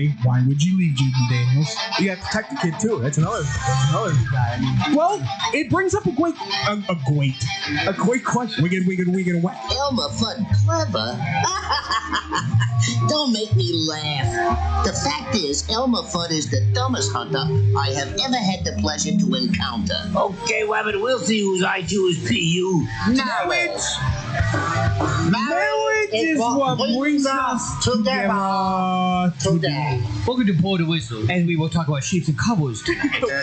way, why would you leave Jaden Daniels? You got to protect the kid too. That's another guy. I mean, Well, it brings up a great question. We get away. Elmer Fudd clever? Don't make me laugh. The fact is, Elmer Fudd is the dumbest hunter I have ever had the pleasure to encounter. Okay, Wabbit, we'll see whose IQ is PU. Marriage Is what brings us together. Welcome to Pour the Whistle, and we will talk about shapes and colors.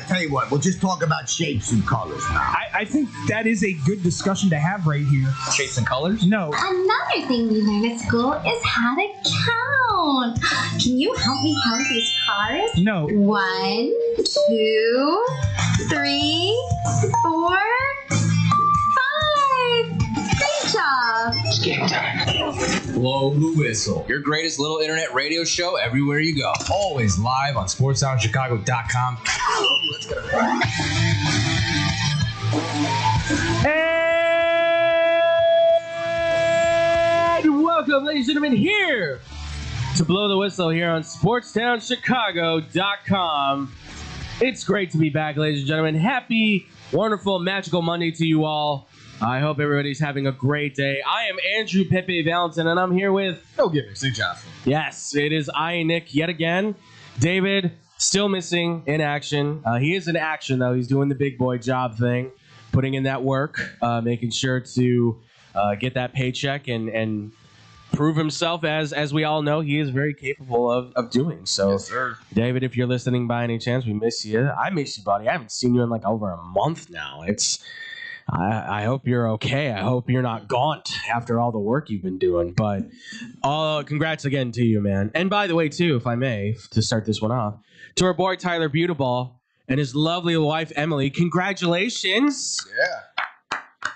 Tell you what, we'll just talk about shapes and colors now. I think that is a good discussion to have right here. shapes and colors? No. Another thing we learn at school is how to count. Can you help me count these cars? No. 1, 2, 3, 4, 5. Great job. Blow the Whistle, your greatest little internet radio show everywhere you go. Always live on sportsoundchicago.com. And welcome, ladies and gentlemen, here to Blow the Whistle here on sportsoundchicago.com. It's great to be back, ladies and gentlemen. Happy, wonderful, magical Monday to you all. I hope everybody's having a great day. I am Andrew Pepe Valentin, and I'm here with... No gimmicks, Nick Johnson. Yes, it is I, Nick, yet again. David, still missing in action. He is in action, though. He's doing the big boy job thing, putting in that work, making sure to get that paycheck and prove himself, as we all know he is very capable of doing. So, Yes, sir. David, if you're listening by any chance, we miss you. I miss you, buddy. I haven't seen you in like over a month now. I hope you're okay. I hope you're not gaunt after all the work you've been doing. But congrats again to you, man. And by the way, too, if I may, to start this one off, to our boy Tyler Beautiful and his lovely wife Emily, congratulations Yeah.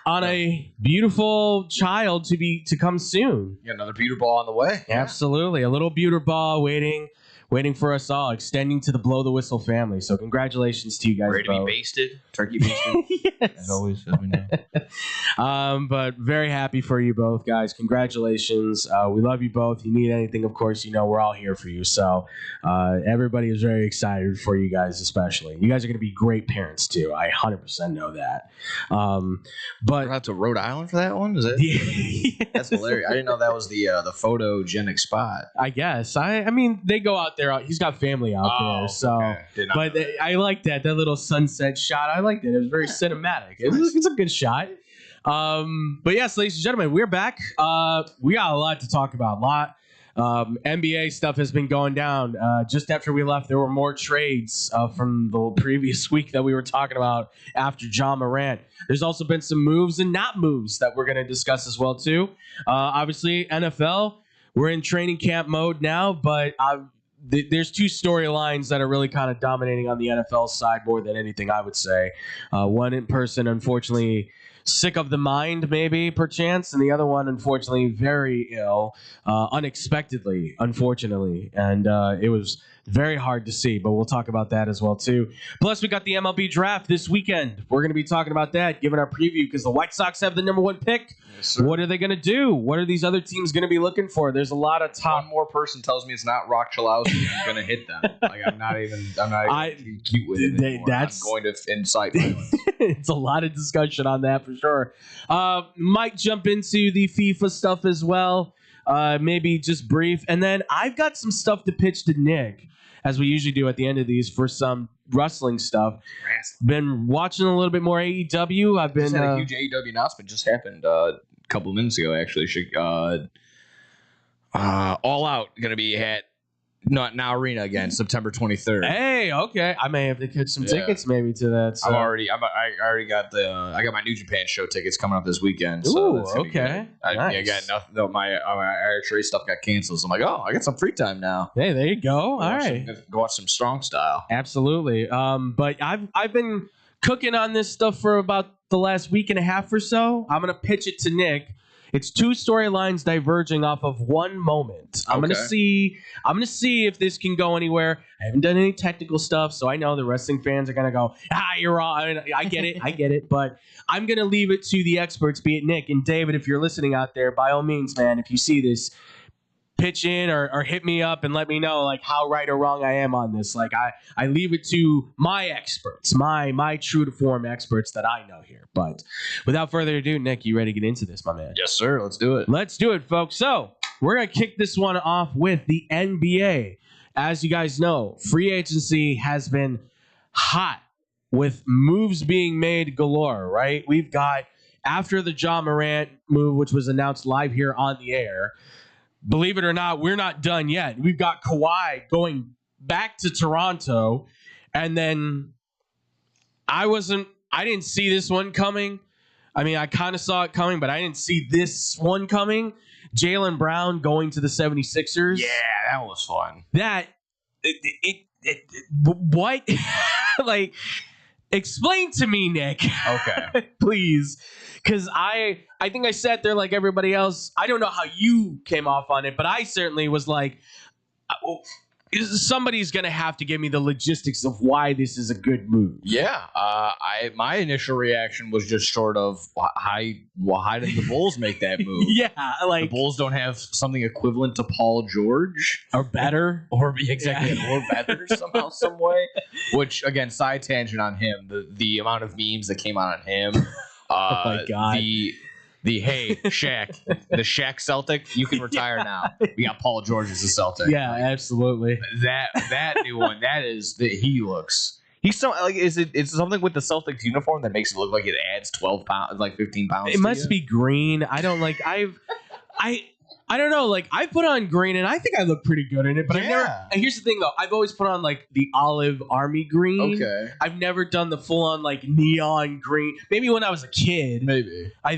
on a beautiful child to come soon. Got another Peter ball on the way. Absolutely, a little beauty ball waiting for us all, extending to the Blow the Whistle family. So congratulations to you guys Ready to both. be basted. Turkey basted. Yes. As always, as we know. But very happy for you both, guys. Congratulations. We love you both. You need anything, of course, we're all here for you. So everybody is very excited for you guys, especially. You guys are going to be great parents, too. I 100% know that. We're out to Rhode Island for that one? Is it? Yes. That's hilarious. I didn't know that was the photogenic spot. I guess. I mean, they go out there. He's got family out there. So, okay. Did not but know that. I like that little sunset shot. I liked it. It was very cinematic. It's a good shot. But yes, ladies and gentlemen, we're back. We got a lot to talk about. NBA stuff has been going down. Just after we left, there were more trades from the previous week that we were talking about after John Morant. There's also been some moves and not moves that we're going to discuss as well, too. Obviously, NFL, we're in training camp mode now, but there's two storylines that are really kind of dominating on the NFL side more than anything, I would say. One in person, unfortunately, sick of the mind, maybe, perchance, and the other one, unfortunately, very ill, unexpectedly, unfortunately. And it was very hard to see, but we'll talk about that as well, too. Plus, we got the MLB Draft this weekend. We're going to be talking about that, giving our preview, because the White Sox have the #1 pick. Yes, sir. What are they going to do? What are these other teams going to be looking for? There's a lot of top... One more person tells me it's not Rock Chalowski. I'm going to hit them. Like, I'm not even cute with it anymore. I'm going to incite violence. It's a lot of discussion on that for sure. Might jump into the FIFA stuff as well. Maybe just brief. And then I've got some stuff to pitch to Nick, as we usually do at the end of these, for some wrestling stuff. Been watching a little bit more AEW. I've been Just had a huge AEW announcement just happened a couple of minutes ago, actually. All Out going to be at Now Arena again, September 23rd. Hey, okay. I may have to catch some tickets maybe to that. So. I already got I got my New Japan show tickets coming up this weekend. So Ooh, that's gonna be okay. good. Nice. I got nothing. Though my Irish race stuff got canceled, so I'm like, oh, I got some free time now. Hey, there you go. All right. Go watch some Strong Style. Absolutely. But I've been cooking on this stuff for about the last week and a half or so. I'm gonna pitch it to Nick. It's two storylines diverging off of one moment. I'm gonna see if this can go anywhere. I haven't done any technical stuff, so I know the wrestling fans are gonna go, you're wrong. I mean, I get it, but I'm gonna leave it to the experts, be it Nick and David. If you're listening out there, by all means, man, if you see this, pitch in or hit me up and let me know like how right or wrong I am on this. Like I leave it to my experts, my true to form experts that I know here. But without further ado, Nick, you ready to get into this, my man? Yes, sir. Let's do it. Let's do it, folks. So we're going to kick this one off with the NBA. As you guys know, free agency has been hot with moves being made galore, right? We've got, after the Ja Morant move, which was announced live here on the air, believe it or not, we're not done yet. We've got Kawhi going back to Toronto, and then I didn't see this one coming. I mean, I kind of saw it coming, but I didn't see this one coming. Jaylen Brown going to the 76ers. Yeah, that was fun. What? Like, explain to me, Nick. Okay. Please. Because I think I sat there like everybody else. I don't know how you came off on it, but I certainly was like, somebody's going to have to give me the logistics of why this is a good move. Yeah. My initial reaction was just short of, why did the Bulls make that move? Yeah. Like, the Bulls don't have something equivalent to Paul George. Or better. Or better somehow, some way. Which, again, side tangent on him. The amount of memes that came out on him. Oh, my God. The hey, Shaq, the Shaq Celtic, you can retire now. We got Paul George as a Celtic. Yeah, absolutely. That new one, he's so like, it's something with the Celtics uniform that makes it look like it adds 12 pounds, like 15 pounds. It must be green. I don't like. I don't know. Like, I put on green and I think I look pretty good in it, but I've never. And here's the thing, though. I've always put on like the olive army green. Okay. I've never done the full on like neon green. Maybe when I was a kid. Maybe. I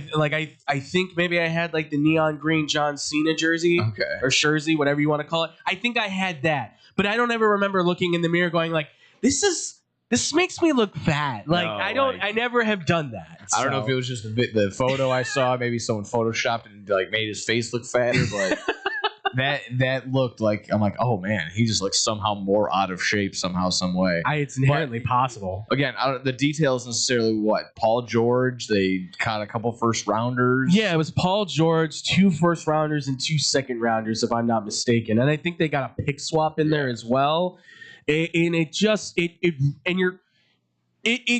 think maybe I had like the neon green John Cena jersey. Okay. Or jersey, whatever you want to call it. I think I had that, but I don't ever remember looking in the mirror going like, this makes me look fat. Like, no, I never have done that. I don't know if it was just the photo I saw. Maybe someone photoshopped and like made his face look fatter, but that looked like, I'm like, oh man, he just looks somehow more out of shape somehow, some way. It's inherently possible. Again, the details necessarily what? Paul George, they caught a couple first rounders. Yeah, it was Paul George, 2 first rounders and 2 second rounders, if I'm not mistaken. And I think they got a pick swap in there as well. It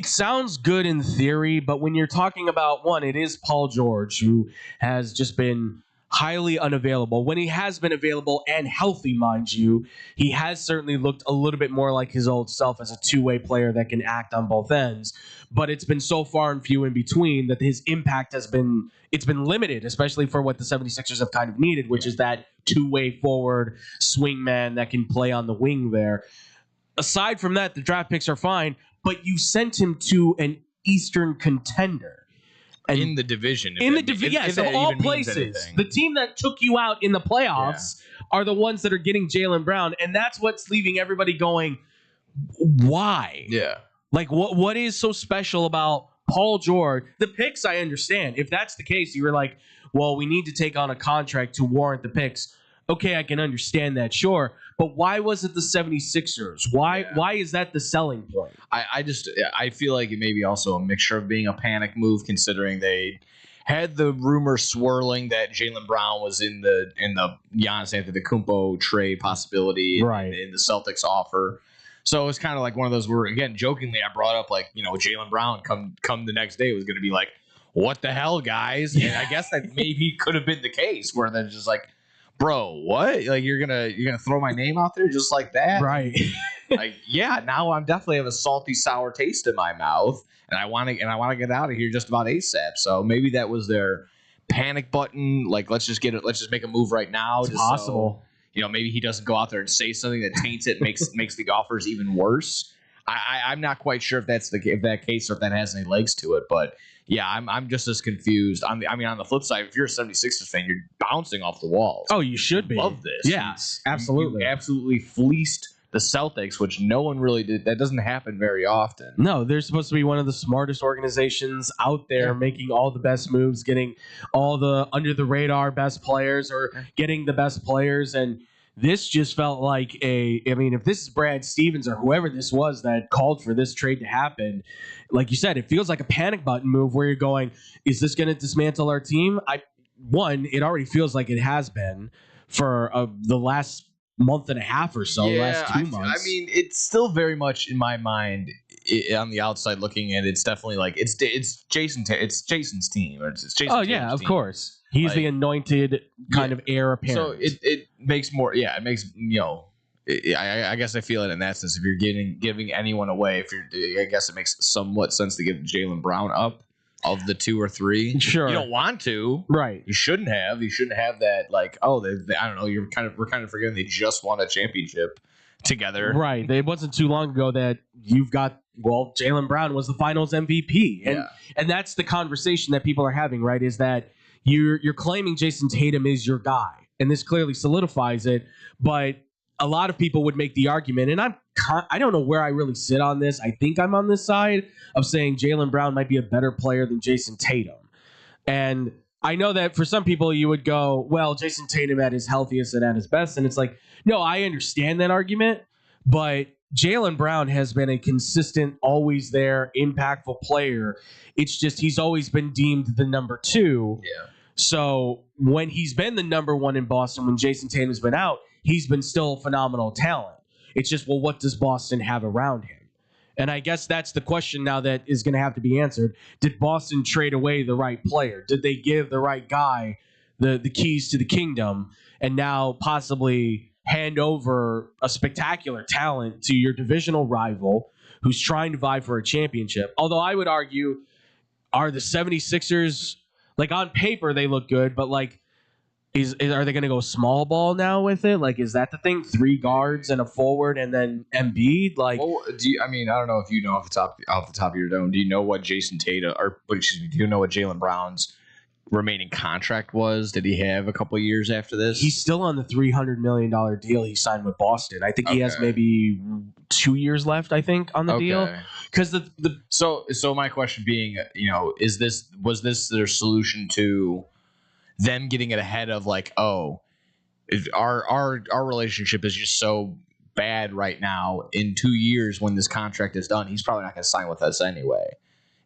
sounds good in theory, but when you're talking about one, it is Paul George, who has just been highly unavailable. When he has been available and healthy, mind you, he has certainly looked a little bit more like his old self as a two-way player that can act on both ends. But it's been so far and few in between that his impact has been limited, especially for what the 76ers have kind of needed, which is that two-way forward swingman that can play on the wing there. Aside from that, the draft picks are fine, but you sent him to an Eastern contender. And in the division. Yes, of all places. The team that took you out in the playoffs are the ones that are getting Jaylen Brown, and that's what's leaving everybody going, why? Yeah. Like, what is so special about Paul George? The picks, I understand. If that's the case, you were like, well, we need to take on a contract to warrant the picks. Okay, I can understand that, sure. But why was it the 76ers? Why is that the selling point? I feel like it may be also a mixture of being a panic move, considering they had the rumor swirling that Jaylen Brown was in the Giannis Antetokounmpo trade possibility in the Celtics offer. So it's kind of like one of those where, again, jokingly, I brought up like, Jaylen Brown come the next day was going to be like, what the hell, guys? And I guess that maybe could have been the case where they're just like, bro, what? Like you're gonna throw my name out there just like that? Right. Like, yeah, now I'm definitely have a salty, sour taste in my mouth, and I want to get out of here just about ASAP. So maybe that was their panic button. Like, let's just make a move right now. It's possible. So, maybe he doesn't go out there and say something that taints it, makes the offers even worse. I'm not quite sure if that's that case or if that has any legs to it, but. Yeah, I'm just as confused. On the flip side, if you're a 76ers fan, you're bouncing off the walls. Oh, you should be. Love this. Yes, absolutely. You absolutely fleeced the Celtics, which no one really did. That doesn't happen very often. No, they're supposed to be one of the smartest organizations out there, making all the best moves, getting all the under the radar best players, or getting the best players. And this just felt like if this is Brad Stevens or whoever this was that called for this trade to happen, like you said, it feels like a panic button move where you're going, is this going to dismantle our team? It already feels like it has been. for the last month and a half or so, last 2 months. I mean, it's still very much in my mind on the outside looking at it. It's definitely like it's Jason's team. Or it's Jason oh yeah, Tatum's of team. course. He's the anointed kind of heir apparent. So it makes more. Yeah, it makes I guess I feel it in that sense. If you're giving anyone away, I guess it makes somewhat sense to give Jaylen Brown up of the 2 or 3. Sure, you don't want to, right? You shouldn't have. You shouldn't have that. Like, oh, I don't know. We're kind of forgetting they just won a championship together, right? It wasn't too long ago that you've got. Well, Jaylen Brown was the Finals MVP, and that's the conversation that people are having, right? Is that you're claiming Jason Tatum is your guy, and this clearly solidifies it. But a lot of people would make the argument, and I don't know where I really sit on this. I think I'm on this side of saying Jaylen Brown might be a better player than Jason Tatum. And I know that for some people you would go, well, Jason Tatum at his healthiest and at his best. And it's like, no, I understand that argument, but Jaylen Brown has been a consistent, always there, impactful player. It's just he's always been deemed the number 2. Yeah. So when he's been the number 1 in Boston, when Jason Tatum's been out, he's been still phenomenal talent. It's just, well, what does Boston have around him? And I guess that's the question now that is going to have to be answered. Did Boston trade away the right player? Did they give the right guy the keys to the kingdom and now possibly hand over a spectacular talent to your divisional rival who's trying to vie for a championship? Although I would argue, are the 76ers, like on paper, they look good, but like, are they going to go small ball now with it? Like, is that the thing? 3 guards and a forward, and then Embiid? Like, well, I don't know if you know off the top of your dome. Do you know what do you know what Jaylen Brown's remaining contract was? Did he have a couple of years after this? He's still on the $300 million deal he signed with Boston. I think he has maybe 2 years left. I think on the deal. Because so my question being, was this their solution to them getting it ahead of like, oh, our relationship is just so bad right now. In 2 years, when this contract is done, he's probably not going to sign with us anyway.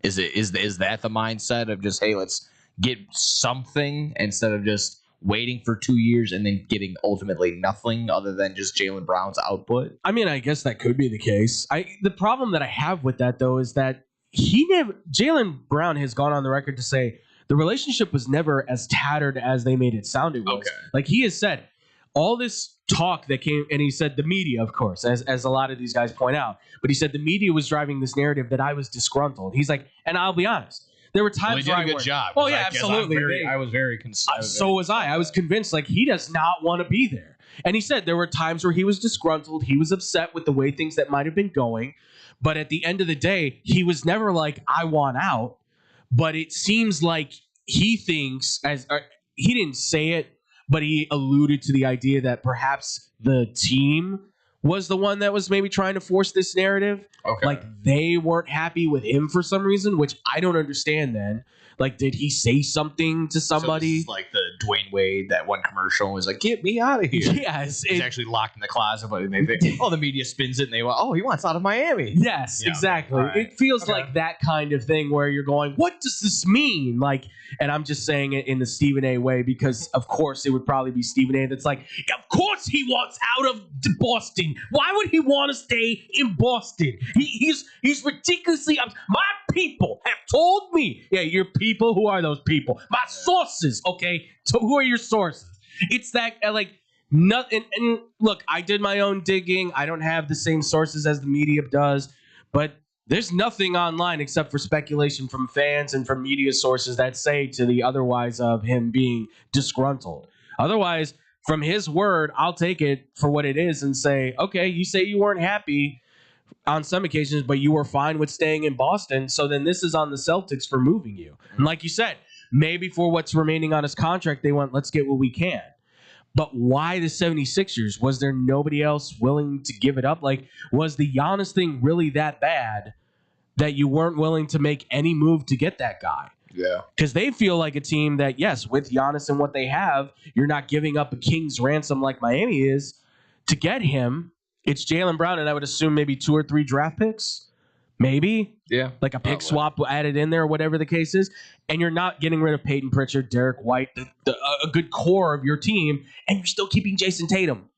Is that the mindset of just, hey, let's get something instead of just waiting for 2 years and then getting ultimately nothing other than just Jaylen Brown's output? I mean, I guess that could be the case. The problem that I have with that though is that Jaylen Brown has gone on the record to say the relationship was never as tattered as they made it sound it was. Okay. Like he has said, all this talk that came, and he said the media, of course, as a lot of these guys point out, but he said the media was driving this narrative that I was disgruntled. He's like, and I'll be honest, there were times where I did a good job. Oh yeah, absolutely. I was very concerned. So was I. I was convinced like he does not want to be there. And he said there were times where he was disgruntled. He was upset with the way things that might have been going. But at the end of the day, he was never like, I want out. But it seems like he thinks, he didn't say it, but he alluded to the idea that perhaps the team was the one that was maybe trying to force this narrative. Okay. Like they weren't happy with him for some reason, which I don't understand then. Like, did he say something to somebody? So this is like the Dwayne Wade, that one commercial was like, get me out of here. Yes. He's actually locked in the closet, but they think, the media spins it and they want, he wants out of Miami. Yes, Yeah, exactly. right. It feels like that kind of thing where you're going, what does this mean? Like, and I'm just saying it in the Stephen A way because, of course, it would probably be Stephen A that's like, of course he wants out of Boston. Why would he want to stay in Boston? He's ridiculously... My people have told me. Yeah, your people? Who are those people? My sources, okay? So who are your sources? It's that, nothing. And look, I did my own digging. I don't have the same sources as the media does, but there's nothing online except for speculation from fans and from media sources that say to the otherwise of him being disgruntled. Otherwise, from his word, I'll take it for what it is and say, okay, you say you weren't happy on some occasions, but you were fine with staying in Boston. So then this is on the Celtics for moving you. And like you said, maybe for what's remaining on his contract, they went, let's get what we can. But why the 76ers? Was there nobody else willing to give it up? Like, was the Giannis thing really that bad that you weren't willing to make any move to get that guy? Yeah. Because they feel like a team that, yes, with Giannis and what they have, you're not giving up a king's ransom like Miami is to get him. It's Jaylen Brown, and I would assume maybe 2 or 3 draft picks. maybe. Yeah. Like a pick swap added in there, or whatever the case is. And you're not getting rid of Peyton Pritchard, Derek White, a good core of your team, and you're still keeping Jason Tatum.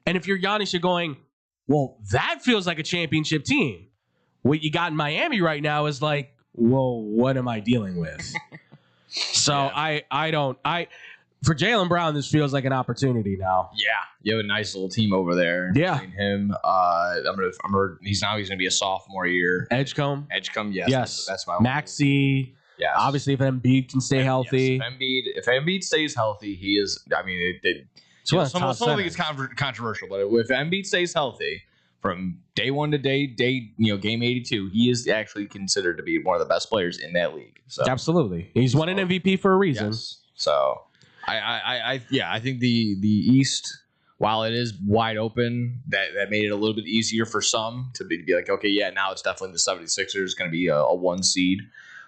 And if you're Giannis, you're going, well, that feels like a championship team. What you got in Miami right now is like, whoa, what am I dealing with? So for Jaylen Brown, this feels like an opportunity now. Yeah, you have a nice little team over there. Yeah, between him. He's gonna be a sophomore year. Edgecombe, yes. That's my Maxey. Yes. Obviously, if Embiid can stay healthy. Yes. If Embiid stays healthy, he is. I mean, some of it's controversial, but if Embiid stays healthy from day one to game 82, he is actually considered to be one of the best players in that league. So absolutely, he's won an MVP for a reason. Yes. So I think the East, while it is wide open, that made it a little bit easier for some to be like, okay, yeah, now it's definitely the 76ers going to be a 1 seed.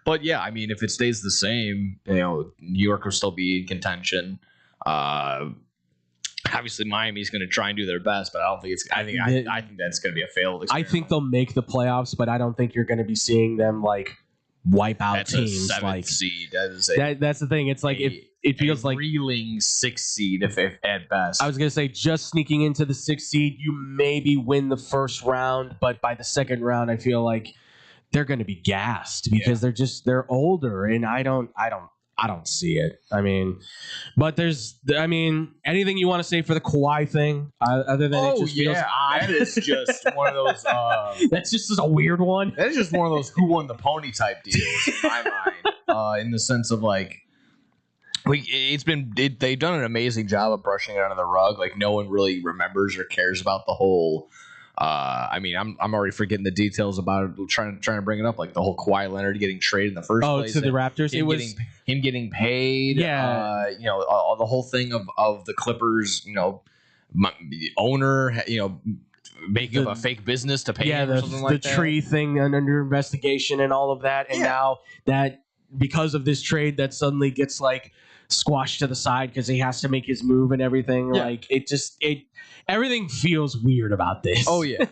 But yeah, I mean, if it stays the same, New York will still be in contention. Obviously, Miami's going to try and do their best, but I don't think it's. I think that's going to be a failed experiment. I think they'll make the playoffs, but I don't think you're going to be seeing them like wipe out teams. A 7th like seed. That's the thing. It's like it feels like reeling 6th seed if at best. I was going to say just sneaking into the 6th seed, you maybe win the first round, but by the second round, I feel like they're going to be gassed because they're older, and I don't see it. I mean, but anything you want to say for the Kawhi thing other than it just feels odd? That is just one of those. That's just a weird one. That is just one of those who won the pony type deals in my mind. In the sense of like, they've done an amazing job of brushing it under the rug. Like no one really remembers or cares about the whole. I'm already forgetting the details about it. Trying to bring it up, like the whole Kawhi Leonard getting traded in the first place. To the Raptors. It was him getting paid. Yeah. The whole thing of the Clippers. Owner. Making up a fake business to pay him or something like that. The tree thing under investigation and all of that, and now that because of this trade, that suddenly gets like squashed to the side because he has to make his move and everything. Yeah. Like everything feels weird about this. Oh yeah.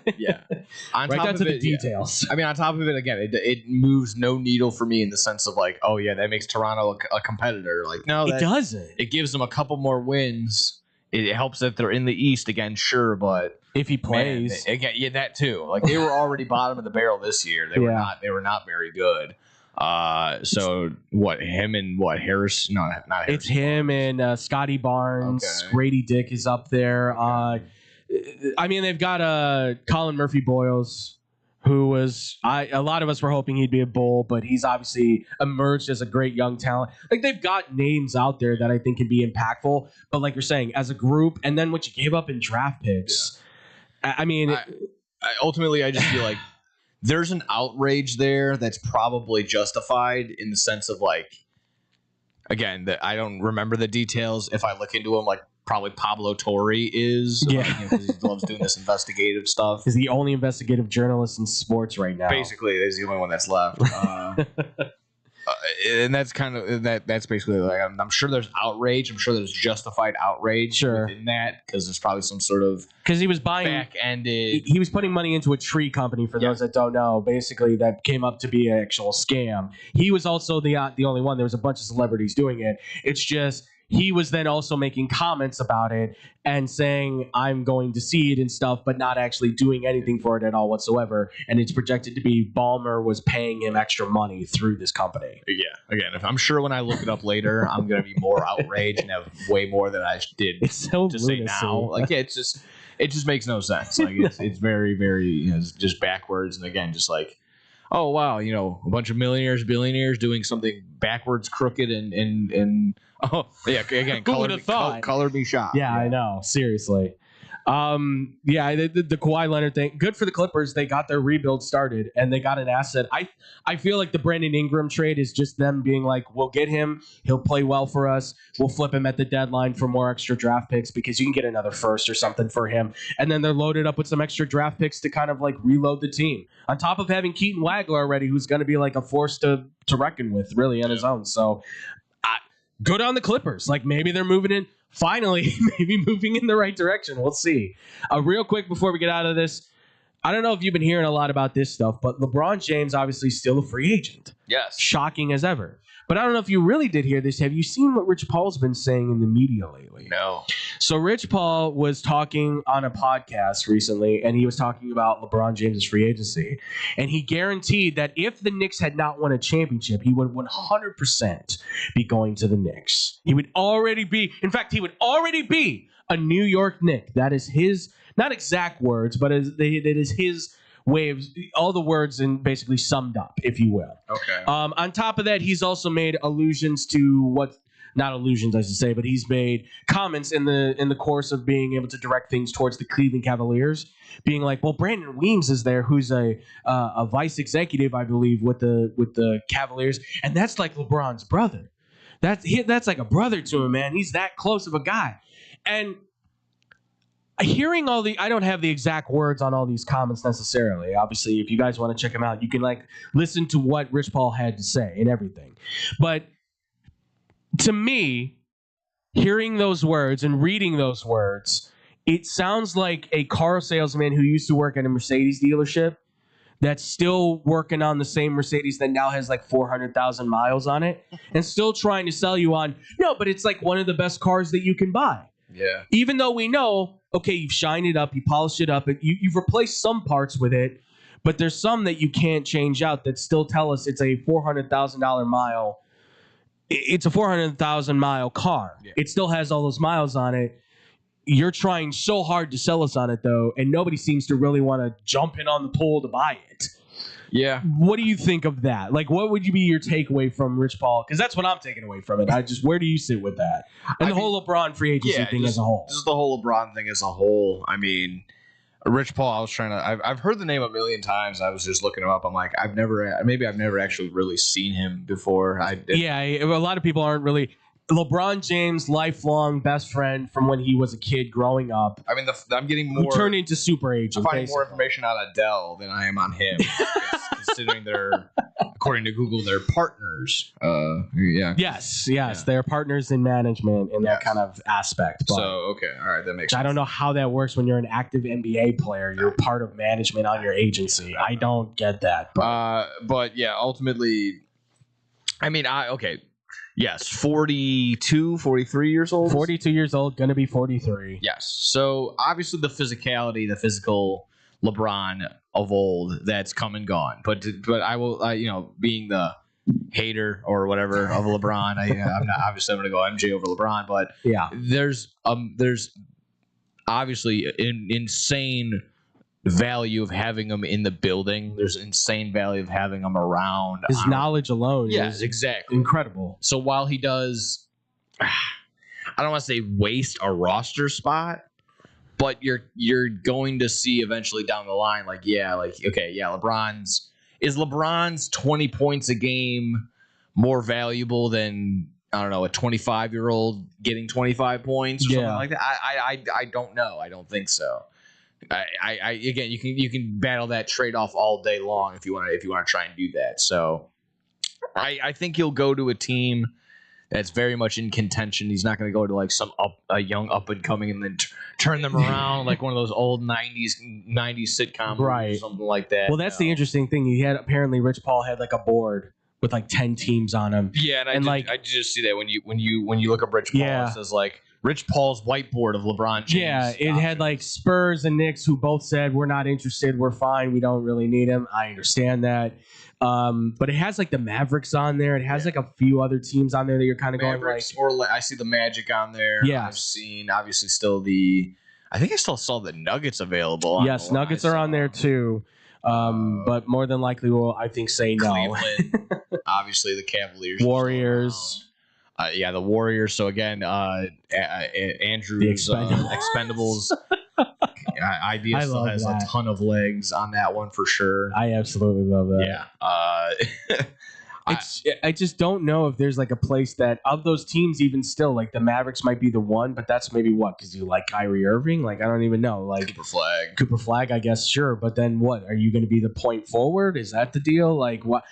On right top down of to the it, details. I mean, on top of it, again, it moves no needle for me in the sense of like, oh yeah, that makes Toronto a competitor. Like no, it doesn't. It gives them a couple more wins. It helps that they're in the East again, sure, but if he plays again, that too. Like they were already bottom of the barrel this year. They were not very good. So what? Him and what? Harris? No, not Harris. It's him and Scotty Barnes. Okay. Grady Dick is up there. I mean, they've got Colin Murphy-Boyles, who was a lot of us were hoping he'd be a Bull, but he's obviously emerged as a great young talent. Like they've got names out there that I think can be impactful, but like you're saying, as a group, and then what you gave up in draft picks. Yeah. I mean, ultimately, I just feel like there's an outrage there that's probably justified in the sense of like, again, that I don't remember the details. If I look into them, like probably Pablo Torre is, because he loves doing this investigative stuff. He's the only investigative journalist in sports right now. Basically, he's the only one that's left. And that's kind of that's basically like I'm sure there's outrage. I'm sure there's justified outrage in that because there's probably some sort of he was buying back-ended. He was putting money into a tree company for those that don't know. Basically, that came up to be an actual scam. He was also the only one. There was a bunch of celebrities doing it. It's just he was then also making comments about it and saying, I'm going to see it and stuff, but not actually doing anything for it at all whatsoever. And it's projected to be Ballmer was paying him extra money through this company. Yeah. Again, if I'm sure when I look it up later, I'm going to be more outraged and have way more than I did to say now. Like, yeah, it just makes no sense. Like, it's very, very, just backwards. And again, just like, oh, wow, a bunch of millionaires, billionaires doing something backwards, crooked, and oh, yeah, again, color me shocked. Yeah, I know. Seriously. The Kawhi Leonard thing, good for the Clippers. They got their rebuild started, and they got an asset. I feel like the Brandon Ingram trade is just them being like, we'll get him. He'll play well for us. We'll flip him at the deadline for more extra draft picks because you can get another first or something for him. And then they're loaded up with some extra draft picks to kind of like reload the team. On top of having Keaton Wagler already, who's going to be like a force to reckon with really on his own. So good on the Clippers. Like maybe they're moving in. Finally, maybe moving in the right direction. We'll see. Real quick before we get out of this, I don't know if you've been hearing a lot about this stuff, but LeBron James obviously still a free agent. Yes. Shocking as ever. But I don't know if you really did hear this. Have you seen what Rich Paul's been saying in the media lately? No. So Rich Paul was talking on a podcast recently, and he was talking about LeBron James' free agency. And he guaranteed that if the Knicks had not won a championship, he would 100% be going to the Knicks. He would already be a New York Knick. That is his, not exact words, but that is his way of all the words and basically summed up, if you will. Okay. On top of that, he's also made allusions to not allusions, I should say, but he's made comments in the course of being able to direct things towards the Cleveland Cavaliers, being like, well, Brandon Weems is there, who's a vice executive, I believe, with the Cavaliers, and that's like LeBron's brother. That's like a brother to him, man. He's that close of a guy. And hearing I don't have the exact words on all these comments necessarily. Obviously, if you guys want to check them out, you can listen to what Rich Paul had to say and everything. But to me, hearing those words and reading those words, it sounds like a car salesman who used to work at a Mercedes dealership that's still working on the same Mercedes that now has 400,000 miles on it and still trying to sell you on, no, but it's like one of the best cars that you can buy. Yeah. Even though we know, okay, you've shined it up, you polished it up, you've replaced some parts with it, but there's some that you can't change out that still tell us it's a $400,000 mile. It's a 400,000 mile car. Yeah. It still has all those miles on it. You're trying so hard to sell us on it, though, and nobody seems to really want to jump in on the pool to buy it. Yeah. What do you think of that? What would be your takeaway from Rich Paul? Because that's what I'm taking away from it. Where do you sit with that? And the whole LeBron free agency thing as a whole. Just the whole LeBron thing as a whole. I mean, Rich Paul, I've heard the name a million times. I was just looking him up. I'm like, I've never actually really seen him before. A lot of people aren't really. LeBron James, lifelong best friend from when he was a kid growing up. I mean, I'm getting more. Who turned into super agent. I'm finding more information on Adele than I am on him, considering they're, according to Google, they're partners. Yeah. Yes, they're partners in management in that kind of aspect. But, so okay, all right, that makes sense. I don't know how that works when you're an active NBA player. You're part of management on your agency. I don't get that. But yeah, ultimately, I mean, yes, 42, 43 years old. 42 years old, going to be 43. Yes. So obviously the physicality, the physical LeBron of old, that's come and gone. But I will, being the hater or whatever of LeBron, I'm not obviously I'm going to go MJ over LeBron. But yeah, there's obviously an insane value of having him in the building. There's insane value of having him around. His knowledge alone is exactly incredible. So while he does, I don't want to say waste a roster spot, but you're going to see eventually down the line, LeBron's 20 points a game more valuable than, I don't know, a 25-year-old getting 25 points or something like that? I don't know. I don't think so. Again, you can battle that trade-off all day long if you want to try and do that. So I think he'll go to a team that's very much in contention. He's not going to go to a young up and coming and then turn them around like one of those old 90s sitcoms or something like that. Well, that's the interesting thing. Apparently Rich Paul had a board with 10 teams on him. Yeah, and I just see that when you look up Rich Paul, it says Rich Paul's whiteboard of LeBron James. Yeah, it had Spurs and Knicks who both said, we're not interested, we're fine, we don't really need him. I understand that. But it has the Mavericks on there. It has a few other teams on there that you're kind of going or I see the Magic on there. Yeah. I've seen obviously I think I still saw the Nuggets available. Yes, Nuggets are on there too. But more than likely will, I think, say no. Cleveland, obviously the Cavaliers. Warriors. The Warriors. So again, Andrew's Expendables idea still has a ton of legs on that one for sure. I absolutely love that. Yeah. I just don't know if there's a place that of those teams even still the Mavericks might be the one, but that's maybe what, because you like Kyrie Irving? I don't even know. Cooper Flag, I guess, sure. But then what? Are you going to be the point forward? Is that the deal? What?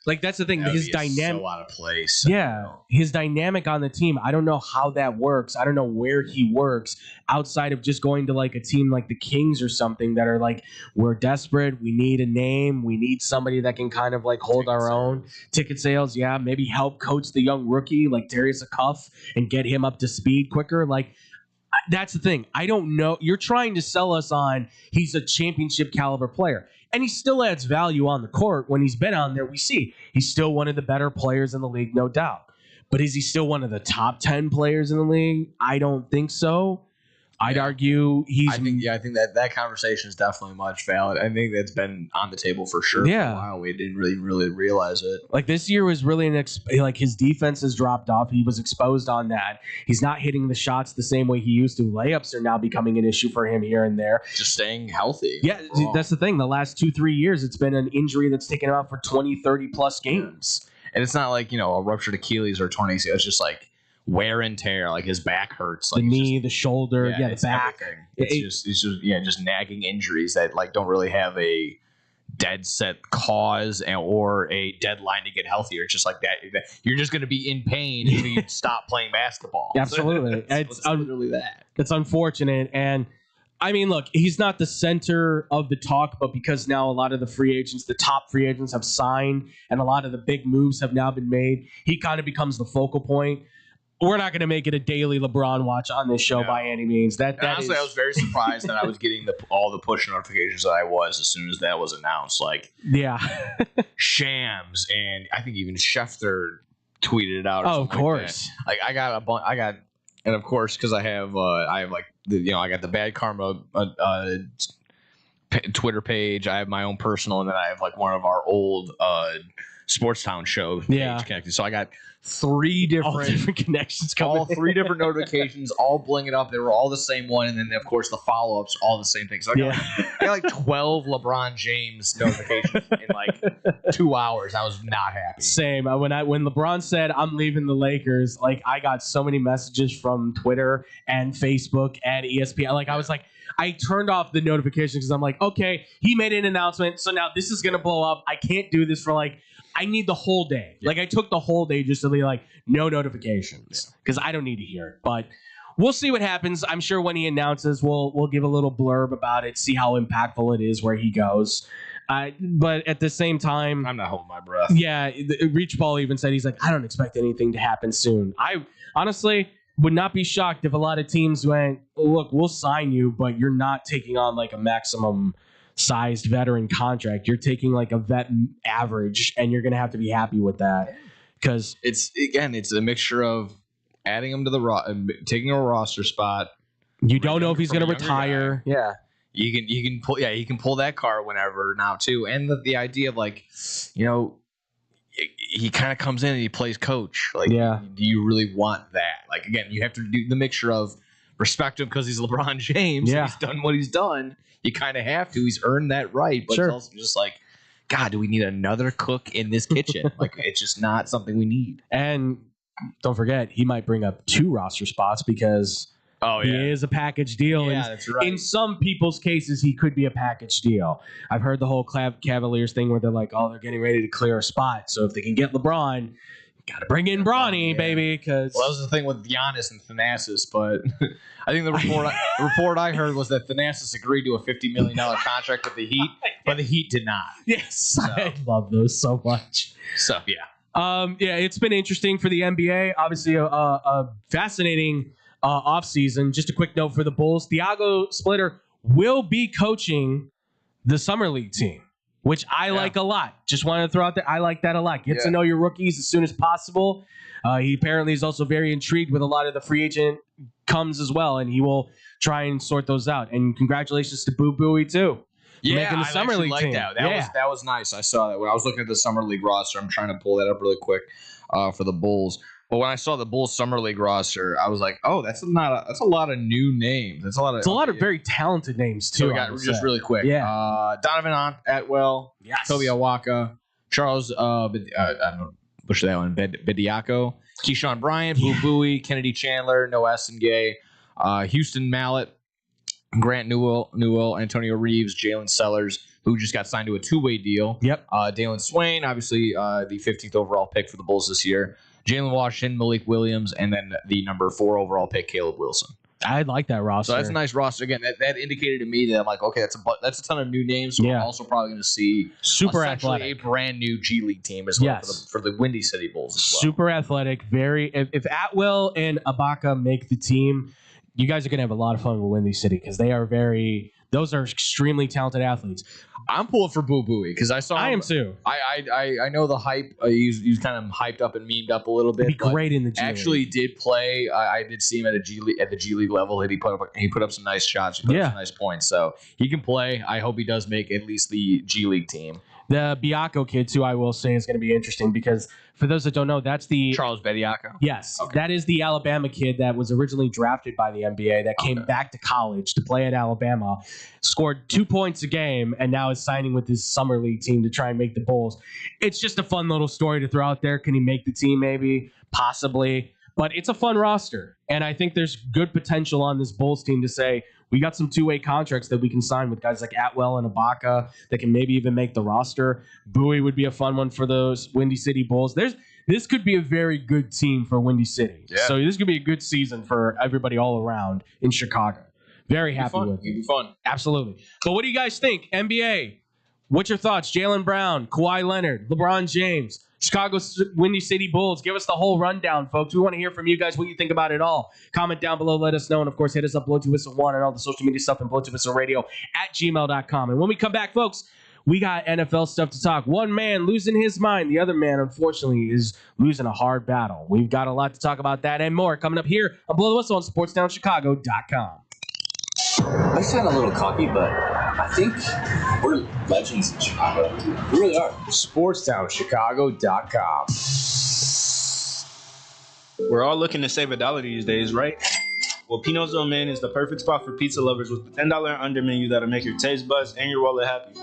Like that's the thing. That would His be dynamic. so out of place. Yeah, his dynamic on the team. I don't know how that works. I don't know where he works outside of just going to like a team like the Kings or something that are like, we're desperate. We need a name. We need somebody that can kind of like hold our own. Ticket sales. Yeah, maybe help coach the young rookie like Darius Cuff and get him up to speed quicker. Like that's the thing. I don't know. You're trying to sell us on he's a championship caliber player. And he still adds value on the court. When he's been on there, we see he's still one of the better players in the league, no doubt. But is he still one of the top 10 players in the league? I don't think so. I'd argue he's. I think that conversation is definitely much valid. I think that's been on the table for sure. Yeah. For a while. We didn't really realize it. Like this year was really like his defense has dropped off. He was exposed on that. He's not hitting the shots the same way he used to. Layups are now becoming an issue for him here and there. Just staying healthy. Yeah, that's the thing. The last 2-3 years, it's been an injury that's taken him out for 20, 30 plus games. And it's not like, a ruptured Achilles or torn ACL. It's just like wear and tear. Like his back hurts. Like the knee, the shoulder, the back. Everything. It's just nagging injuries that like don't really have a dead set cause or a deadline to get healthier. It's just like that. You're just going to be in pain if you stop playing basketball. Absolutely. It's literally that. It's unfortunate. And I mean, look, he's not the center of the talk, but because now a lot of the top free agents have signed and a lot of the big moves have now been made, he kind of becomes the focal point. We're not going to make it a daily LeBron watch on this show by any means. Honestly, I was very surprised that I was getting all the push notifications that I was as soon as that was announced. Like, yeah, Shams and I think even Schefter tweeted it out. Of course. Like I got, and of course because I have like I got the Bad Karma Twitter page. I have my own personal, and then I have like one of our old Sports Town show page connected. So I got three different connections coming. All three different notifications, all blinging up. They were all the same one, and then of course the follow-ups, all the same thing. So I got like 12 LeBron James notifications in like 2 hours. I was not happy. Same. When LeBron said I'm leaving the Lakers, like I got so many messages from Twitter and Facebook and ESPN. Like I was like, I turned off the notifications because I'm like, okay, he made an announcement, so now this is gonna blow up. I can't do this for like. I need the whole day. Like I took the whole day just to be like no notifications because I don't need to hear it. But we'll see what happens. I'm sure when he announces, we'll give a little blurb about it, see how impactful it is where he goes. But at the same time, I'm not holding my breath. Yeah, Reach Paul even said he's like, I don't expect anything to happen soon. I honestly would not be shocked if a lot of teams went, look, we'll sign you, but you're not taking on like a maximum sized veteran contract. You're taking like a vet average, and you're going to have to be happy with that because it's a mixture of adding him to the taking a roster spot. You don't know if he's going to retire. Guy. Yeah, you can pull. Yeah, he can pull that card whenever now too. And the idea of like, he kind of comes in and he plays coach. Like, do you really want that? Like again, you have to do the mixture of respect him because he's LeBron James. Yeah, he's done what he's done. You kind of have to. He's earned that right. But it's also just like, God, do we need another cook in this kitchen? Like, it's just not something we need. And don't forget, he might bring up 2 roster spots because he is a package deal. Yeah, that's right. In some people's cases, he could be a package deal. I've heard the whole Cavaliers thing where they're like, oh, they're getting ready to clear a spot. So if they can get LeBron, got to bring in Bronny, baby. Because that was the thing with Giannis and Thanasis, but I think the report I heard was that Thanasis agreed to a $50 million contract with the Heat, but the Heat did not. Yes, so. I love those so much. So it's been interesting for the NBA. Obviously, a fascinating offseason. Just a quick note for the Bulls: Thiago Splitter will be coaching the summer league team, which I like a lot. Just wanted to throw out there. I like that a lot. Get to know your rookies as soon as possible. He apparently is also very intrigued with a lot of the free agent comes as well, and he will try and sort those out. And congratulations to Boo Booey too. Making the summer league team. That was nice. I saw that when I was looking at the summer league roster. I'm trying to pull that up really quick for the Bulls. But when I saw the Bulls summer league roster, I was like, "Oh, that's a lot of new names. It's a lot of very talented names too." So we got just really quick. Donovan Atwell, Toby Awaka, Charles. I don't know, butcher that one. Bediako, Keyshawn Bryant, Boo Booey, Kennedy Chandler, Noah Singay, Houston Mallett, Grant Newell, Antonio Reeves, Jalen Sellers, who just got signed to a 2-way deal. Yep. Dalen Swain, obviously the 15th overall pick for the Bulls this year. Jalen Washington, Malik Williams, and then the number 4 overall pick, Caleb Wilson. I like that roster. So that's a nice roster. Again, that indicated to me that I'm like, okay, that's a ton of new names. So we're also probably going to see super essentially athletic, a brand new G League team as well for the Windy City Bulls as well. Super athletic. Very. If Atwell and Ibaka make the team, you guys are going to have a lot of fun with Windy City because they are those are extremely talented athletes. I'm pulling for Boo Booey because I saw him. I am too. I know the hype. He's kind of hyped up and memed up a little bit. He'd be great in the G League. Actually, did play. I did see him at the G League level. He put up some nice shots. He put up some nice points. So he can play. I hope he does make at least the G League team. The Biacco kid, too, I will say, is going to be interesting because for those that don't know, that's the Charles Bediako. Yes, that is the Alabama kid that was originally drafted by the NBA that came back to college to play at Alabama, scored 2 points a game, and now is signing with his summer league team to try and make the Bulls. It's just a fun little story to throw out there. Can he make the team? Maybe, possibly, but it's a fun roster, and I think there's good potential on this Bulls team to say, we got some 2-way contracts that we can sign with guys like Atwell and Ibaka that can maybe even make the roster. Bowie would be a fun one for those Windy City Bulls. This could be a very good team for Windy City. Yeah. So this could be a good season for everybody all around in Chicago. Very happy with it. It'd be fun. Absolutely. But what do you guys think? NBA, what's your thoughts? Jaylen Brown, Kawhi Leonard, LeBron James, Chicago Windy City Bulls. Give us the whole rundown, folks. We want to hear from you guys what you think about it all. Comment down below. Let us know. And, of course, hit us up, Blow2Whistle1 and all the social media stuff and Blow2WhistleRadio@gmail.com. And when we come back, folks, we got NFL stuff to talk. One man losing his mind. The other man, unfortunately, is losing a hard battle. We've got a lot to talk about that and more coming up here on Blow the Whistle on SportsDownChicago.com. I sound a little cocky, but I think we're legends in Chicago. We really are. SportsDownChicago.com. We're all looking to save $1 these days, right? Well, Pino's on Man is the perfect spot for pizza lovers with the $10 and under menu that'll make your taste buds and your wallet happy.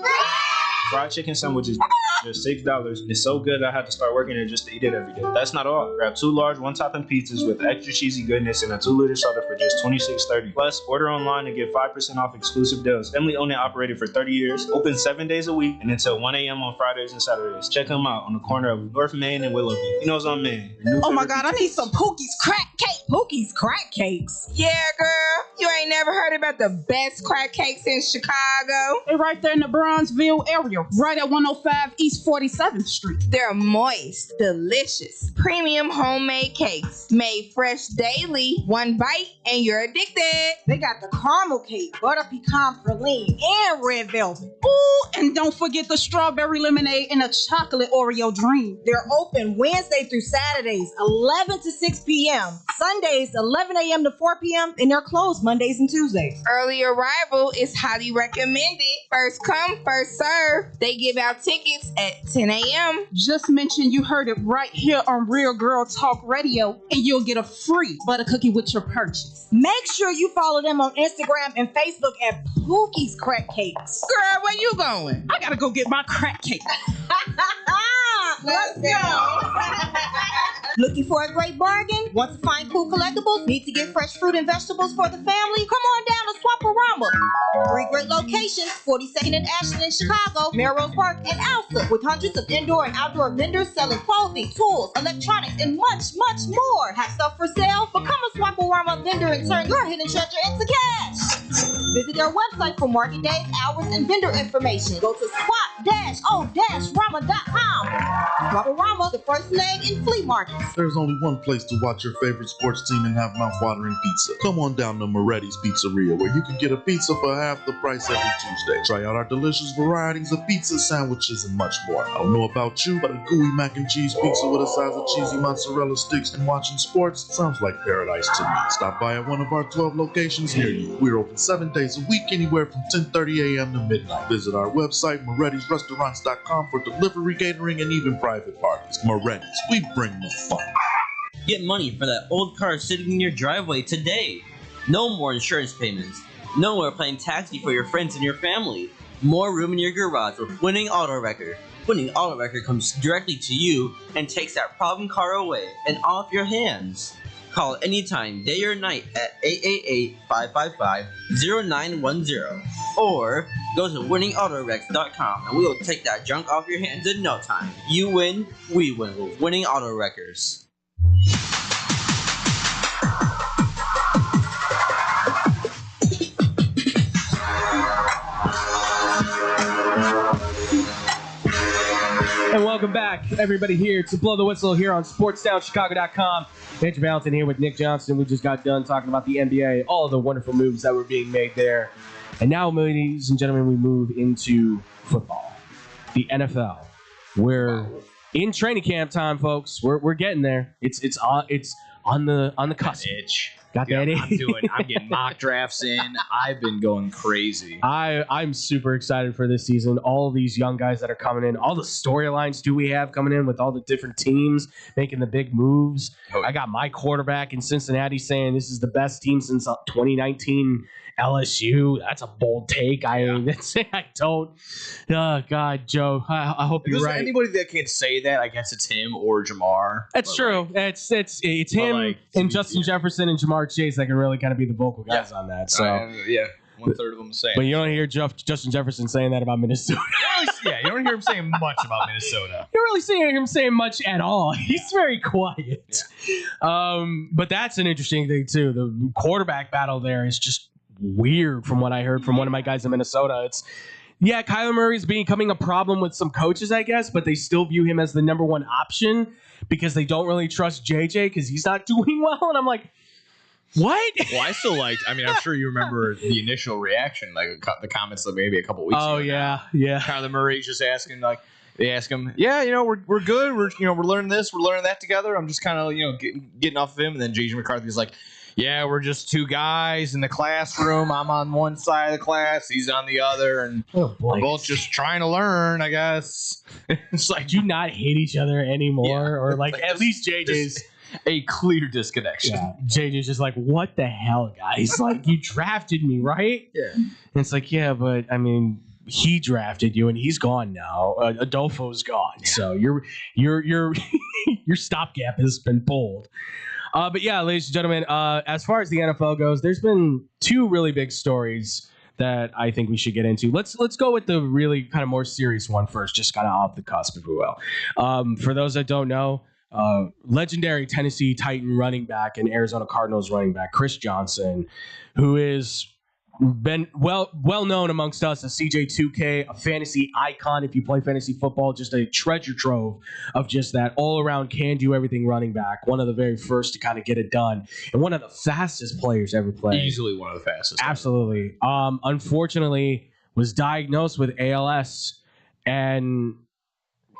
Fried chicken sandwiches, just $6. And it's so good I had to start working there just to eat it every day. That's not all. Grab 2 large one-topping pizzas with extra cheesy goodness and a 2-liter soda for just $26.30. Plus, order online and get 5% off exclusive deals. Family owned and operated for 30 years. Open 7 days a week and until 1 a.m. on Fridays and Saturdays. Check them out on the corner of North Main and Willoughby. Pino's on Man. Oh my God, I need some Pookie's crack cake. Pookie's crack cakes. Yeah, girl. You ain't never heard about the best crack cakes in Chicago? They're right there in the Bronzeville area, right at 105 East 47th Street. They're moist, delicious, premium homemade cakes made fresh daily. One bite and you're addicted. They got the caramel cake, butter pecan praline, and red velvet. Ooh, and don't forget the strawberry lemonade and a chocolate Oreo dream. They're open Wednesday through Saturdays, 11 to 6 p.m. Sundays, 11 a.m. to 4 p.m. and they're closed Mondays and Tuesdays. Early arrival is highly recommended. First come, first serve. They give out tickets at 10 a.m. Just mention you heard it right here on Real Girl Talk Radio and you'll get a free butter cookie with your purchase. Make sure you follow them on Instagram and Facebook at Pookie's Crack Cakes. Girl, where you going? I gotta go get my crack cake. Let's go. Looking for a great bargain? Want to find cool collectibles? Need to get fresh fruit and vegetables for the family? Come on down to Swaparama. 3 great locations, 42nd and Ashland in Chicago, Melrose Park, and Alpha, with hundreds of indoor and outdoor vendors selling clothing, tools, electronics, and much, much more. Have stuff for sale? Become a Swaparama vendor and turn your hidden treasure into cash. Visit their website for market days, hours, and vendor information. Go to swap-o-rama.com. Swaparama, the first name in flea markets. There's only one place to watch your favorite sports team and have mouth-watering pizza. Come on down to Moretti's Pizzeria, where you can get a pizza for half the price every Tuesday. Try out our delicious varieties of pizza, sandwiches, and much more. I don't know about you, but a gooey mac and cheese pizza with a size of cheesy mozzarella sticks and watching sports sounds like paradise to me. Stop by at one of our 12 locations near you. We're open 7 days a week, anywhere from 10:30 a.m. to midnight. Visit our website, Moretti'sRestaurants.com, for delivery, catering, and even private parties. Moretti's, we bring the fun. Get money for that old car sitting in your driveway today. No more insurance payments. No more playing taxi for your friends and your family. More room in your garage with Winning Auto Wrecker. Winning Auto Wrecker comes directly to you and takes that problem car away and off your hands. Call anytime, day or night at 888-555-0910. Or go to winningautorex.com and we will take that junk off your hands in no time. You win, we win with Winning Auto Wreckers. And welcome back, everybody here to Blow the Whistle here on SportsDownChicago.com. Andrew Valentin here with Nick Johnson. We just got done talking about the NBA, all of the wonderful moves that were being made there. And now, ladies and gentlemen, we move into football, the NFL. We're in training camp time, folks. We're getting there. It's on the cusp. Itch. Got that itch. I'm getting mock drafts in. I've been going crazy. I'm super excited for this season. All of these young guys that are coming in, all the storylines we have coming in with all the different teams making the big moves. I got my quarterback in Cincinnati saying this is the best team since 2019 LSU. That's a bold take. I don't. Oh God, Joe. I hope you're right. Anybody that can say that, I guess it's him or Jamar. That's true. It's him and Justin Jefferson and Jamar Chase that can really kind of be the vocal guys on that. So 1/3 of them saying. But you don't hear Justin Jefferson saying that about Minnesota. You don't hear him saying much about Minnesota. You don't really see him saying much at all. He's very quiet. Yeah. But that's an interesting thing too. The quarterback battle there is just weird from what I heard from one of my guys in Minnesota. Kyler Murray's becoming a problem with some coaches, I guess, but they still view him as the number one option because they don't really trust JJ because he's not doing well. And I'm like, what? Well, I still I'm sure you remember the initial reaction, like the comments that maybe a couple weeks ago. Oh, yeah. Kyler Murray's just asking, they ask him, we're good. We're learning this, we're learning that together. I'm just kind of, getting off of him. And then JJ McCarthy's like, yeah, we're just two guys in the classroom. I'm on one side of the class, he's on the other, and we're both just trying to learn, I guess. It's like, do you not hate each other anymore? Or at least JJ's a clear disconnection. Yeah, JJ's just like, what the hell, guys? You drafted me, right? Yeah. And it's like, yeah, but he drafted you and he's gone now. Adolfo's gone, so your your stopgap has been pulled. But yeah, ladies and gentlemen, as far as the NFL goes, there's been two really big stories that I think we should get into. Let's go with the really kind of more serious one first, just kind of off the cusp, if we will. For those that don't know, legendary Tennessee Titan running back and Arizona Cardinals running back Chris Johnson, who is been well known amongst us as CJ2K, a fantasy icon if you play fantasy football, just a treasure trove of just that all-around can-do-everything running back, one of the very first to kind of get it done, and one of the fastest players ever played. Easily one of the fastest. Absolutely. Unfortunately, was diagnosed with ALS and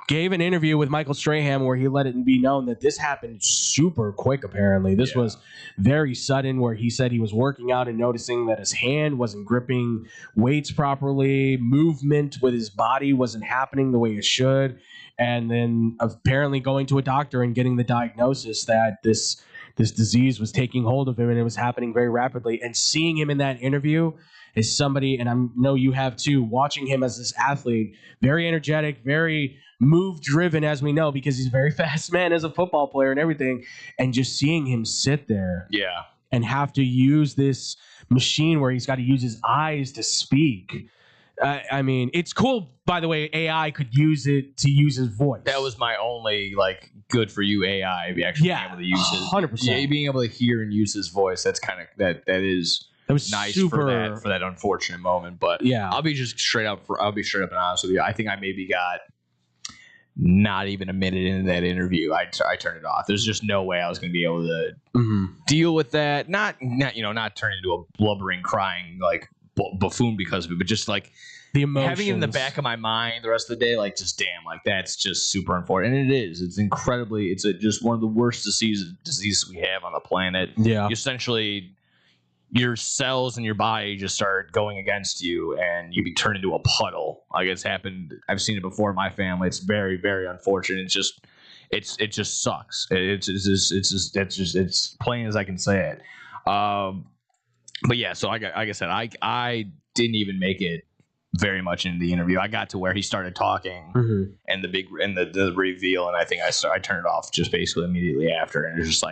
gave an interview with Michael Strahan where he let it be known that this happened super quick, apparently. This was very sudden, where he said he was working out and noticing that his hand wasn't gripping weights properly, movement with his body wasn't happening the way it should, and then apparently going to a doctor and getting the diagnosis that this disease was taking hold of him and it was happening very rapidly. And seeing him in that interview is somebody, and I know you have too, watching him as this athlete, very energetic, very move-driven, as we know, because he's a very fast man as a football player and everything, and just seeing him sit there and have to use this machine where he's got to use his eyes to speak. It's cool, by the way, AI could use it to use his voice. That was my only, good for you AI, if you actually being able to use it. 100%. Yeah, being able to hear and use his voice, that's kind of, that was nice for that unfortunate moment. But I'll be straight up and honest with you. I think I maybe got not even a minute into that interview, I turned it off. There's just no way I was going to be able to deal with that. Not turn into a blubbering, crying buffoon because of it, but just the emotions. Having it in the back of my mind the rest of the day, that's just super unfortunate. And it is. It's incredibly. It's just one of the worst diseases we have on the planet. Yeah. Essentially, your cells in your body just start going against you and you be turned into a puddle. It's happened. I've seen it before in my family. It's very, very unfortunate. It just sucks. It's plain as I can say it. But yeah, so like I said, I didn't even make it very much into the interview. I got to where he started talking and the reveal, and I think I turned it off just basically immediately after, and it was just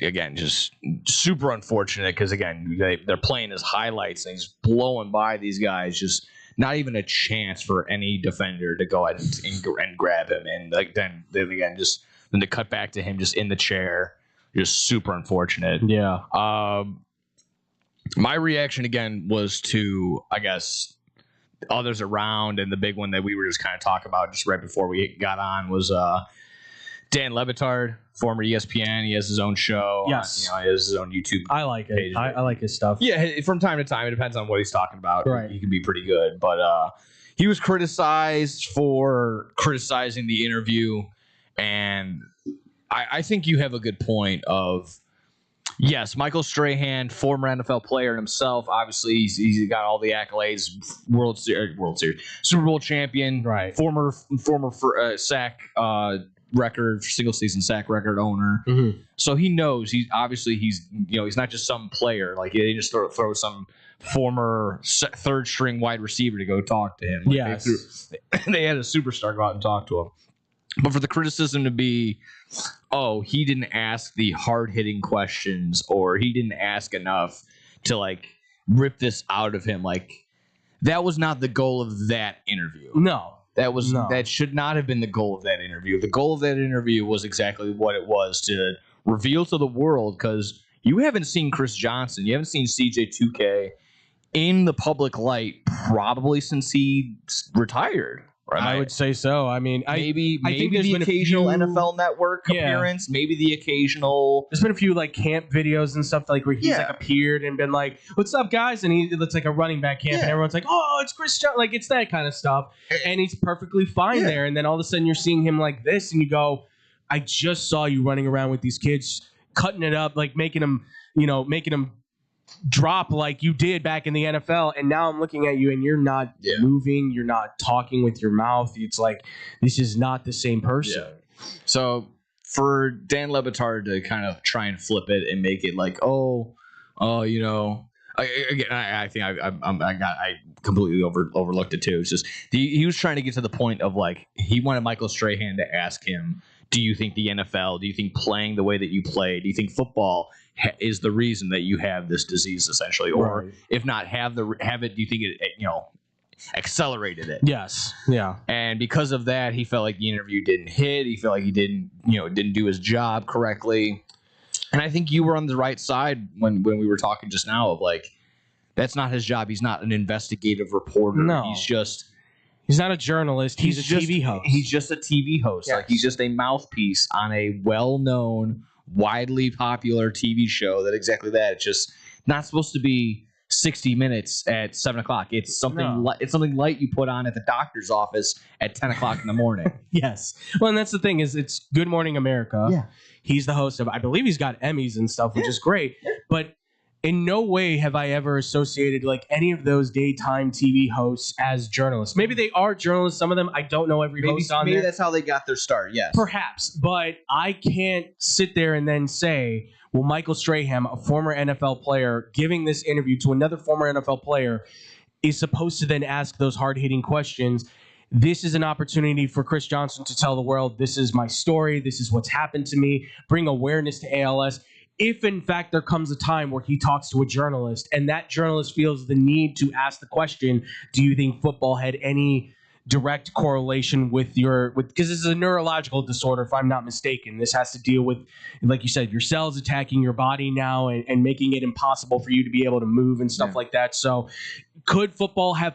Again, just super unfortunate because, again, they're playing as highlights and he's blowing by these guys. Just not even a chance for any defender to go ahead and grab him. And then to cut back to him just in the chair, just super unfortunate. Yeah. My reaction again was to, I guess, others around, and the big one that we were just kind of talking about just right before we got on was Dan Le Batard, former ESPN. He has his own show. Yes. He has his own YouTube. I like it. page. I like his stuff. Yeah, from time to time, it depends on what he's talking about. Right. He can be pretty good, but he was criticized for criticizing the interview, and I think you have a good point of, yes, Michael Strahan, former NFL player himself. Obviously, he's got all the accolades. World Series, Super Bowl champion, right? Former sack record, single season sack record owner. Mm-hmm. So he knows. He's not just some player. Like, they just throw some former third string wide receiver to go talk to him. Like, yes, they had a superstar go out and talk to him. But for the criticism to be, oh, he didn't ask the hard-hitting questions, or he didn't ask enough to, like, rip this out of him, like, that was not the goal of that interview. No. That should not have been the goal of that interview. The goal of that interview was exactly what it was, to reveal to the world, because you haven't seen Chris Johnson, you haven't seen CJ2K in the public light probably since he retired. Right? I would say so. I mean, maybe I think there's the been occasional a few, NFL Network appearance, maybe the occasional. There's been a few like camp videos and stuff like where he's like appeared and been like, "What's up, guys?" And it looks like a running back camp, and everyone's like, "Oh, it's Chris Johnson." Like, it's that kind of stuff, and he's perfectly fine there. And then all of a sudden, you're seeing him like this, and you go, "I just saw you running around with these kids, cutting it up, like making them drop like you did back in the NFL, and now I'm looking at you and you're not moving, you're not talking with your mouth. It's like, this is not the same person." Yeah. So for Dan Le Batard to kind of try and flip it and make it like, I think I completely overlooked it too. It's just he was trying to get to the point of, like, he wanted Michael Strahan to ask him, do you think the NFL, do you think playing the way that you play, do you think football is the reason that you have this disease, essentially, or if not have it, do you think it accelerated it? Yes. Yeah. And because of that, he felt like the interview didn't hit. He felt like he didn't do his job correctly. And I think you were on the right side when we were talking just now of, like, that's not his job. He's not an investigative reporter. No. He's not a journalist. He's a TV host. He's just a TV host. Yes. Like, he's just a mouthpiece on a well-known, widely popular TV show. It's just not supposed to be 60 Minutes at 7 o'clock. It's something it's something light you put on at the doctor's office at 10 o'clock in the morning. Yes. Well, and that's the thing, is it's Good Morning America. Yeah. He's the host of, I believe he's got Emmys and stuff, which is great. But in no way have I ever associated like any of those daytime TV hosts as journalists. Maybe they are journalists, some of them. I don't know every host on there. Maybe that's how they got their start, yes. Perhaps. But I can't sit there and then say, well, Michael Strahan, a former NFL player, giving this interview to another former NFL player, is supposed to then ask those hard-hitting questions. This is an opportunity for Chris Johnson to tell the world, this is my story, this is what's happened to me, bring awareness to ALS. If, in fact, there comes a time where he talks to a journalist and that journalist feels the need to ask the question, do you think football had any direct correlation with because this is a neurological disorder, if I'm not mistaken. This has to deal with, like you said, your cells attacking your body now and making it impossible for you to be able to move and stuff like that. So could football have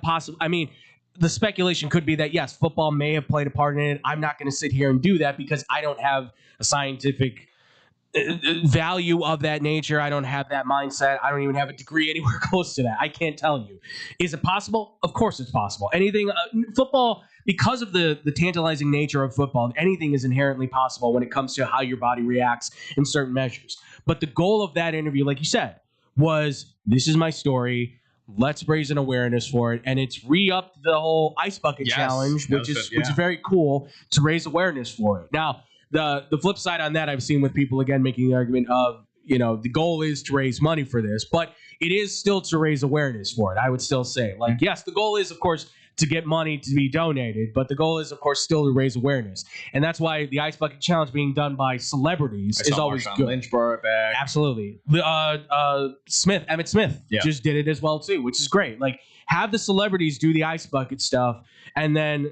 the speculation could be that, yes, football may have played a part in it. I'm not going to sit here and do that because I don't have a scientific value of that nature. I don't have that mindset. I don't even have a degree anywhere close to that. I can't tell you. Is it possible? Of course it's possible. Anything, football, because of the tantalizing nature of football, anything is inherently possible when it comes to how your body reacts in certain measures. But the goal of that interview, like you said, was, this is my story. Let's raise an awareness for it. And it's re-upped the whole ice bucket challenge, which is very cool, to raise awareness for it. Now, the flip side on that, I've seen with people, again, making the argument of, the goal is to raise money for this, but it is still to raise awareness for it. I would still say, yes, the goal is, of course, to get money to be donated. But the goal is, of course, still to raise awareness. And that's why the Ice Bucket Challenge being done by celebrities is always good. Lynch brought it back. Absolutely. Emmett Smith just did it as well, too, which is great. Like, have the celebrities do the Ice Bucket stuff, and then...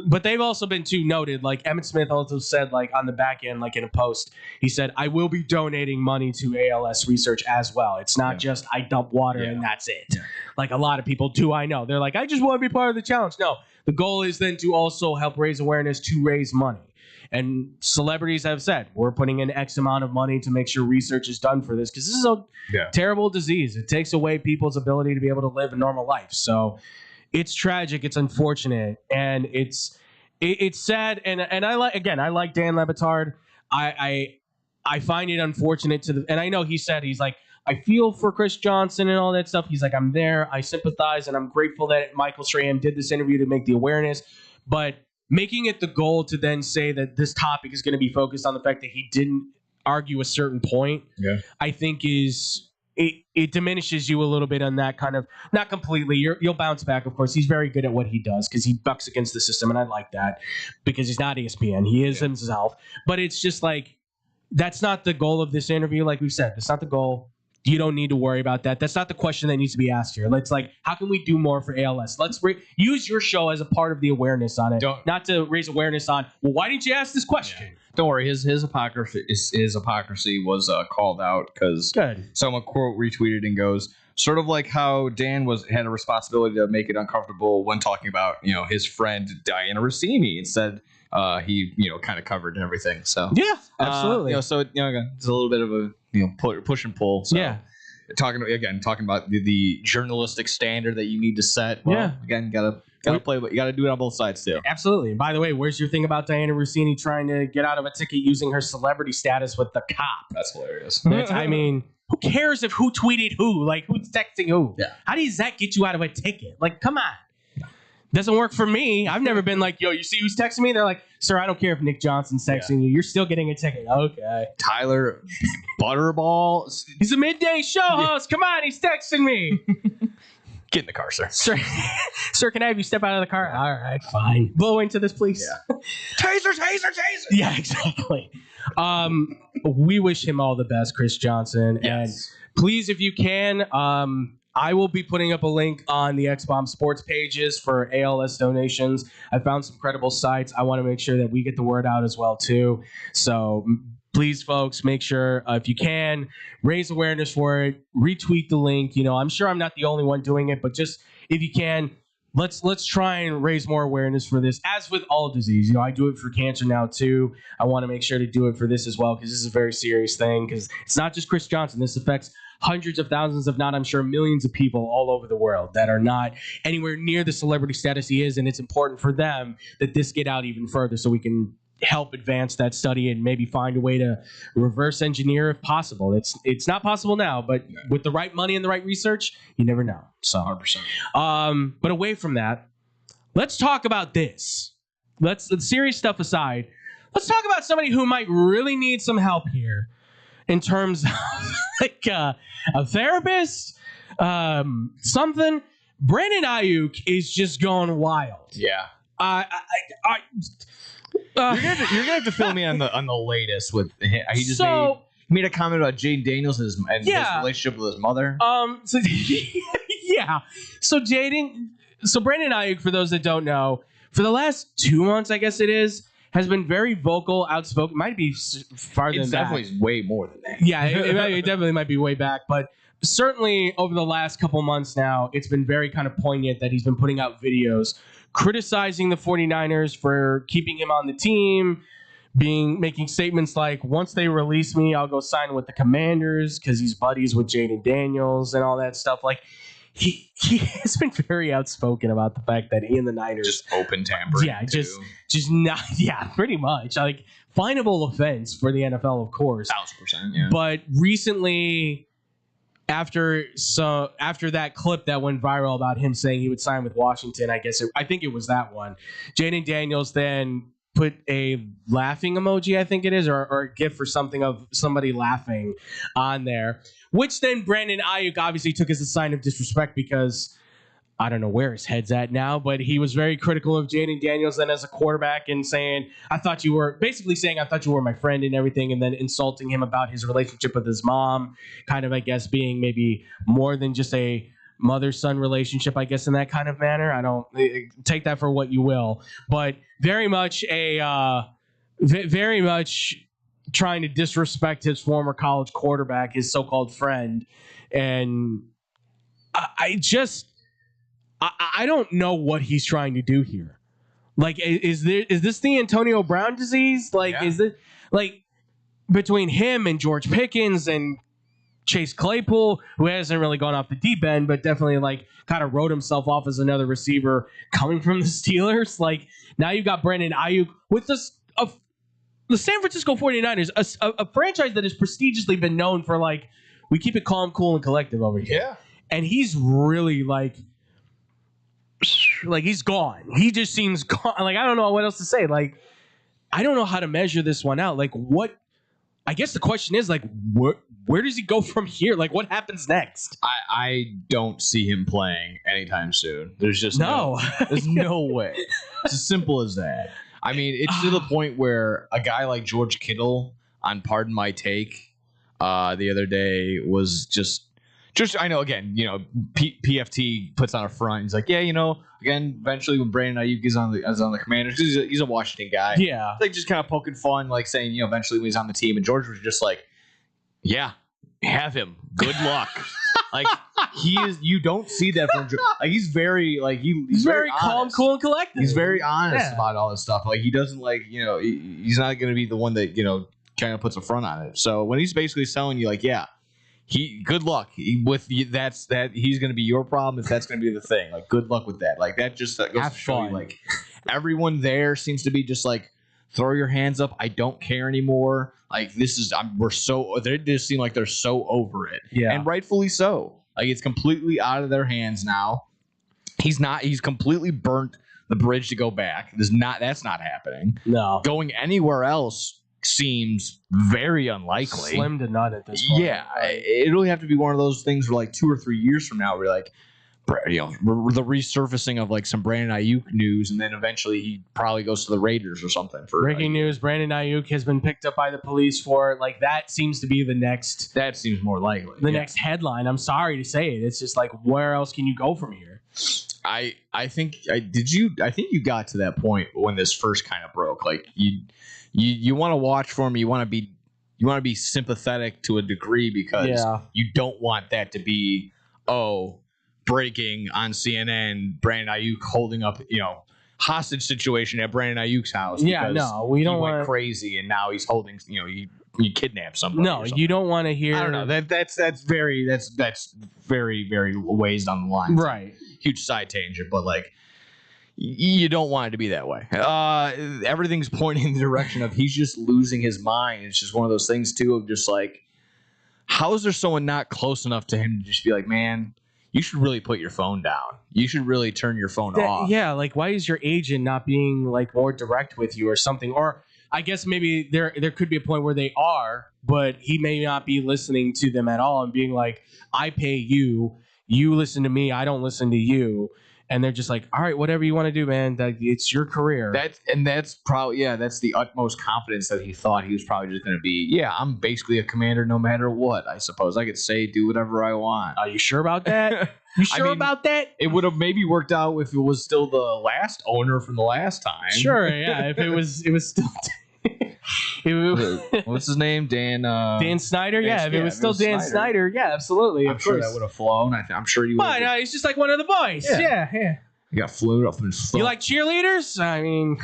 But they've also been too noted. Like Emmett Smith also said, like on the back end, like in a post, he said, "I will be donating money to ALS research as well. It's not just I dump water and that's it." Yeah. Like a lot of people do. I know they're like, "I just want to be part of the challenge." No, the goal is then to also help raise awareness to raise money. And celebrities have said, we're putting in X amount of money to make sure research is done for this because this is a terrible disease. It takes away people's ability to be able to live a normal life. So. It's tragic. It's unfortunate, and it's sad. And I like Dan Le Batard. I find it unfortunate and I know he's like, I feel for Chris Johnson and all that stuff. He's like, I'm there. I sympathize, and I'm grateful that Michael Strahan did this interview to make the awareness. But making it the goal to then say that this topic is going to be focused on the fact that he didn't argue a certain point, I think is. It diminishes you a little bit on that kind of, not completely. You'll bounce back, of course. He's very good at what he does because he bucks against the system, and I like that because he's not ESPN. He is himself. But it's just like, that's not the goal of this interview. Like we've said, that's not the goal. You don't need to worry about that. That's not the question that needs to be asked here. It's like, how can we do more for ALS? Let's use your show as a part of the awareness on it, not to raise awareness on, well, why didn't you ask this question? Yeah. Don't worry, his hypocrisy was called out because someone quote retweeted and goes, sort of like how Dan had a responsibility to make it uncomfortable when talking about his friend Diana Rossini. Instead, he kind of covered everything. So yeah, absolutely. So it's a little bit of a push and pull. So, talking about the journalistic standard that you need to set. Well, again, gotta play, but you gotta do it on both sides too. Absolutely. And by the way, where's your thing about Diana Rossini trying to get out of a ticket using her celebrity status with the cop? That's hilarious. I mean, who cares if who tweeted who? Like, who's texting who? Yeah. How does that get you out of a ticket? Like, come on. Doesn't work for me. I've never been like, yo, you see who's texting me? They're like, sir, I don't care if Nick Johnson's texting you. You're still getting a ticket. Okay. Tyler Butterball. He's a midday show host. Come on, he's texting me. Get in the car, sir. Sir, can I have you step out of the car? All right, fine. Blow into this, please. Yeah. Taser. Yeah, exactly. We wish him all the best, Chris Johnson. Yes. And please, if you can, I will be putting up a link on the X-Bomb Sports pages for ALS donations. I found some credible sites. I want to make sure that we get the word out as well, too. So please, folks, make sure, if you can, raise awareness for it. Retweet the link. I'm sure I'm not the only one doing it, but just if you can, let's try and raise more awareness for this. As with all disease, I do it for cancer now, too. I want to make sure to do it for this as well because this is a very serious thing because it's not just Chris Johnson. This affects hundreds of thousands, if not, I'm sure, millions of people all over the world that are not anywhere near the celebrity status he is, and it's important for them that this get out even further so we can help advance that study and maybe find a way to reverse engineer if possible. It's not possible now, but with the right money and the right research, you never know. So 100%. But away from that, let's talk about this. Let's serious stuff aside. Let's talk about somebody who might really need some help here in terms of like a therapist, something. Brandon Aiyuk is just going wild. Yeah. You're gonna have to fill me on the latest with him. He just made a comment about Jaden Daniels and his relationship with his mother. So Brandon Aiyuk, for those that don't know, for the last 2 months, I guess it is, has been very vocal, outspoken. Might be farther than that. It's definitely way more than that. Yeah, it definitely might be way back, but certainly over the last couple months now, it's been very kind of poignant that he's been putting out videos criticizing the 49ers for keeping him on the team, making statements like, once they release me, I'll go sign with the Commanders because he's buddies with Jaden Daniels and all that stuff. Like, he has been very outspoken about the fact that he and the Niners just open tampering. Yeah, just not. Yeah, pretty much. Like, finable offense for the NFL, of course. 1,000%. Yeah. But recently, after that clip that went viral about him saying he would sign with Washington, I think it was that one. Jaden Daniels then put a laughing emoji, I think it is, or a gif or something of somebody laughing on there, which then Brandon Aiyuk obviously took as a sign of disrespect because I don't know where his head's at now, but he was very critical of Jaden Daniels then as a quarterback and saying, I thought you were my friend and everything, and then insulting him about his relationship with his mom, kind of, I guess, being maybe more than just a mother-son relationship, I guess, in that kind of manner. I don't take that for what you will, but very much very much trying to disrespect his former college quarterback, his so-called friend. And I don't know what he's trying to do here. Like, is this the Antonio Brown disease? Like, is it like between him and George Pickens and Chase Claypool, who hasn't really gone off the deep end, but definitely like kind of wrote himself off as another receiver coming from the Steelers. Like, now you've got Brandon Aiyuk with this the San Francisco 49ers, a franchise that has prestigiously been known for, like, we keep it calm, cool, and collective over here. Yeah. And he's really like he's gone. He just seems gone. Like, I don't know what else to say. Like, I don't know how to measure this one out. Like, what? I guess the question is, like, where does he go from here? Like, what happens next? I don't see him playing anytime soon. There's just there's Yeah. no way. It's as simple as that. I mean, it's to the point where a guy like George Kittle, on Pardon My Take, the other day was just I know, again, you know, PFT puts on a front. He's like, yeah, you know, again, eventually when Brandon Aiyuk is on the Commanders, he's a Washington guy. Yeah. Like, just kind of poking fun, like saying, you know, eventually when he's on the team. And George was just like, yeah, have him. Good luck. Like, you don't see that from George. Like, he's very, like, he's very calm, honest. cool, and collected. He's very honest about all this stuff. Like, he doesn't, like, you know, he's not going to be the one that, you know, kind of puts a front on it. So when he's basically telling you, like, yeah, good luck with that he's going to be your problem if that's going to be the thing. Like, good luck with that. Like, that just goes to show you, like, everyone there seems to be just like, throw your hands up. I don't care anymore. Like, they just seem like they're so over it. Yeah. And rightfully so. Like, it's completely out of their hands now. He's completely burnt the bridge to go back. That's not happening. No. Going anywhere else seems very unlikely. Slim to none at this point. Yeah. It'll have to be one of those things where, like, 2 or 3 years from now, we're like, you know, the resurfacing of, like, some Brandon Aiyuk news, and then eventually he probably goes to the Raiders or something. Breaking news: Brandon Aiyuk has been picked up by the police for, like, that seems to be the next. That seems more likely. The next headline. I'm sorry to say it. It's just like, where else can you go from here? I think you got to that point when this first kind of broke. Like, you want to watch for him. You want to be sympathetic to a degree because you don't want that to be breaking on CNN, Brandon Aiyuk holding up, you know, hostage situation at Brandon Ayuk's house. Yeah, no, we don't want crazy, and now he's holding, you know, you kidnapped somebody. No, you don't want to hear. I don't know. That's very very ways on the line. Right. Huge side tangent, but, like, you don't want it to be that way. Everything's pointing in the direction of he's just losing his mind. It's just one of those things too of just like, how is there someone not close enough to him to just be like, man, you should really put your phone down. You should really turn your phone off. Yeah, like, why is your agent not being, like, more direct with you or something? Or I guess maybe there could be a point where they are, but he may not be listening to them at all and being like, I pay you, you listen to me, I don't listen to you. And they're just like, all right, whatever you want to do, man. It's your career. That's probably, that's the utmost confidence that he thought he was probably just going to be. Yeah, I'm basically a commander no matter what, I suppose. I could do whatever I want. Are you sure about that? You sure about that? It would have maybe worked out if it was still the last owner from the last time. Sure, yeah. If it was still... What's his name? Dan Snyder? Yeah, if it was still Dan Snyder, yeah, absolutely. I'm sure that would have flown. I'm sure you would. But he's just like one of the boys. Yeah. He got flown up and You like cheerleaders? I mean,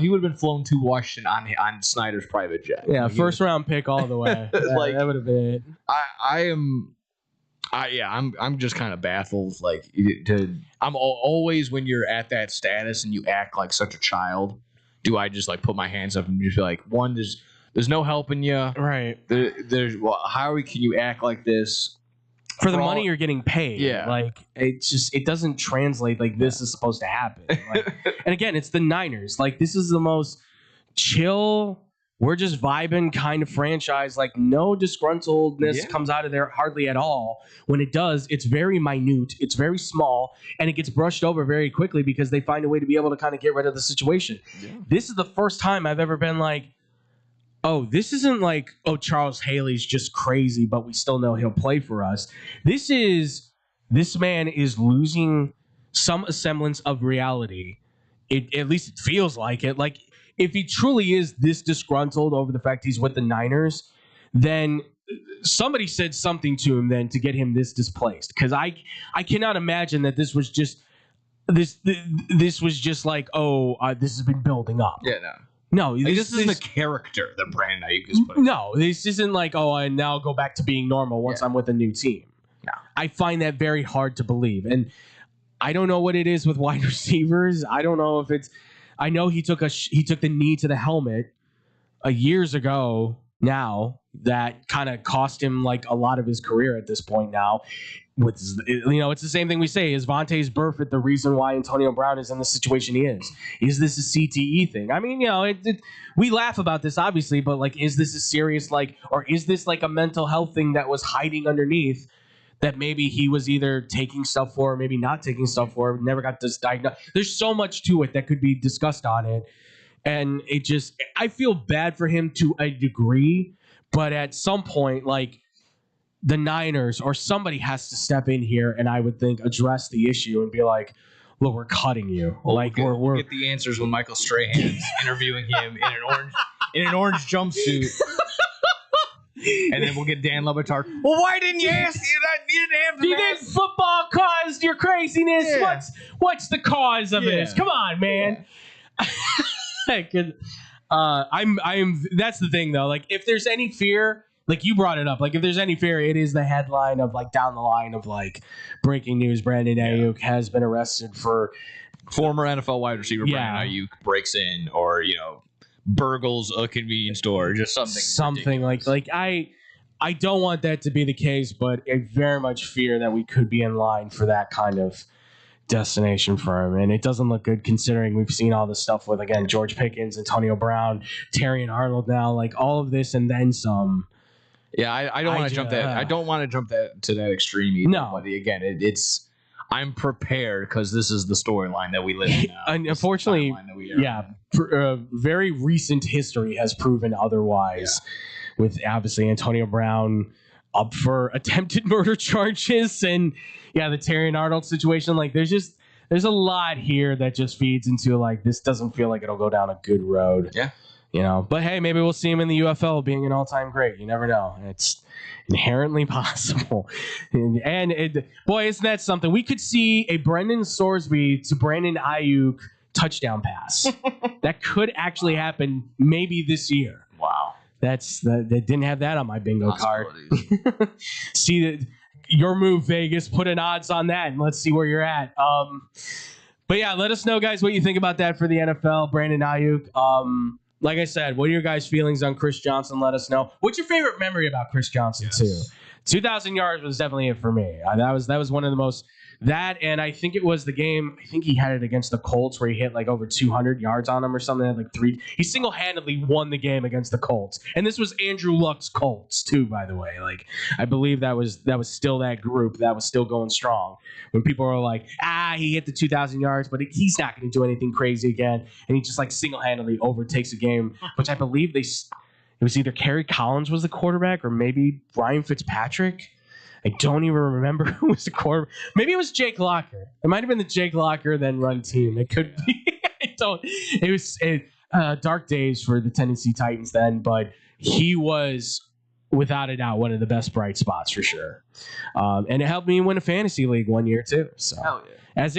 he would have been flown to Washington on Snyder's private jet. Yeah, first round pick all the way. That would have been it. I'm just kind of baffled. Like, I'm always, when you're at that status and you act like such a child, do I just, like, put my hands up and just be like, one, there's no helping you, right? Can you act like this for the money you're getting paid? Yeah, like, it doesn't translate. Like, this is supposed to happen. Like, and again, it's the Niners. Like, this is the most chill, we're just vibing kind of franchise. Like no disgruntledness comes out of there hardly at all. When it does, it's very minute, it's very small, and it gets brushed over very quickly because they find a way to be able to kind of get rid of the situation. Yeah. This is the first time I've ever been like, oh, this isn't like, oh, Charles Haley's just crazy, but we still know he'll play for us. This man is losing some semblance of reality. At least it feels like it. Like, if he truly is this disgruntled over the fact he's with the Niners, then somebody said something to him then to get him this displaced. Because I cannot imagine that this was just this was just like, this has been building up. Yeah, no. No, like this isn't a character that Brandon Aiyuk is putting. No, this isn't like, I now go back to being normal once I'm with a new team. No. I find that very hard to believe. And I don't know what it is with wide receivers. I don't know if it's... I know he took the knee to the helmet years ago now that kind of cost him like a lot of his career at this point now. It's the same thing we say. Is Vontaze Burfict the reason why Antonio Brown is in the situation he is? Is this a CTE thing? I mean, we laugh about this obviously, but like, is this a serious or is this like a mental health thing that was hiding underneath that maybe he was either taking stuff for or maybe not taking stuff for, never got this diagnosed? There's so much to it that could be discussed on it. And I feel bad for him to a degree, but at some point, like, the Niners or somebody has to step in here and I would think address the issue and be like, look, we're cutting you. Well, like we'll get the answers when Michael Strahan's interviewing him in an orange jumpsuit. And then we'll get Dan Lebatard. Well, why didn't you ask? Do you think football caused your craziness? Yeah. What's the cause of this? Come on, man. I'm that's the thing though. Like, if there's any fear, like you brought it up, like if there's any fear, it is the headline of like down the line of like breaking news: Brandon Aiyuk has been arrested for former NFL wide receiver Brandon Aiyuk breaks in, or burgles a convenience store, just something like I don't want that to be the case, but I very much fear that we could be in line for that kind of destination for him, and it doesn't look good considering we've seen all this stuff with, again, George Pickens, Antonio Brown, Terrion Arnold now, like all of this and then some. Yeah, I don't want to jump that. I don't want to jump that to that extreme either. No, but again, it's. I'm prepared because this is the storyline that we live in now. And unfortunately, very recent history has proven otherwise. Yeah. With obviously Antonio Brown up for attempted murder charges, and the Terrion Arnold situation. Like, there's a lot here that just feeds into like, this doesn't feel like it'll go down a good road. Yeah. But hey, maybe we'll see him in the UFL being an all-time great. You never know. It's inherently possible. And boy, isn't that something? We could see a Brendan Sorsby to Brandon Aiyuk touchdown pass. That could actually happen maybe this year. Wow. That didn't have that on my bingo card. See your move, Vegas. Put an odds on that, and let's see where you're at. But yeah, let us know, guys, what you think about that for the NFL. Brandon Aiyuk. Like I said, what are your guys' feelings on Chris Johnson? Let us know. What's your favorite memory about Chris Johnson, too? 2,000 yards was definitely it for me. That was one of the most... That, and I think it was the game, I think he had it against the Colts where he hit like over 200 yards on them or something. Like he single-handedly won the game against the Colts. And this was Andrew Luck's Colts, too, by the way. Like, I believe that was still that group that was still going strong. When people were like, he hit the 2,000 yards, but he's not going to do anything crazy again. And he just like single-handedly overtakes a game, which I believe it was either Kerry Collins was the quarterback or maybe Ryan Fitzpatrick. I don't even remember who was the quarterback. Maybe it was Jake Locker. It might have been the Jake Locker then run team. It could be. It was dark days for the Tennessee Titans then, but he was without a doubt one of the best bright spots for sure. And it helped me win a fantasy league one year too. So hell yeah.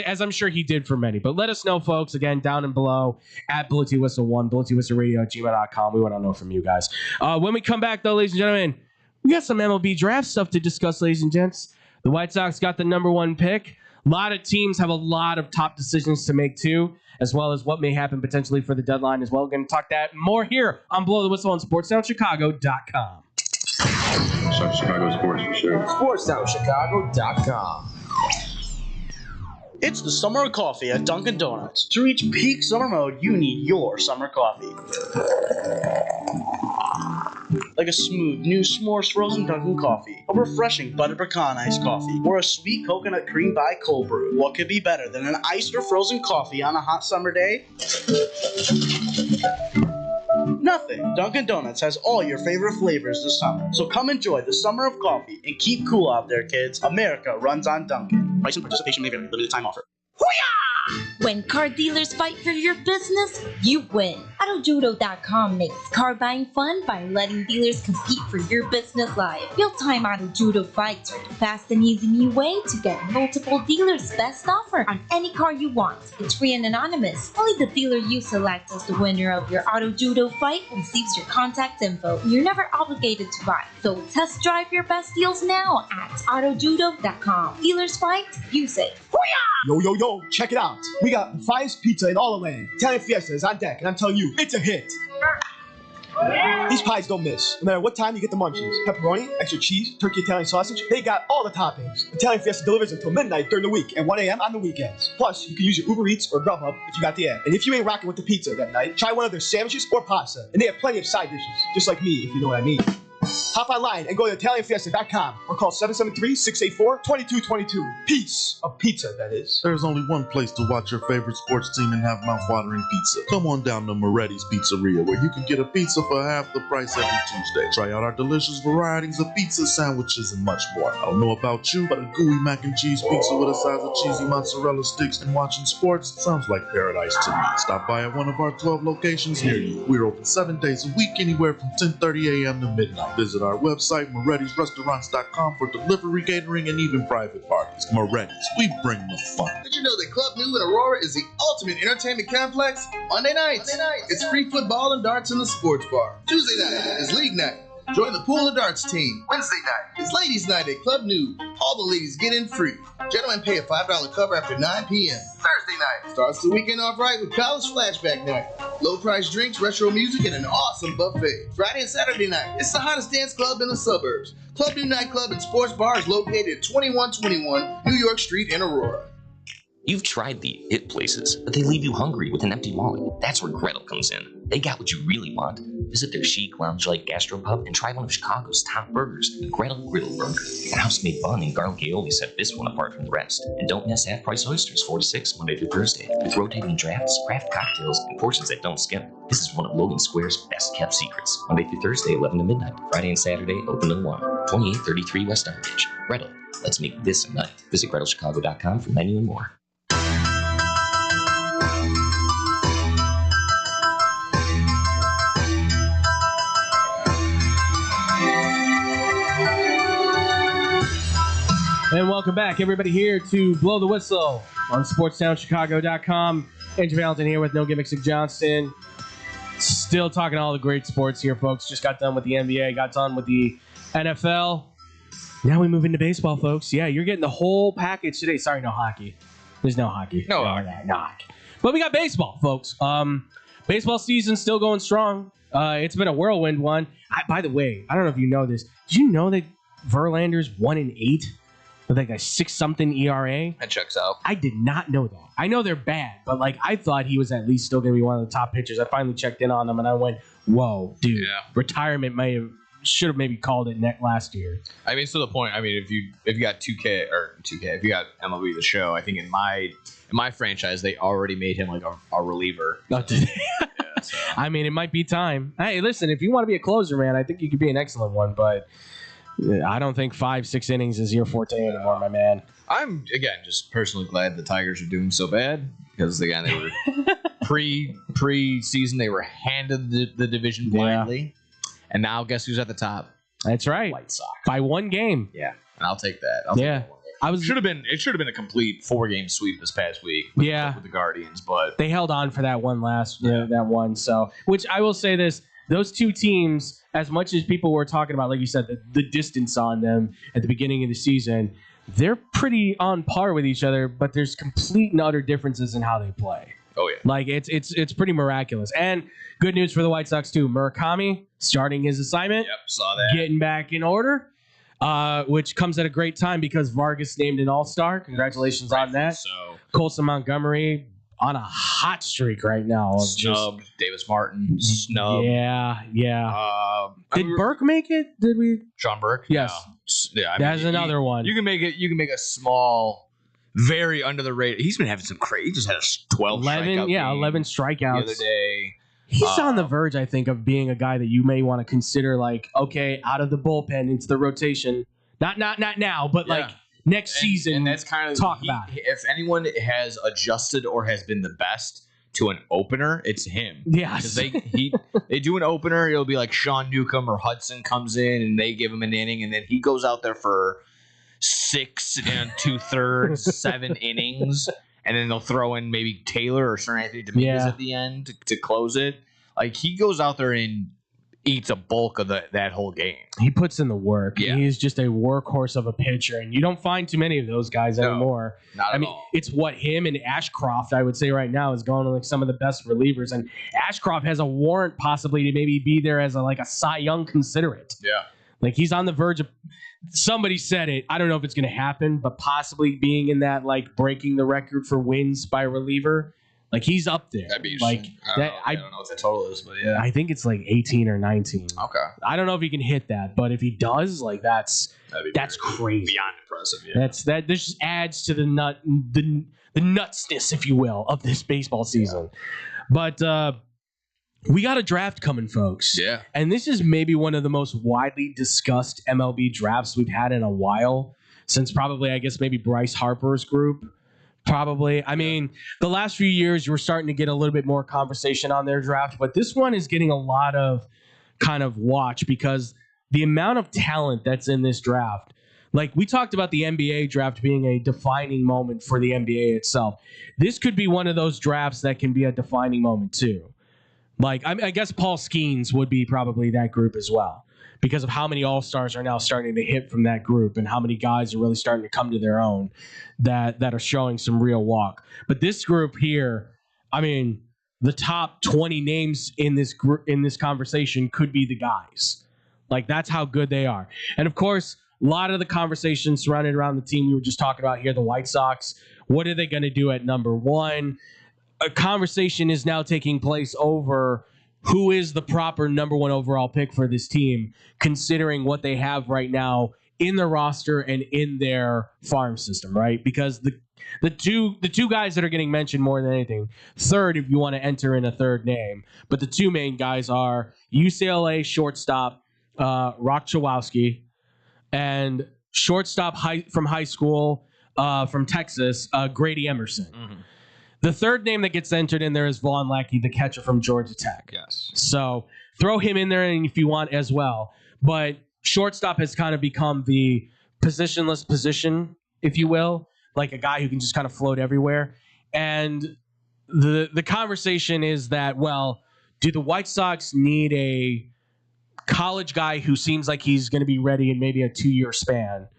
As I'm sure he did for many. But let us know, folks, again, down and below at Blue T Whistle 1, Blue T Whistle Radio at gmail.com. We want to know from you guys. When we come back, though, ladies and gentlemen, we got some MLB Draft stuff to discuss, ladies and gents. The White Sox got the number 1 pick. A lot of teams have a lot of top decisions to make, too, as well as what may happen potentially for the deadline as well. We're going to talk that more here on Blow the Whistle on SportsDownChicago.com. Chicago Sports for sure. SportsDownChicago.com. It's the summer of coffee at Dunkin' Donuts. To reach peak summer mode, you need your summer coffee. Like a smooth, new s'mores frozen Dunkin' coffee, a refreshing butter pecan iced coffee, or a sweet coconut cream pie cold brew. What could be better than an iced or frozen coffee on a hot summer day? Nothing. Dunkin' Donuts has all your favorite flavors this summer. So come enjoy the summer of coffee and keep cool out there, kids. America runs on Dunkin'. Price and participation may vary. Limited time offer. When car dealers fight for your business, you win. AutoJudo.com makes car buying fun by letting dealers compete for your business live. Real-time Auto Judo fights are the fast and easy new way to get multiple dealers' best offer on any car you want. It's free and anonymous. Only the dealer you select as the winner of your Auto Judo fight receives your contact info. You're never obligated to buy, so test drive your best deals now at AutoJudo.com. Dealers fight, you say. Yo, yo, yo, check it out. We got the finest pizza in all the land. Italian Fiesta is on deck, and I'm telling you, it's a hit. These pies don't miss. No matter what time you get the munchies. Pepperoni, extra cheese, turkey Italian sausage, they got all the toppings. Italian Fiesta delivers until midnight during the week and 1 a.m. on the weekends. Plus, you can use your Uber Eats or Grubhub if you got the app. And if you ain't rocking with the pizza that night, try one of their sandwiches or pasta. And they have plenty of side dishes, just like me, if you know what I mean. Hop online and go to ItalianFiesta.com or call 773-684-2222. Piece of pizza, that is. There's only one place to watch your favorite sports team and have mouth-watering pizza. Come on down to Moretti's Pizzeria, where you can get a pizza for half the price every Tuesday. Try out our delicious varieties of pizza, sandwiches, and much more. I don't know about you, but a gooey mac and cheese pizza with a size of cheesy mozzarella sticks and watching sports sounds like paradise to me. Stop by at one of our 12 locations near you. We're open 7 days a week, anywhere from 10:30 a.m. to midnight. Visit our website, Moretti'sRestaurants.com, for delivery, catering, and even private parties. Moretti's, we bring the fun. Did you know that Club New in Aurora is the ultimate entertainment complex? Monday nights, it's free football and darts in the sports bar. Tuesday night is league night. Join the pool and darts team. Wednesday night is ladies' night at Club New. All the ladies get in free. Gentlemen pay a $5 cover after 9 p.m. Thursday night starts the weekend off right with college flashback night. Low price drinks, retro music, and an awesome buffet. Friday and Saturday night, it's the hottest dance club in the suburbs. Club New Nightclub and Sports Bar is located at 2121 New York Street in Aurora. You've tried the hit places, but they leave you hungry with an empty wallet. That's where Gretel comes in. They got what you really want. Visit their chic, lounge-like gastropub and try one of Chicago's top burgers, the Gretel Griddle Burger. An house-made bun and garlic aioli set this one apart from the rest. And don't miss half-price oysters, 4 to 6, Monday through Thursday, with rotating drafts, craft cocktails, and portions that don't skip. This is one of Logan Square's best-kept secrets. Monday through Thursday, 11 to midnight. Friday and Saturday, open till 1. 2833 West Armitage. Gretel, let's make this a night. Visit GretelChicago.com for menu and more. And welcome back, everybody, here to Blow the Whistle on SportsTownChicago.com. Andrew Valentin here with No Gimmicks and Johnston. Still talking all the great sports here, folks. Just got done with the NBA, got done with the NFL. Now we move into baseball, folks. Yeah, you're getting the whole package today. Sorry, no hockey. There's no hockey. No hockey. But we got baseball, folks. Baseball season's still going strong. It's been a whirlwind one. By the way, I don't know if you know this. Did you know that Verlander's 1-8? With like a 6-something ERA. That checks out. I did not know that. I know they're bad, but like I thought he was at least still going to be one of the top pitchers. I finally checked in on them and I went, "Whoa, dude! Yeah. Retirement should have maybe called it last year." I mean, it's to the point. I mean, if you got 2K, if you got MLB The Show, I think in my franchise they already made him like a reliever. Oh, did they? Yeah, so. I mean, it might be time. Hey, listen, if you want to be a closer, man, I think you could be an excellent one, but I don't think 5-6 innings is your forte anymore, my man. I'm, again, just personally glad the Tigers are doing so bad because, again, they were pre-season, they were handed the division blindly, and now guess who's at the top? That's right. White Sox. By one game. Yeah, and I'll take that. It should have been a complete 4-game sweep this past week. With the Guardians, but they held on for that one that one. So, which I will say this. Those two teams, as much as people were talking about, like you said, the distance on them at the beginning of the season, they're pretty on par with each other, but there's complete and utter differences in how they play. Oh, yeah. Like, it's pretty miraculous. And good news for the White Sox, too. Murakami starting his assignment. Yep, saw that. Getting back in order, which comes at a great time because Vargas named an all-star. Congratulations on that. So. Colson Montgomery, on a hot streak right now. Of Snub, Davis Martin, snub. Yeah. Did Burke make it? Did we? Sean Burke? Yes. No. Yeah, There's another one. You can make it. You can make a small, very under the radar. He's been having some crazy. He just had a 12 strikeout game 11 strikeouts the other day. He's on the verge, I think, of being a guy that you may want to consider, like, okay, out of the bullpen into the rotation. Not now, but like next season. And that's kind of talk about it. If anyone has adjusted or has been the best to an opener, it's him. Yes. Because they do an opener, it'll be like Sean Newcomb or Hudson comes in and they give him an inning, and then he goes out there for 6 2/3, 7 innings, and then they'll throw in maybe Taylor or Sir Anthony Dominguez at the end to close it. Like, he goes out there and eats a bulk of that whole game. He puts in the work. Yeah. He's just a workhorse of a pitcher, and you don't find too many of those guys anymore. Not at all. It's what him and Ashcroft, I would say right now, is going to like some of the best relievers, and Ashcroft has a warrant possibly to maybe be there as a Cy Young considerate. Yeah. Like, he's on the verge of, somebody said it, I don't know if it's going to happen, but possibly being in that, like, breaking the record for wins by a reliever. Like, he's up there. That'd be like that. I don't know what the total is, but yeah. I think it's like 18 or 19. Okay. I don't know if he can hit that, but if he does, like, that's crazy. Beyond impressive. Yeah. This just adds to the nutsness, if you will, of this baseball season. But we got a draft coming, folks. Yeah. And this is maybe one of the most widely discussed MLB drafts we've had in a while, since probably, I guess, maybe Bryce Harper's group. Probably. I mean, the last few years, you were starting to get a little bit more conversation on their draft, but this one is getting a lot of kind of watch because the amount of talent that's in this draft. Like, we talked about the NBA draft being a defining moment for the NBA itself. This could be one of those drafts that can be a defining moment too. Like, I guess Paul Skeens would be probably that group as well, because of how many all-stars are now starting to hit from that group and how many guys are really starting to come to their own that are showing some real walk. But this group here, I mean, the top 20 names in this group, in this conversation could be the guys. Like, that's how good they are. And of course, a lot of the conversation surrounded around the team we were just talking about here, the White Sox. What are they going to do at number one? A conversation is now taking place over who is the proper number one overall pick for this team, considering what they have right now in their roster and in their farm system, right? Because the two guys that are getting mentioned more than anything, third if you want to enter in a third name, but the two main guys are UCLA shortstop Rock Chowowski and shortstop from high school from Texas, Grady Emerson. Mm-hmm. The third name that gets entered in there is Vaughn Lackey, the catcher from Georgia Tech. Yes. So throw him in there if you want as well. But shortstop has kind of become the positionless position, if you will, like a guy who can just kind of float everywhere. And the conversation is that, well, do the White Sox need a college guy who seems like he's going to be ready in maybe a 2-year span,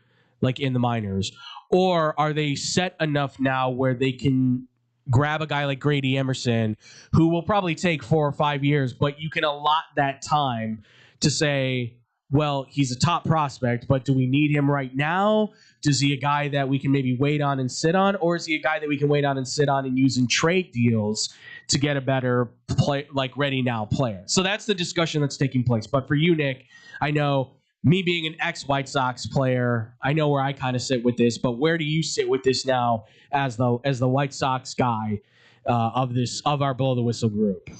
like in the minors? Or are they set enough now where they can grab a guy like Grady Emerson, who will probably take 4 or 5 years, but you can allot that time to say, well, he's a top prospect, but do we need him right now? Is he a guy that we can maybe wait on and sit on? Or is he a guy that we can wait on and sit on and use in trade deals to get a better play, like ready now player? So that's the discussion that's taking place. But for you, Nick, I know me being an ex-White Sox player, I know where I kind of sit with this, but where do you sit with this now as the White Sox guy of our Below the Whistle group?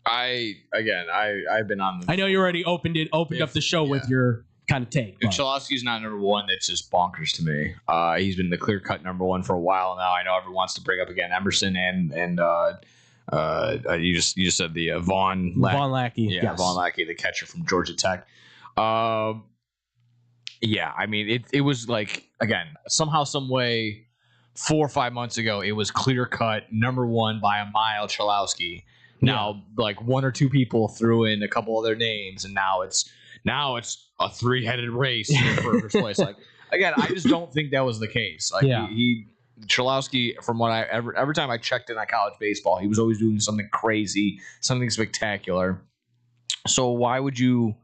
I've been on the... I know you already opened up the show with your kind of take. If Cholowski's not number one, that's just bonkers to me. He's been the clear-cut number one for a while now. I know everyone wants to bring up again Emerson and you just said the Vaughn Lackey. Yeah, yes. Vaughn Lackey, the catcher from Georgia Tech. Yeah, I mean, it was like, again, somehow, some way, 4 or 5 months ago, it was clear-cut number one by a mile, Cholowski. Now, like 1 or 2 people threw in a couple other names, and now it's a 3-headed race for first place. Like, again, I just don't think that was the case. Like, Cholowski, from what every time I checked in on college baseball, he was always doing something crazy, something spectacular. So why would you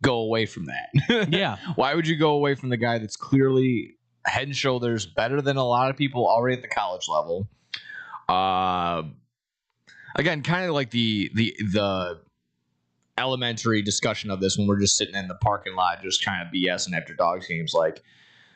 go away from that? Yeah. Why would you go away from the guy that's clearly head and shoulders better than a lot of people already at the college level? Again, kind of like the elementary discussion of this when we're just sitting in the parking lot, just kind of BSing after Dogs games. Like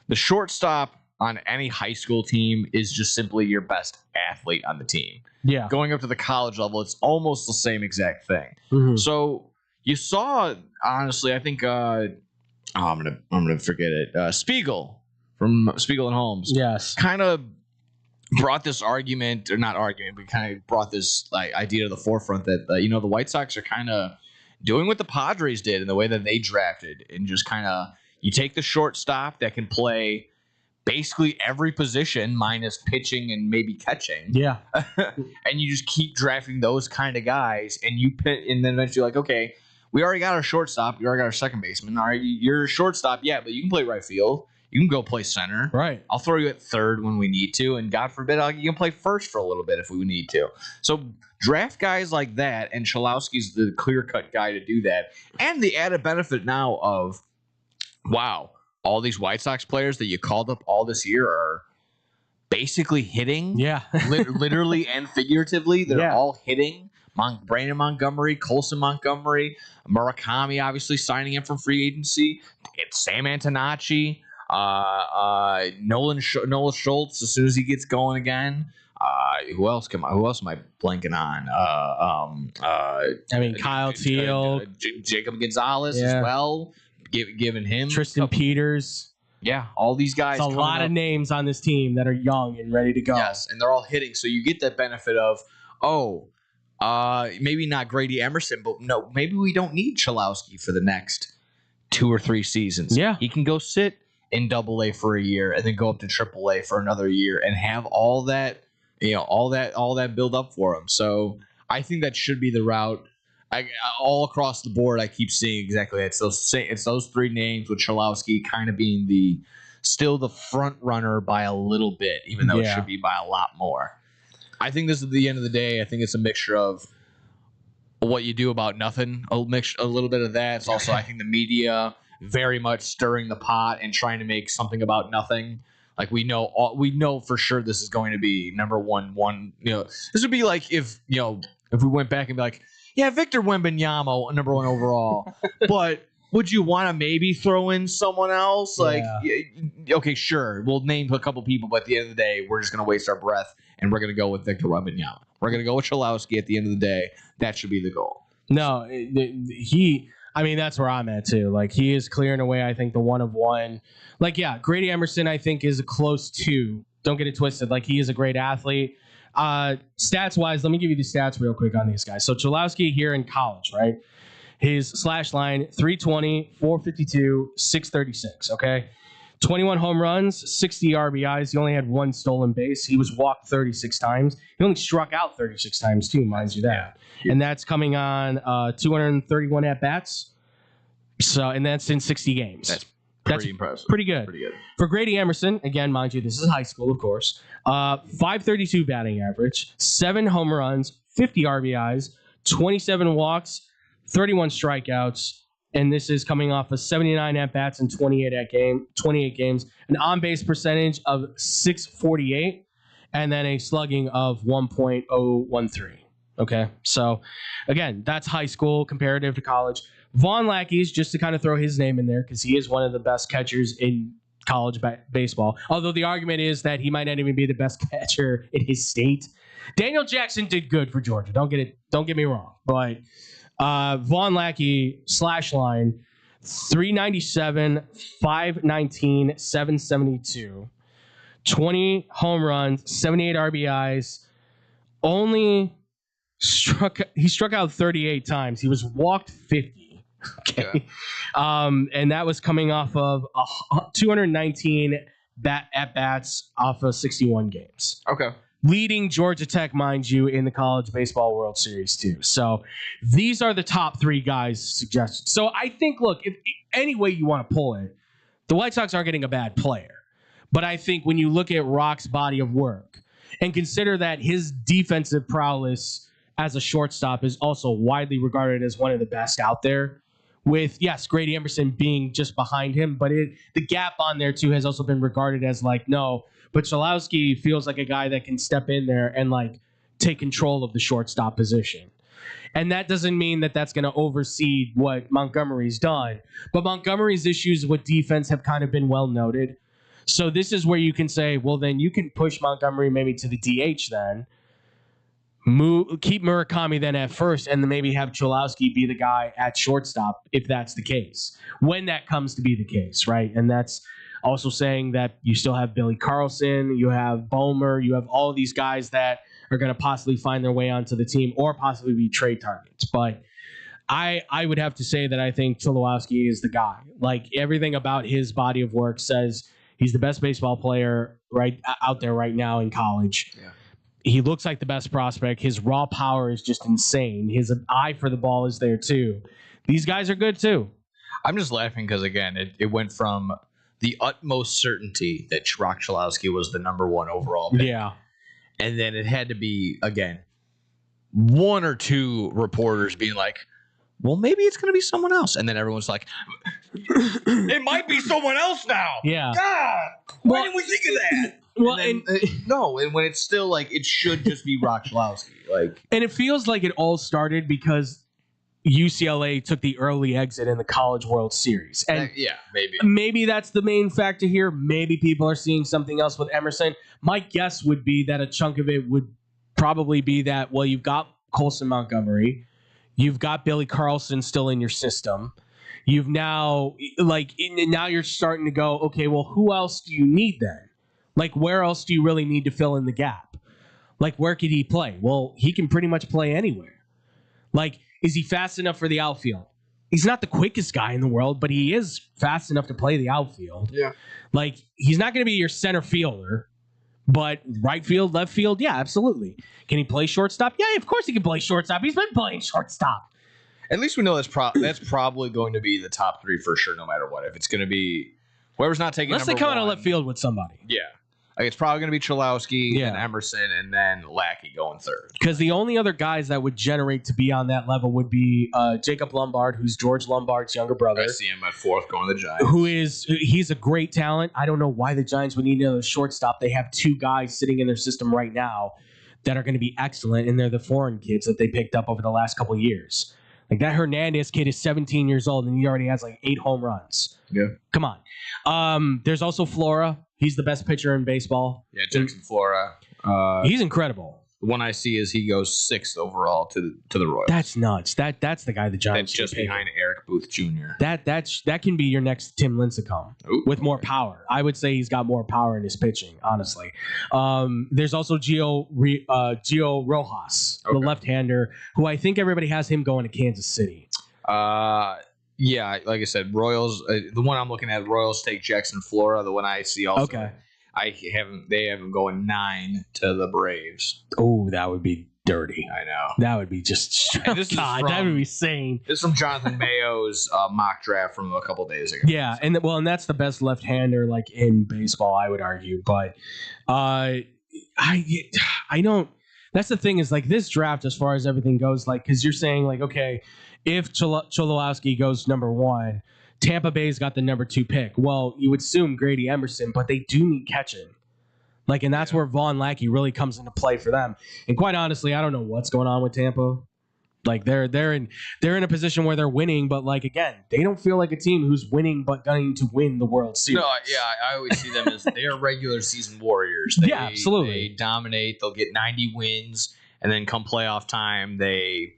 the shortstop on any high school team is just simply your best athlete on the team. Yeah. Going up to the college level, it's almost the same exact thing. Mhm. So you saw, honestly, I think I'm gonna forget it. Spiegel from Spiegel and Holmes. Yes. Kind of brought this argument, or not argument, but kind of brought this like idea to the forefront that the White Sox are kind of doing what the Padres did in the way that they drafted, and just kind of you take the shortstop that can play basically every position minus pitching and maybe catching. Yeah. And you just keep drafting those kind of guys, and and then eventually like, okay, we already got our shortstop, we already got our second baseman. All right, you're a shortstop, yeah, but you can play right field. You can go play center. Right. I'll throw you at third when we need to, and God forbid, you can play first for a little bit if we need to. So draft guys like that, and Chalowski's the clear-cut guy to do that. And the added benefit now of, wow, all these White Sox players that you called up all this year are basically hitting. Yeah. Literally and figuratively. They're Yeah. all hitting. Brandon Montgomery, Colson Montgomery, Murakami obviously signing in from free agency. It's Sam Antonacci. Nolan Schultz as soon as he gets going again. Who else am I blanking on? I mean, Kyle Teal, Jacob Gonzalez Yeah. as well. Giving him Tristan Peters. Yeah, all these guys. It's a lot of names on this team that are young and ready to go. Yes, and they're all hitting. So you get that benefit of, maybe not Grady Emerson, but no, maybe we don't need Chalowski for the next 2 or 3 seasons. Yeah. He can go sit in AA for a year and then go up to AAA for another year and have all that, all that build up for him. So I think that should be the route. All across the board, I keep seeing exactly that. It's those 3 names, with Chalowski kind of being still the front runner by a little bit, even though it should be by a lot more. I think this is the end of the day. I think it's a mixture of what you do about nothing, a little bit of that. It's also, I think, the media very much stirring the pot and trying to make something about nothing. Like we know for sure this is going to be number one. This would be like if we went back and be like, yeah, Victor Wembanyama, number 1 overall. But would you want to maybe throw in someone else? Like, okay, sure, we'll name a couple people, but at the end of the day, we're just going to waste our breath, and we're going to go with Victor Wembanyama. We're going to go with Chalowski at the end of the day. That should be the goal. No, that's where I'm at too. Like, he is clearing away, I think, the 1 of 1. Like, yeah, Grady Emerson, I think, is close to. Don't get it twisted. Like, he is a great athlete. Stats wise, let me give you the stats real quick on these guys. So Chalowski here in college, right? His slash line 320, 452, 636. Okay, 21 home runs, 60 RBIs. He only had 1 stolen base. He was walked 36 times. He only struck out 36 times too, mind you that. And that's coming on 231 at bats. So, and that's in 60 games. That's pretty impressive. Pretty good. For Grady Emerson, again, mind you, this is high school, of course. 532 batting average, 7 home runs, 50 RBIs, 27 walks, 31 strikeouts, and this is coming off of 79 at bats and 28 games, an on base percentage of .648, and then a slugging of 1.013. Okay, so again, that's high school comparative to college. Vaughn Lackey's, just to kind of throw his name in there, because he is one of the best catchers in college baseball. Although the argument is that he might not even be the best catcher in his state. Daniel Jackson did good for Georgia. Don't get me wrong. But Vaughn Lackey slash line 397, 519, 772, 20 home runs, 78 RBIs. He struck out 38 times. He was walked 50. Okay. Yeah. And that was coming off of 219 at bats off of 61 games. Okay. Leading Georgia Tech, mind you, in the College Baseball World Series too. So these are the top 3 guys suggested. So I think, look, if any way you want to pull it, the White Sox aren't getting a bad player. But I think when you look at Rock's body of work and consider that his defensive prowess as a shortstop is also widely regarded as one of the best out there, with, yes, Grady Emerson being just behind him, but the gap on there too has also been regarded as like, no, but Cholowski feels like a guy that can step in there and like take control of the shortstop position. And that doesn't mean that that's going to oversee what Montgomery's done, but Montgomery's issues with defense have kind of been well noted. So this is where you can say, well, then you can push Montgomery maybe to the DH then, keep Murakami then at first, and then maybe have Cholowski be the guy at shortstop if that's the case, when that comes to be the case, right? And that's also saying that you still have Billy Carlson, you have Bomer, you have all of these guys that are going to possibly find their way onto the team or possibly be trade targets. But I would have to say that I think Cholowski is the guy. Like, everything about his body of work says he's the best baseball player right out there right now in college. Yeah. He looks like the best prospect. His raw power is just insane. His eye for the ball is there too. These guys are good too. I'm just laughing because, again, it went from the utmost certainty that Rock Cholowski was the number 1 overall pick. Yeah. And then it had to be, again, 1 or 2 reporters being like, well, maybe it's going to be someone else. And then everyone's like, it might be someone else now. Yeah. God, why didn't we think of that? Well, and when it's still like, it should just be Rock Cholowski. Like, and it feels like it all started because UCLA took the early exit in the College World Series. And yeah, maybe. Maybe that's the main factor here. Maybe people are seeing something else with Emerson. My guess would be that a chunk of it would probably be that, well, you've got Colson Montgomery. You've got Billy Carlson still in your system. You've now, now you're starting to go, okay, well, who else do you need then? Like, where else do you really need to fill in the gap? Like, where could he play? Well, he can pretty much play anywhere. Like, is he fast enough for the outfield? He's not the quickest guy in the world, but he is fast enough to play the outfield. Yeah. Like, he's not going to be your center fielder, but right field, left field, yeah, absolutely. Can he play shortstop? Yeah, of course he can play shortstop. He's been playing shortstop. At least we know that's probably going to be the top 3 for sure, no matter what. If it's going to be whoever's not taking unless number they come 1, out of left field with somebody. Yeah. Like, it's probably going to be Cholowski and Emerson and then Lackey going 3rd. Because the only other guys that would generate to be on that level would be Jacob Lombard, who's George Lombard's younger brother. I see him at 4th going to the Giants. He's a great talent. I don't know why the Giants would need another shortstop. They have 2 guys sitting in their system right now that are going to be excellent, and they're the foreign kids that they picked up over the last couple of years. Like, that Hernandez kid is 17 years old, and he already has like 8 home runs. Yeah. Come on. There's also Flora. He's the best pitcher in baseball. Yeah, Jackson Flora. He's incredible. The one I see is he goes 6th overall to the Royals. That's nuts. That's the guy the Giants. That's just behind Eric Booth Jr. That can be your next Tim Lincecum with more power. I would say he's got more power in his pitching, honestly. There's also Gio Rojas, the left-hander, who I think everybody has him going to Kansas City. Yeah, like I said, Royals. The one I'm looking at, Royals take Jackson Flora. The one I see also. Okay. They have him going 9 to the Braves. Oh, that would be dirty. I know. That would be just that would be insane. This is from Jonathan Mayo's mock draft from a couple days ago. Yeah, and that's the best left-hander like in baseball, I would argue. But I don't. That's the thing is like this draft, as far as everything goes, like because you're saying like okay, if Cholowski goes number 1. Tampa Bay's got the number 2 pick. Well, you would assume Grady Emerson, but they do need catching. Like, and that's where Vaughn Lackey really comes into play for them. And quite honestly, I don't know what's going on with Tampa. Like they're in a position where they're winning, but like again, they don't feel like a team who's winning but going to win the World Series. No, yeah, I always see them as they're regular season warriors. Yeah, absolutely. They dominate. They'll get 90 wins, and then come playoff time, they're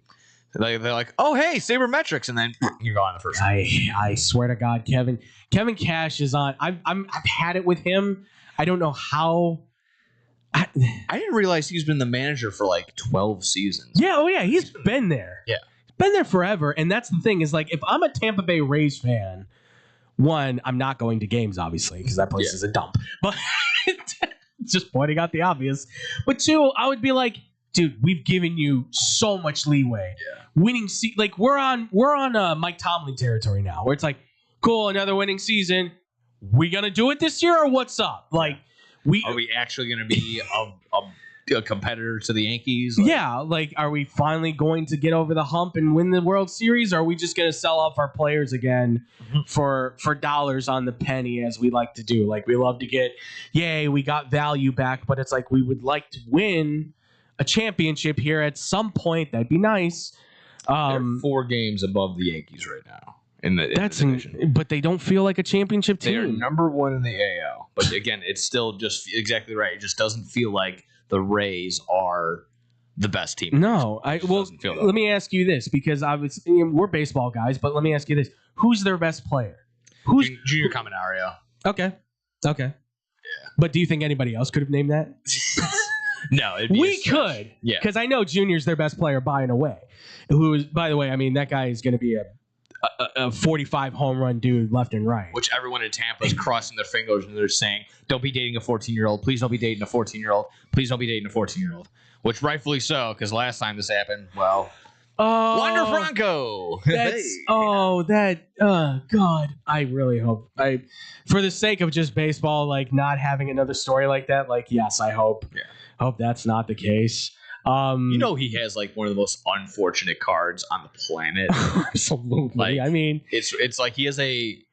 like, oh hey, sabermetrics, and then you're gone the first one. I swear to God, Kevin Cash is on. I've had it with him. I don't know how. I didn't realize he's been the manager for like 12 seasons. Yeah, oh yeah, he's been there. Yeah, he's been there forever. And that's the thing is like, if I'm a Tampa Bay Rays fan, one, I'm not going to games obviously because that place is a dump. But just pointing out the obvious. But 2, I would be like, dude, we've given you so much leeway. Yeah. Winning like we're on Mike Tomlin territory now, where it's like, cool, another winning season. We gonna do it this year or what's up? Like, are we actually gonna be a a competitor to the Yankees? Yeah, like, are we finally going to get over the hump and win the World Series? Or are we just going to sell off our players again for dollars on the penny, as we like to do? Like, we love to get, yay, we got value back, but it's like we would like to win a championship here at some point. That'd be nice. They're 4 games above the Yankees right now in the division. But they don't feel like a championship team. They are number 1 in the AL. But again, it's still just exactly right. It just doesn't feel like the Rays are the best team. No, let me ask you this, because we're baseball guys, but let me ask you this: who's their best player? Who's Junior Caminero? Okay. Yeah. But do you think anybody else could have named that? No, we could. Yeah, because I know Junior's their best player by and away. Who is, by the way, I mean, that guy is going to be a 45 home run dude left and right. Which everyone in Tampa is crossing their fingers and they're saying, "Don't be dating a 14-year-old. Please don't be dating a 14-year-old. Please don't be dating a 14-year-old." Which rightfully so, because last time this happened, well, Wander Franco. God, I really hope, for the sake of just baseball, like not having another story like that, like, yes, I hope that's not the case. He has like one of the most unfortunate cards on the planet. Absolutely. Like, I mean, it's like he has he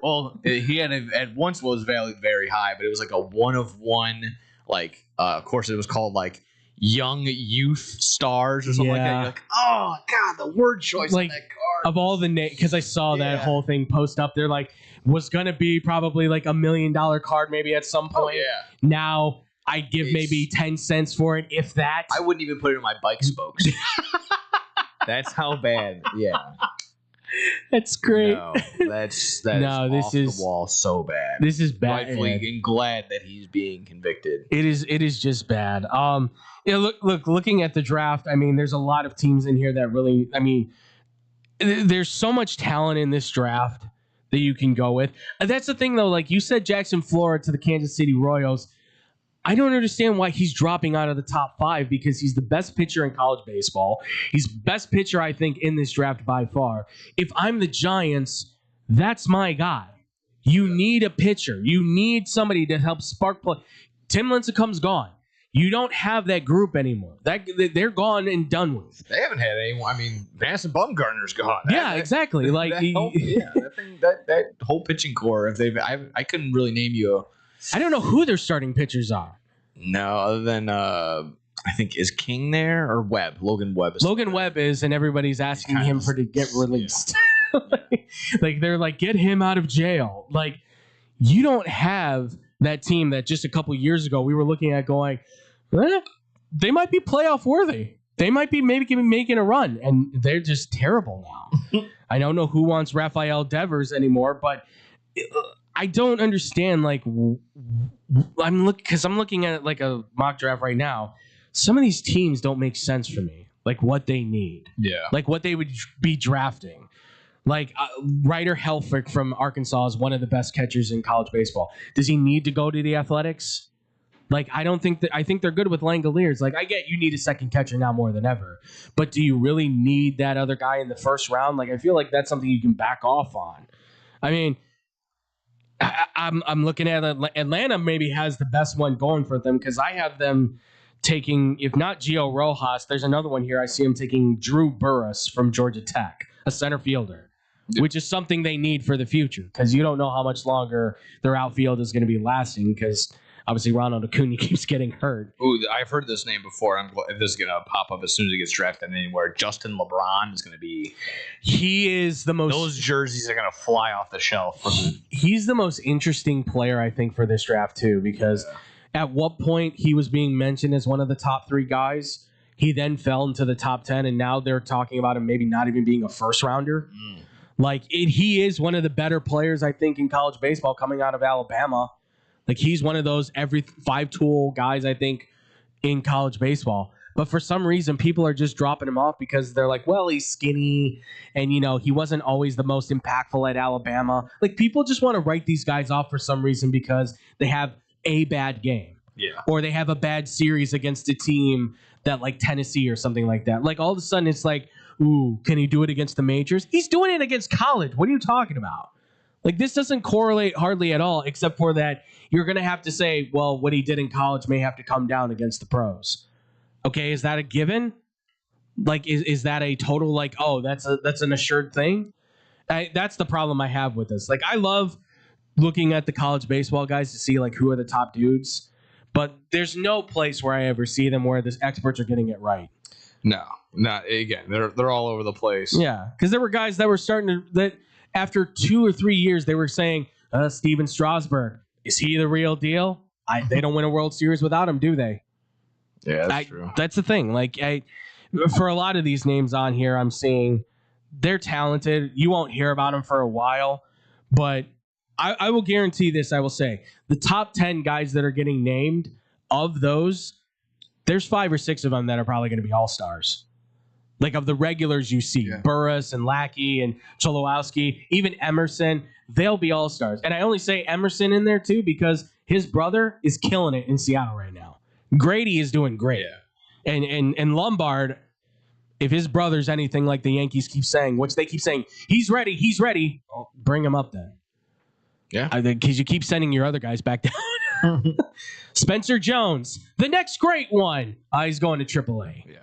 had at once was valued very high, but it was like a 1 of 1. Like, of course, it was called like Young Youth Stars or something like that. You're like, oh god, the word choice on that card. Of all the names, because I saw that whole thing post up there, like was gonna be probably like $1 million card maybe at some point. Now I'd give maybe 10 cents for it, if that. I wouldn't even put it in my bike spokes. That's how bad. Yeah. That's great. No, that's off the wall so bad. This is bad. Rightfully, and glad that he's being convicted. It is just bad. Looking at the draft, I mean, there's a lot of teams in here that really, I mean, there's so much talent in this draft that you can go with. That's the thing, though. Like you said, Jackson Flora to the Kansas City Royals. I don't understand why he's dropping out of the top 5, because he's the best pitcher in college baseball. He's best pitcher, I think, in this draft by far. If I'm the Giants, that's my guy. You need a pitcher. You need somebody to help spark play. Tim Lincecum's gone. You don't have that group anymore. They're gone and done with. They haven't had anyone. I mean, Madison Bumgarner's gone. Exactly. Like that whole pitching core. I couldn't really name you. I don't know who their starting pitchers are. No, other than I think, is King there or Webb? Logan Webb is, and everybody's asking him to get released. Like they're like, get him out of jail. Like, you don't have that team that just a couple years ago we were looking at going, they might be playoff worthy. They might be maybe making a run, and they're just terrible now. I don't know who wants Rafael Devers anymore, but I don't understand. Like, I'm looking at like a mock draft right now. Some of these teams don't make sense for me. Like what they need. Yeah. Like what they would be drafting. Like Ryder Helfrich from Arkansas is one of the best catchers in college baseball. Does he need to go to the Athletics? Like, I think they're good with Langoliers. Like, I get you need a second catcher now more than ever, but do you really need that other guy in the first round? Like, I feel like that's something you can back off on. I mean, I'm looking at Atlanta maybe has the best one going for them, because I have them taking, if not Gio Rojas, there's another one here. I see him taking Drew Burress from Georgia Tech, a center fielder, which is something they need for the future, because you don't know how much longer their outfield is going to be lasting, because obviously Ronald Acuna keeps getting hurt. Ooh, I've heard this name before. This is going to pop up as soon as he gets drafted anywhere. Justin LeBron is going to be... He is the most... Those jerseys are going to fly off the shelf. He's the most interesting player, I think, for this draft, too, because at what point he was being mentioned as one of the top 3 guys. He then fell into the top 10, and now they're talking about him maybe not even being a first-rounder. Like, he is one of the better players, I think, in college baseball coming out of Alabama. Like, he's one of those every 5-tool guys, I think, in college baseball. But for some reason, people are just dropping him off because they're like, well, he's skinny, and, you know, he wasn't always the most impactful at Alabama. Like, people just want to write these guys off for some reason because they have a bad game. Yeah. Or they have a bad series against a team that, like, Tennessee or something like that. Like, all of a sudden, it's like, ooh, can he do it against the majors? He's doing it against college. What are you talking about? Like, this doesn't correlate hardly at all, except for that you're going to have to say, well, what he did in college may have to come down against the pros. Okay, is that a given? Like, is that a total, like, oh, that's an assured thing? That's the problem I have with this. Like, I love looking at the college baseball guys to see, like, who are the top dudes, but there's no place where I ever see them where the experts are getting it right. No, not again. They're all over the place. Yeah, because there were guys that were that after 2 or 3 years, they were saying, Steven Strasburg, is he the real deal? They don't win a World Series without him, do they? Yeah, that's true. That's the thing. Like, for a lot of these names on here, I'm seeing they're talented. You won't hear about them for a while, but I will guarantee this. I will say the top 10 guys that are getting named, of those, there's 5 or 6 of them that are probably going to be all-stars. Like, of the regulars you see, Burris and Lackey and Cholowski, even Emerson, they'll be all-stars. And I only say Emerson in there, too, because his brother is killing it in Seattle right now. Grady is doing great. Yeah. And Lombard, if his brother's anything like the Yankees keep saying, which they keep saying, he's ready, well, bring him up then. Yeah. Because you keep sending your other guys back down. Spencer Jones, the next great one. He's going to AAA. Yeah.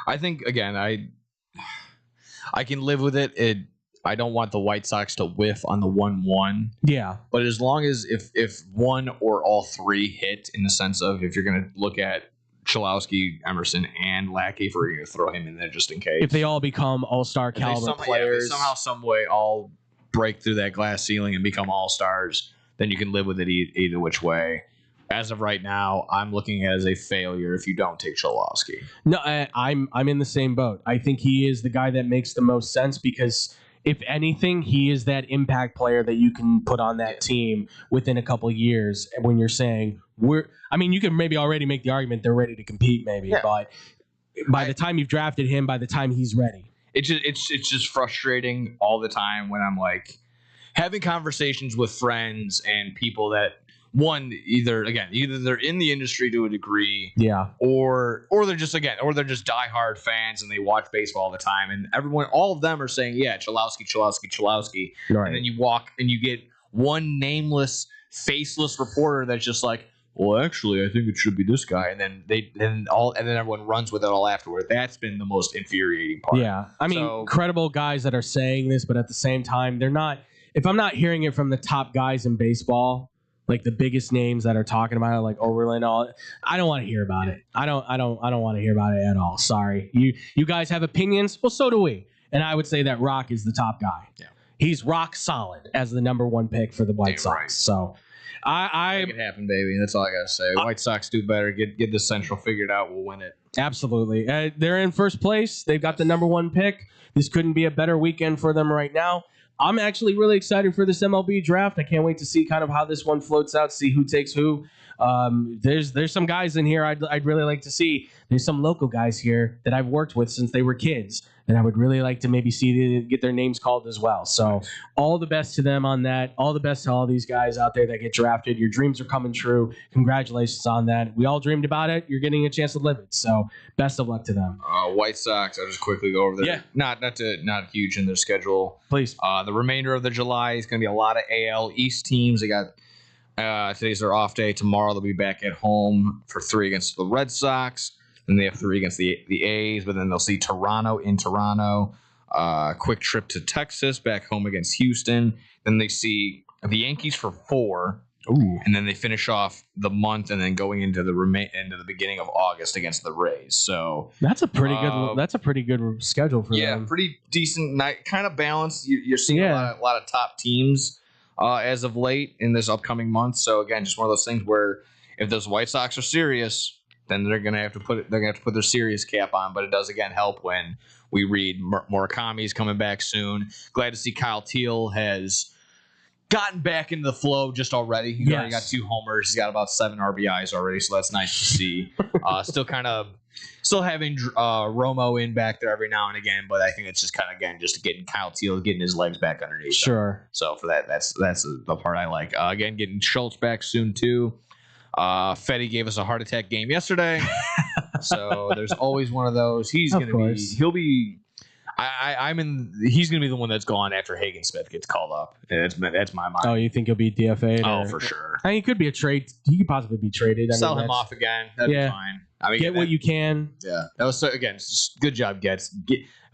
I think, again, I can live with it. I don't want the White Sox to whiff on the 1-1. Yeah. But as long as if one or all three hit, in the sense of if you're going to look at Cholowski, Emerson, and Lackey, if we're going to throw him in there just in case. If they all become all-star caliber players. If they somehow, some way all break through that glass ceiling and become all-stars, then you can live with it either which way. As of right now, I'm looking at it as a failure if you don't take Cholowski. No, I'm in the same boat. I think he is the guy that makes the most sense because if anything, he is that impact player that you can put on that team within a couple of years when you're saying you can maybe already make the argument they're ready to compete maybe, but by the time you've drafted him, by the time he's ready. It's just frustrating all the time when I'm like having conversations with friends and people that either they're in the industry to a degree, or they're just diehard fans and they watch baseball all the time, and all of them are saying, Cholowski, right. And then you walk and you get one nameless, faceless reporter that's just like, well, actually, I think it should be this guy, and then everyone runs with it all afterward. That's been the most infuriating part. Yeah, I mean, credible guys that are saying this, but at the same time, they're not. If I'm not hearing it from the top guys in baseball, like the biggest names that are talking about it, like Overland, I don't want to hear about it. I don't want to hear about it at all. Sorry, you guys have opinions. Well, so do we. And I would say that Rock is the top guy. Yeah, he's rock solid as the number 1 pick for the White Sox. Right. So. Make it happen, baby. That's all I gotta say. White Sox do better. Get the Central figured out. We'll win it. Absolutely. They're in first place. They've got the number 1 pick. This couldn't be a better weekend for them right now. I'm actually really excited for this MLB draft. I can't wait to see kind of how this one floats out, see who takes who. There's some guys in here I'd really like to see. There's some local guys here that I've worked with since they were kids, and I would really like to maybe get their names called as well. So all the best to them on that. All the best to all these guys out there that get drafted. Your dreams are coming true. Congratulations on that. We all dreamed about it. You're getting a chance to live it. So best of luck to them. White Sox, I'll just quickly go over there. Yeah. Not huge in their schedule. Please. The remainder of the July is going to be a lot of AL East teams. They got today's their off day. Tomorrow they'll be back at home for 3 against the Red Sox. Then they have 3 against the A's, but then they'll see Toronto in Toronto. Quick trip to Texas, back home against Houston. Then they see the Yankees for 4. Ooh. And then they finish off the month, and then going into the beginning of August against the Rays. So that's a pretty good. That's a pretty good schedule for them. Yeah, pretty decent night, kind of balanced. You're seeing a lot of top teams as of late in this upcoming month. So again, just one of those things where if those White Sox are serious, then they're gonna have to put their serious cap on. But it does again help when we read Murakami's coming back soon. Glad to see Kyle Teal has gotten back into the flow just already. He's already got 2 homers. He's got about 7 RBIs already, so that's nice to see. Still having Romo in back there every now and again, but I think it's just kind of just getting Kyle Teal getting his legs back underneath. Sure. So for that's the part I like. Again, getting Schultz back soon too. Fetty gave us a heart attack game yesterday, so there's always one of those. He'll be. I'm in. He's going to be the one that's gone after Hagen Smith gets called up. That's my mind. Oh, you think he'll be DFA'd? Oh, for sure. I mean, he could be a trade. He could possibly be traded. Sell him off again. That'd be fine. I mean, get what you can. Yeah, that was again. Good job,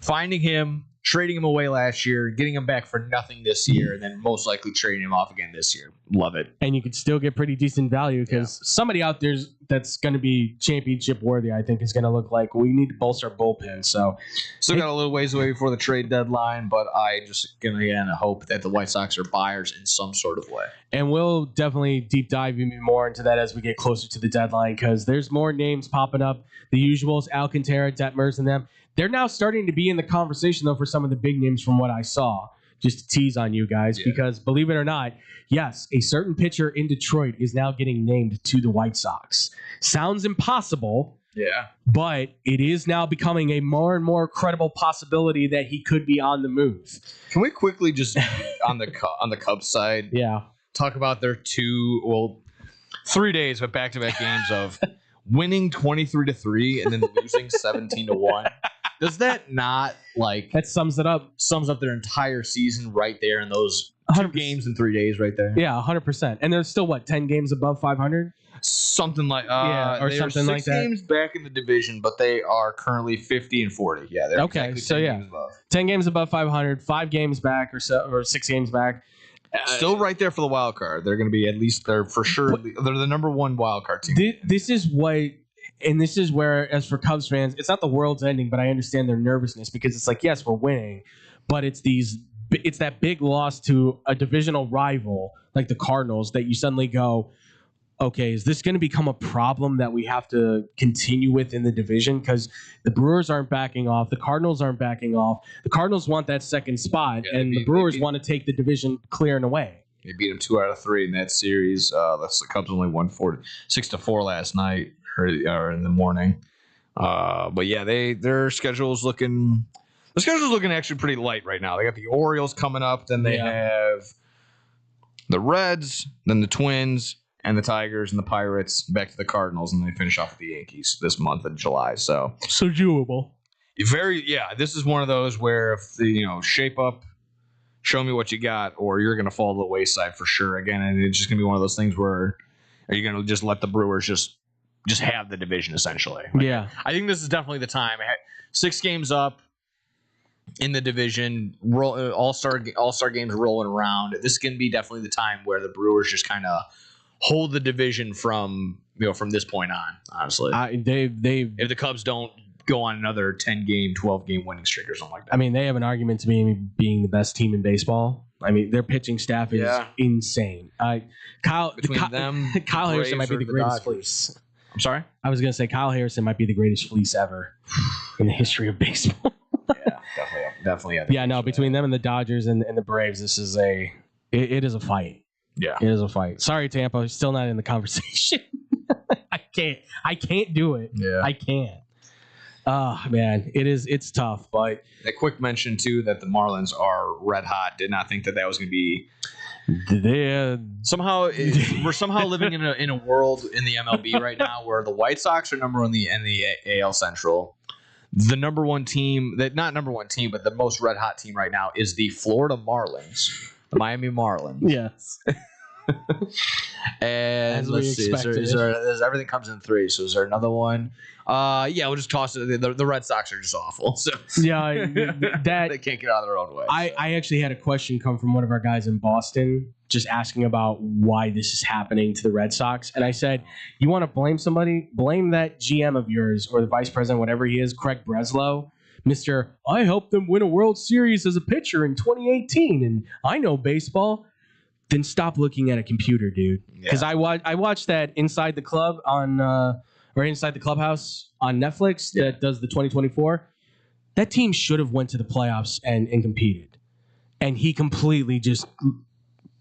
finding him, trading him away last year, getting him back for nothing this year, and then most likely trading him off again this year. Love it. And you could still get pretty decent value because somebody out there that's going to be championship worthy, I think, is going to look like we need to bolster our bullpen. So still got a little ways away before the trade deadline, but I just again hope that the White Sox are buyers in some sort of way. And we'll definitely deep dive even more into that as we get closer to the deadline because there's more names popping up. The usuals, Alcantara, Detmers, and them. They're now starting to be in the conversation, though, for some of the big names from what I saw. Just to tease on you guys, because believe it or not, yes, a certain pitcher in Detroit is now getting named to the White Sox. Sounds impossible. Yeah. But it is now becoming a more and more credible possibility that he could be on the move. Can we quickly just on the Cubs side, talk about their 3 days of back-to-back games of winning 23-3 and then losing 17-1? Does that not that sums it up? Sums up their entire season right there in those 2 games in 3 days right there. Yeah, 100%. And they're still 10 games above 500? Something like or something like that. 6 games back in the division, but they are currently 50-40. Yeah, they're okay. So 10 games above 500, 5 games back or 6 games back. Still right there for the wild card. They're going to be at least they're for sure. They're the number 1 wild card team. This is where, as for Cubs fans, it's not the world's ending, but I understand their nervousness because it's yes, we're winning, but it's that big loss to a divisional rival like the Cardinals that you suddenly go, okay, is this going to become a problem that we have to continue with in the division? Because the Brewers aren't backing off. The Cardinals aren't backing off. The Cardinals want that second spot, and the Brewers want to take the division clear and away. They beat them 2 out of 3 in that series. The Cubs only won 6-4 last night or in the morning. But yeah, their schedule's looking actually pretty light right now. They got the Orioles coming up, then they have the Reds, then the Twins, and the Tigers and the Pirates, back to the Cardinals, and they finish off with the Yankees this month in July. So doable. This is one of those where if shape up, show me what you got, or you're going to fall to the wayside for sure again. And it's just going to be one of those things where are you going to just let the Brewers just have the division essentially? I think this is definitely the time. 6 games up in the division, all-star games rolling around. This can be definitely the time where the Brewers just kind of hold the division from this point on. Honestly, if the Cubs don't go on another 10-game, 12-game winning streak or something like that. I mean, they have an argument to being the best team in baseball. I mean, their pitching staff is insane. Kyle Harrison might be the greatest fleece. I'm sorry? I was going to say Kyle Harrison might be the greatest fleece ever in the history of baseball. Definitely. Yeah, no, between them and the Dodgers and the Braves, this is it is a fight. Yeah. It is a fight. Sorry, Tampa, still not in the conversation. I can't do it. Yeah. I can't. Oh, man, it's tough, but a quick mention too that the Marlins are red hot. Did not think that was going to be. We're somehow living in a world in the MLB right now where the White Sox are number 1 in the AL Central. The number 1 team, not number 1 team, but the most red hot team right now is the Florida Marlins, the Miami Marlins. Yes. And let's see, everything comes in 3. So is there another one? We'll just toss it. The Red Sox are just awful. So yeah, they can't get out of their own way. I actually had a question come from one of our guys in Boston, just asking about why this is happening to the Red Sox, and I said, you want to blame somebody? Blame that GM of yours or the vice president, whatever he is, Craig Breslow. Mr. I helped them win a World Series as a pitcher in 2018, and I know baseball. Then stop looking at a computer, dude. Because I watched that Inside the Club or Inside the Clubhouse on Netflix that does the 2024. That team should have went to the playoffs and competed, and he completely just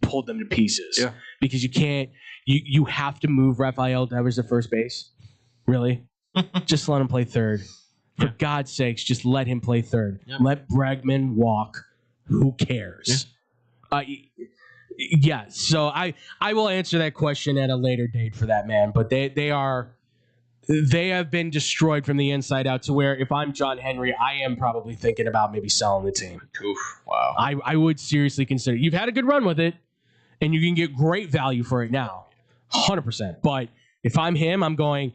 pulled them to pieces. Yeah. Because you can't. You have to move Rafael Devers to first base. Really, just let him play third. For God's sakes, just let him play third. Yep. Let Bregman walk. Who cares? So I will answer that question at a later date for that, man. But they are they have been destroyed from the inside out to where if I'm John Henry, I am probably thinking about maybe selling the team. Oof, wow. I would seriously consider. You've had a good run with it, and you can get great value for it now, 100%. But if I'm him, I'm going,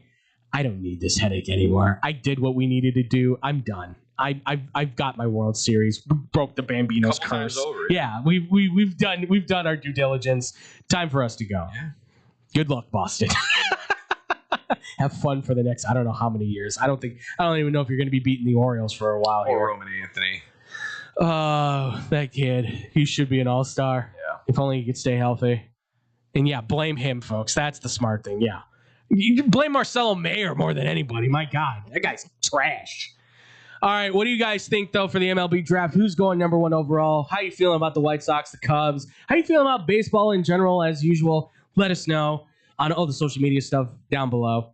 I don't need this headache anymore. I did what we needed to do. I'm done. I've got my World Series. We broke the Bambino's curse. Over, yeah, we've done our due diligence. Time for us to go. Yeah. Good luck, Boston. Have fun for the next I don't know how many years. I don't even know if you're going to be beating the Orioles for a while here. Or Roman Anthony. Oh, that kid. He should be an all-star. Yeah. If only he could stay healthy. And yeah, blame him, folks. That's the smart thing. Yeah. You can blame Marcelo Mayer more than anybody. My God, that guy's trash. All right, what do you guys think, though, for the MLB draft? Who's going number 1 overall? How you feeling about the White Sox, the Cubs? How you feeling about baseball in general, as usual? Let us know on all the social media stuff down below.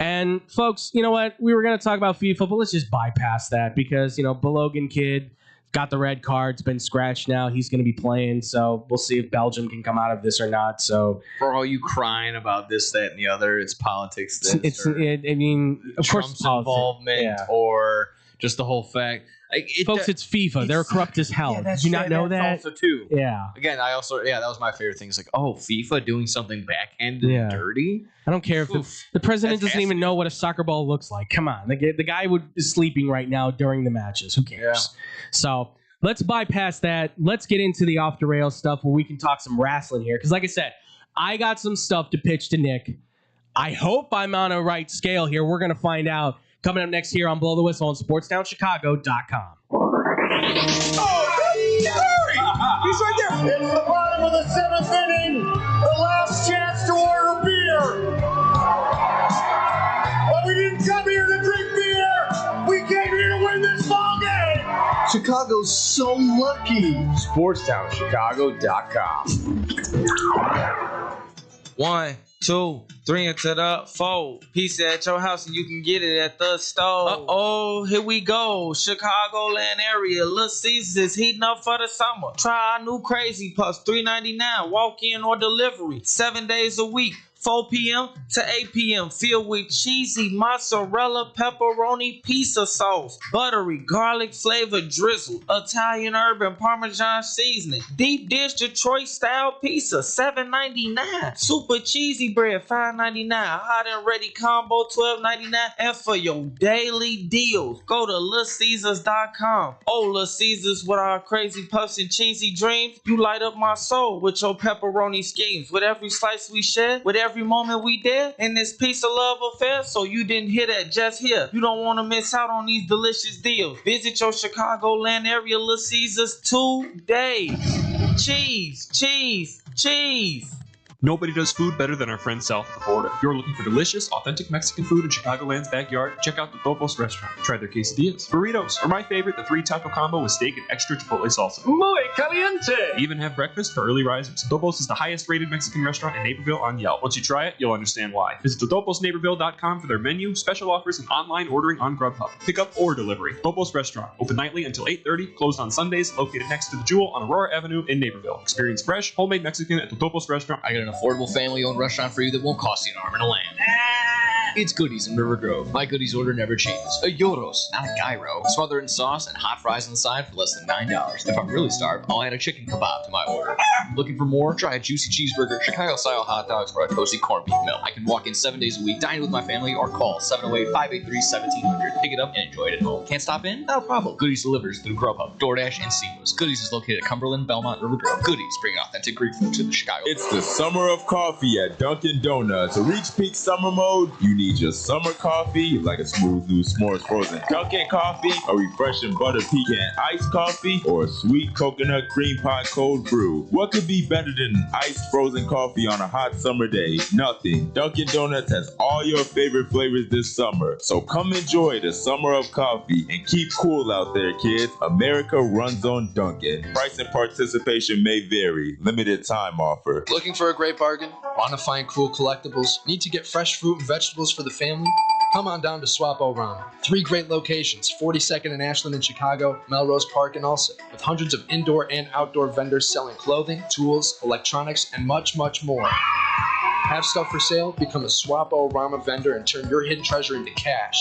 And, folks, you know what? We were going to talk about FIFA, but let's just bypass that because, Balogun kid got the red card. It's been scratched now. He's going to be playing, so we'll see if Belgium can come out of this or not. So for all you crying about this, that, and the other, it's politics. Of Trump's course, involvement or just the whole fact. Folks, it's FIFA. They're corrupt as hell. Yeah, Did you not know that? Also too. Yeah. Again, that was my favorite thing. It's like, oh, FIFA doing something backhanded and dirty. I don't care if the president doesn't even know what a soccer ball looks like. Come on, the guy is sleeping right now during the matches. Who cares? Yeah. So let's bypass that. Let's get into the off the rails stuff where we can talk some wrestling here. Because, like I said, I got some stuff to pitch to Nick. I hope I'm on a right scale here. We're gonna find out. Coming up next here on Blow the Whistle on SportsTownChicago.com. Oh, He's right there. It's the bottom of the 7th inning. The last chance to order beer. But we didn't come here to drink beer. We came here to win this ball game. Chicago's so lucky. SportsTownChicago.com. 1, 2, 3 into the 4. Pizza at your house and you can get it at the store. Uh-oh, here we go. Chicagoland area. Little Caesars is heating up for the summer. Try our new Crazy Puffs. $3.99. Walk-in or delivery. 7 days a week. 4 p.m. to 8 p.m. filled with cheesy mozzarella, pepperoni, pizza sauce, buttery, garlic flavored drizzle, Italian herb and Parmesan seasoning, deep dish Detroit style pizza, $7.99. Super cheesy bread, $5.99. Hot and ready combo, $12.99. And for your daily deals, go to LitCaesars.com. Oh, Little Caesars with our crazy puffs and cheesy dreams, you light up my soul with your pepperoni schemes. With every slice we share, with every moment we did in this piece of love affair, so you didn't hear that just here. You don't want to miss out on these delicious deals. Visit your Chicagoland area Little Caesars today. Cheese, cheese, cheese. Nobody does food better than our friends south of the border. If you're looking for delicious, authentic Mexican food in Chicagoland's backyard, check out the Topos restaurant. Try their quesadillas, burritos, or my favorite, the 3-taco combo with steak and extra chipotle salsa. Muy caliente! Even have breakfast for early risers. Topos is the highest rated Mexican restaurant in Naperville on Yelp. Once you try it, you'll understand why. Visit toposnaperville.com for their menu, special offers, and online ordering on Grubhub. Pickup or delivery. Topos restaurant. Open nightly until 8:30, closed on Sundays, located next to the Jewel on Aurora Avenue in Naperville. Experience fresh, homemade Mexican at the Topos restaurant. I got an affordable family-owned restaurant for you that won't cost you an arm and a lamb. It's Goodies in River Grove. My Goodies order never changes. A Yoros, not a gyro. Smother in sauce and hot fries on the side for less than $9. If I'm really starved, I'll add a chicken kebab to my order. Looking for more? Try a juicy cheeseburger, Chicago-style hot dogs, or a toasty corned beef meal. I can walk in 7 days a week, dine with my family, or call 708-583-1700. Pick it up and enjoy it at home. Can't stop in? Not a problem. Goodies delivers through Grubhub, DoorDash, and Seamless. Goodies is located at Cumberland, Belmont, River Grove. Goodies bring authentic Greek food to the Chicago. It's the summer of coffee at Dunkin' Donuts. To reach peak summer mode, you need your summer coffee, like a smooth new s'mores frozen Dunkin' coffee, a refreshing butter pecan iced coffee, or a sweet coconut cream pie cold brew. What could be better than iced frozen coffee on a hot summer day? Nothing. Dunkin' Donuts has all your favorite flavors this summer. So come enjoy the summer of coffee and keep cool out there, kids. America runs on Dunkin'. Price and participation may vary. Limited time offer. Looking for a great bargain? Want to find cool collectibles? Need to get fresh fruit and vegetables for the family? Come on down to Swapo Ramen. 3 great locations, 42nd and Ashland in Chicago, Melrose Park in Ulsa, with hundreds of indoor and outdoor vendors selling clothing, tools, electronics, and much, much more. Have stuff for sale? Become a Swap-O-Rama vendor and turn your hidden treasure into cash.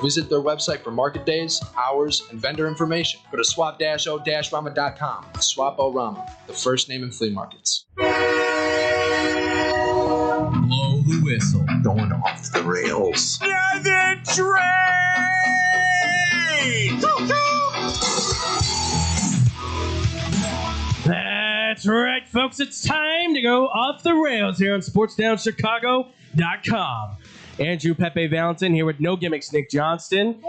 Visit their website for market days, hours, and vendor information. Go to swap-o-rama.com. Swap-O-Rama, the first name in flea markets. Blow the whistle. Going off the rails. The train! That's right, folks. It's time to go off the rails here on SportsDownChicago.com. Andrew Pepe Valentin here with No Gimmicks Nick Johnston.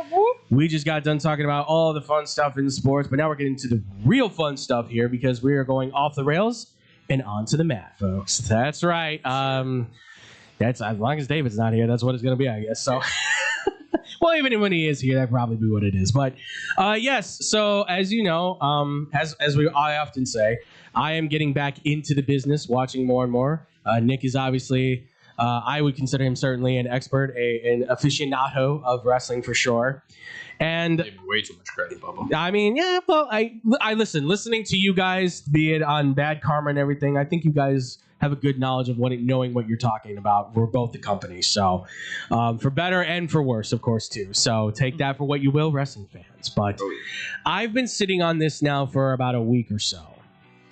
We just got done talking about all the fun stuff in sports, but now we're getting to the real fun stuff here because we are going off the rails and onto the mat, folks. That's right. That's as long as David's not here, that's what it's going to be, I guess. So, well, even when he is here, that'd probably be what it is. But yes, so as you know, I often say, I am getting back into the business, watching more and more. Nick is obviously, I would consider him certainly an expert, an aficionado of wrestling for sure. And way too much credit, Bubba. I mean, yeah, well, I listening to you guys, be it on Bad Karma and everything. I think you guys have a good knowledge of knowing what you're talking about. We're both the companies, so for better and for worse, of course, too. So take that for what you will, wrestling fans. But I've been sitting on this now for about a week or so,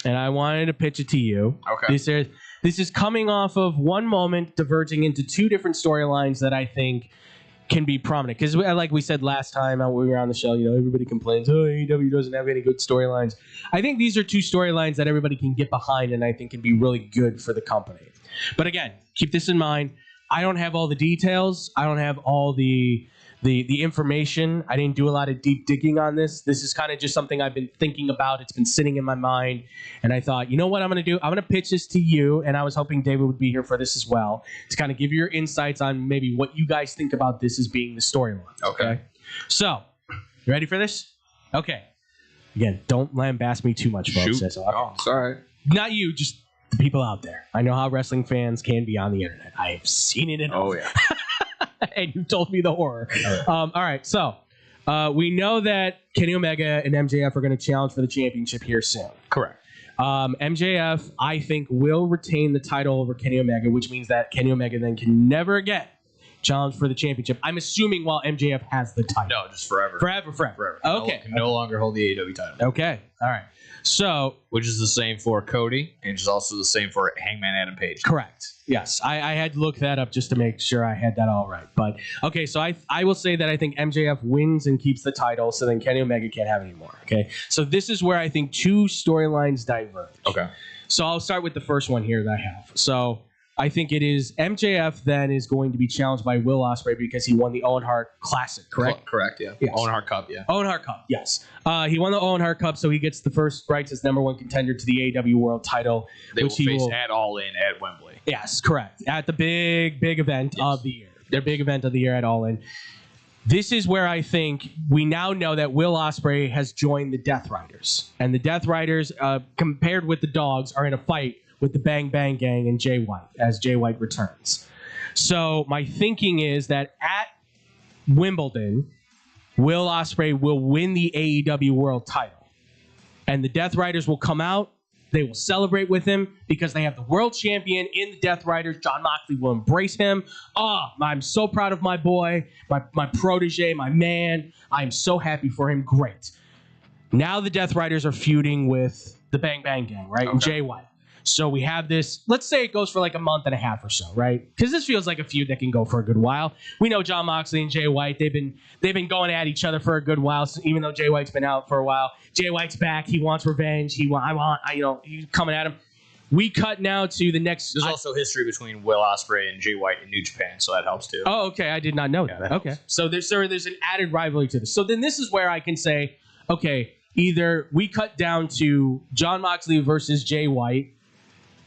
and I wanted to pitch it to you. Okay. This is coming off of one moment diverging into two different storylines that I think can be prominent. Because like we said last time when we were on the show, everybody complains, AEW doesn't have any good storylines. I think these are two storylines that everybody can get behind and I think can be really good for the company. But again, keep this in mind. I don't have all the details. I don't have all the information. I didn't do a lot of deep digging on this. This is kind of just something I've been thinking about. It's been sitting in my mind. And I thought, you know what I'm going to do? I'm going to pitch this to you. And I was hoping David would be here for this as well, to kind of give you your insights on maybe what you guys think about this as being the storyline. Okay. So, you ready for this? Okay. Again, don't lambast me too much, folks. Shoot. Oh, sorry. Not you, just the people out there. I know how wrestling fans can be on the internet. I've seen it enough. Oh, yeah. And you told me the horror. All right, so we know that Kenny Omega and MJF are going to challenge for the championship here soon. Correct. MJF, I think, will retain the title over Kenny Omega, which means that Kenny Omega then can never again challenge for the championship. I'm assuming while MJF has the title. No, just forever. Forever. Okay. Can no longer hold the AEW title. Okay. All right. So, which is the same for Cody, and which is also the same for Hangman Adam Page. Correct. Yes, I had to look that up just to make sure I had that all right. But okay, so I will say that I think MJF wins and keeps the title, so then Kenny Omega can't have any more. Okay, so this is where I think two storylines diverge. Okay. So I'll start with the first one here that I have. So I think it is MJF then is going to be challenged by Will Ospreay because he won the Owen Hart Classic, correct? Correct, yeah. Yes. Owen Hart Cup, yeah. Owen Hart Cup, yes. He won the Owen Hart Cup, so he gets the first rights as number one contender to the AEW World title. They will face at All In at Wembley. Yes, correct. At the big event of the year. Their big event of the year at All In. This is where I think we now know that Will Ospreay has joined the Death Riders. And the Death Riders, compared with the Dogs, are in a fight with the Bang Bang Gang and Jay White as Jay White returns. So my thinking is that at Wimbledon, Will Ospreay will win the AEW World title. And the Death Riders will come out. They will celebrate with him because they have the world champion in the Death Riders. John Moxley will embrace him. I'm so proud of my boy, my protege, my man. I'm so happy for him. Great. Now the Death Riders are feuding with the Bang Bang Gang, right? Okay. And Jay White. So we have this, let's say it goes for like a month and a half or so, right? Because this feels like a feud that can go for a good while. We know John Moxley and Jay White, they've been going at each other for a good while, even though Jay White's been out for a while. Jay White's back, he wants revenge, he's coming at him. We cut now to the next. There's also history between Will Ospreay and Jay White in New Japan, so that helps too. Oh, okay, I did not know that. Okay, so there's an added rivalry to this. So then this is where I can say, okay, either we cut down to John Moxley versus Jay White,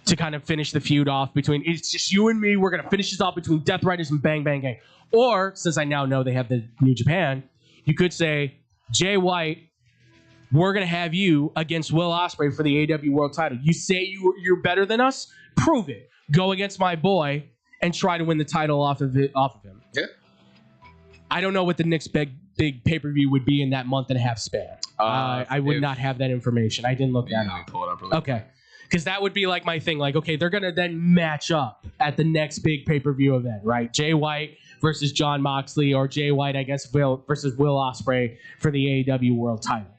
to kind of finish the feud off between, it's just you and me, we're going to finish this off between Death Riders and Bang Bang Gang. Or, since I now know they have the New Japan, you could say, Jay White, we're going to have you against Will Ospreay for the AEW World title. You say you're better than us? Prove it. Go against my boy and try to win the title off of him. Yeah. I don't know what the next big pay-per-view would be in that month and a half span. I would not have that information. I didn't look that up. Pull it up really okay. Because that would be like my thing. Like, okay, they're going to then match up at the next big pay-per-view event, right? Jay White versus Jon Moxley, or Jay White, I guess, versus Will Ospreay for the AEW World title.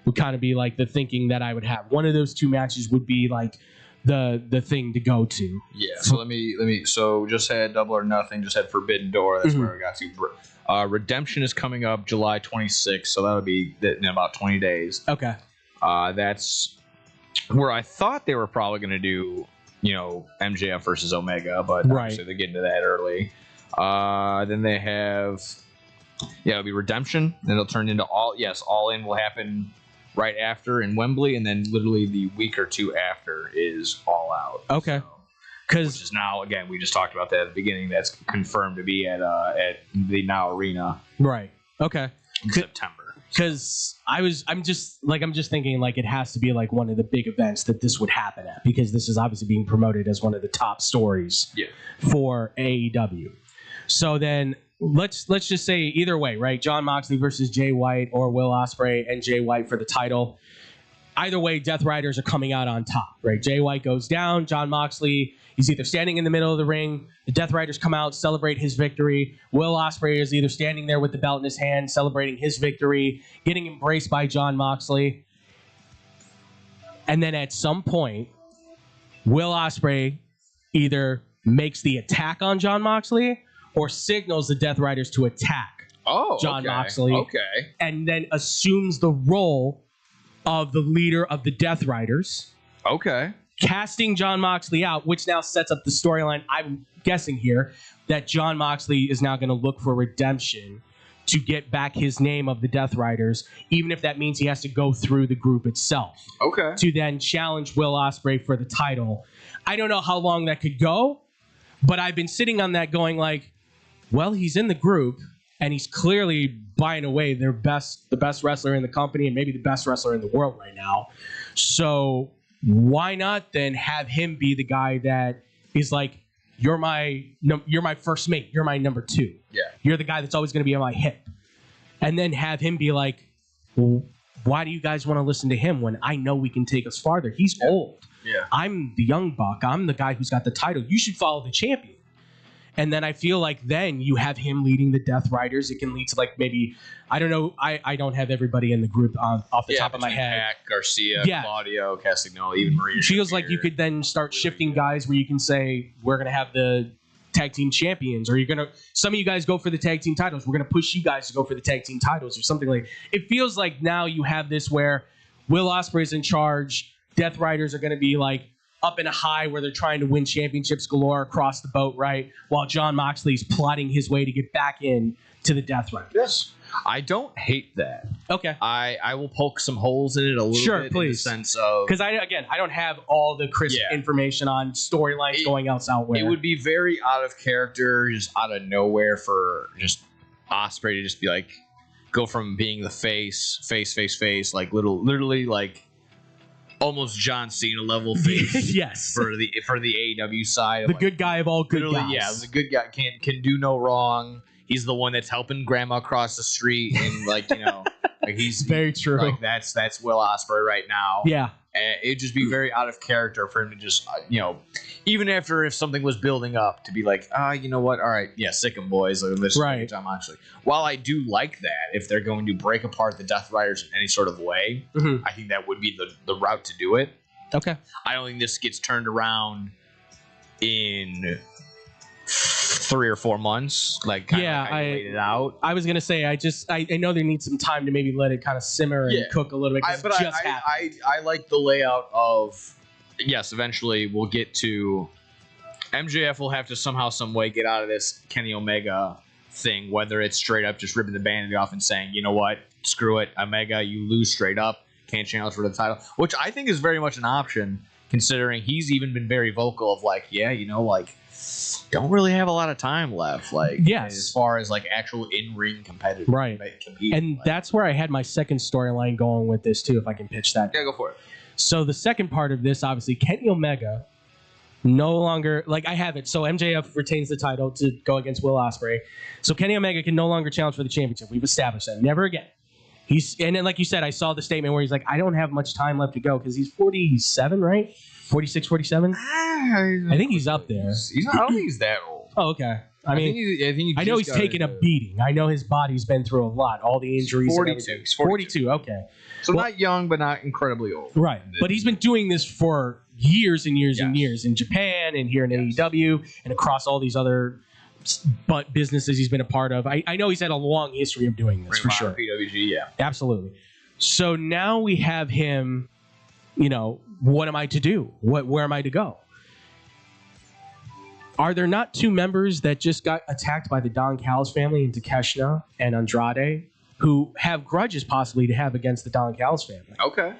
Would kind of be like the thinking that I would have. One of those two matches would be like the thing to go to. Yeah. So let me. So just had Double or Nothing. Just had Forbidden Door. That's where we got to. Redemption is coming up July 26th. So that would be in about 20 days. Okay. That's where I thought they were probably going to do, MJF versus Omega, but obviously they're getting to that early. Then they have, it'll be Redemption. Then it'll turn into All In will happen right after in Wembley, and then literally the week or two after is All Out. Okay. Which is now, again, we just talked about that at the beginning. That's confirmed to be at the Now Arena. Right. Okay. In September. Because I'm just thinking like it has to be like one of the big events that this would happen at, because this is obviously being promoted as one of the top stories for AEW. So then let's just say either way, right? Jon Moxley versus Jay White, or Will Ospreay and Jay White for the title. Either way, Death Riders are coming out on top, right? Jay White goes down. Jon Moxley, he's either standing in the middle of the ring. The Death Riders come out, celebrate his victory. Will Ospreay is either standing there with the belt in his hand, celebrating his victory, getting embraced by Jon Moxley. And then at some point, Will Ospreay either makes the attack on Jon Moxley or signals the Death Riders to attack Jon Moxley. Okay. And then assumes the role of the leader of the Death Riders. Okay. Casting Jon Moxley out, which now sets up the storyline, I'm guessing here, that Jon Moxley is now going to look for redemption to get back his name of the Death Riders, even if that means he has to go through the group itself. Okay. To then challenge Will Ospreay for the title. I don't know how long that could go, but I've been sitting on that going like, well, he's in the group, and he's clearly buying away the best wrestler in the company, and maybe the best wrestler in the world right now. So why not then have him be the guy that is like, you're my first mate, you're my number two. Yeah. You're the guy that's always going to be on my hip. And then have him be like, well, why do you guys want to listen to him when I know we can take us farther? He's old. Yeah. I'm the young buck. I'm the guy who's got the title. You should follow the champion. And then I feel like then you have him leading the Death Riders. It can lead to like maybe, I don't know, I don't have everybody in the group off the top of my head. Hack, Garcia, Claudio, Castagnoli, even Maria. It feels like you could then start shifting guys where you can say, we're going to have the tag team champions, or some of you guys go for the tag team titles. We're going to push you guys to go for the tag team titles or something like. It feels like now you have this where Will Ospreay's in charge. Death Riders are going to be like up in a high where they're trying to win championships galore across the boat, right? While Jon Moxley's plotting his way to get back in to the Death Riders. Yes. I don't hate that. Okay. I will poke some holes in it a little bit. Please. In the sense of, because I don't have all the crisp information on storylines going elsewhere. It would be very out of character, just out of nowhere for just Ospreay to just be like, go from being the face, like literally like almost John Cena level face. Yes. For the AEW side. The good guy of all good guys. Yeah, the good guy can do no wrong. He's the one that's helping grandma cross the street, and like like he's very true. Like that's Will Ospreay right now. Yeah. And it'd just be very out of character for him to just even after if something was building up to be like, you know what? All right, yeah, sick 'em boys. Like, let's right. Jon Moxley. While I do like that, if they're going to break apart the Death Riders in any sort of way, I think that would be the route to do it. Okay. I don't think this gets turned around in 3 or 4 months. Like, kind of laid it out. I was gonna say, I know they need some time to maybe let it kind of simmer and cook a little bit. I like the layout of, yes, eventually we'll get to MJF will have to somehow, some way get out of this Kenny Omega thing, whether it's straight up just ripping the band-aid off and saying, you know what, screw it, Omega, you lose straight up, can't challenge for the title, which I think is very much an option, considering he's even been very vocal of like, don't really have a lot of time left, as far as like actual in-ring competitive, right? And that's where I had my second storyline going with this too, if I can pitch that. Yeah, go for it. So the second part of this, obviously, Kenny Omega no longer, I have it. So MJF retains the title to go against Will Ospreay. So Kenny Omega can no longer challenge for the championship. We've established that. Never again. And then, like you said, I saw the statement where he's like, I don't have much time left to go because he's 47, right? 46, 47? I think he's up there. I don't think he's that old. Oh, okay. I mean, I know he's taken a beating. I know his body's been through a lot. All the injuries. 42. He's 42. Okay. So not young, but not incredibly old. Right. But he's been doing this for years and years and years in Japan and here in AEW and across all these other businesses he's been a part of. I know he's had a long history of doing this for sure. PWG, yeah. Absolutely. So now we have him, what am I to do? Where am I to go? Are there not two members that just got attacked by the Don Callis family in Takeshita and Andrade who have grudges possibly to have against the Don Callis family? Okay.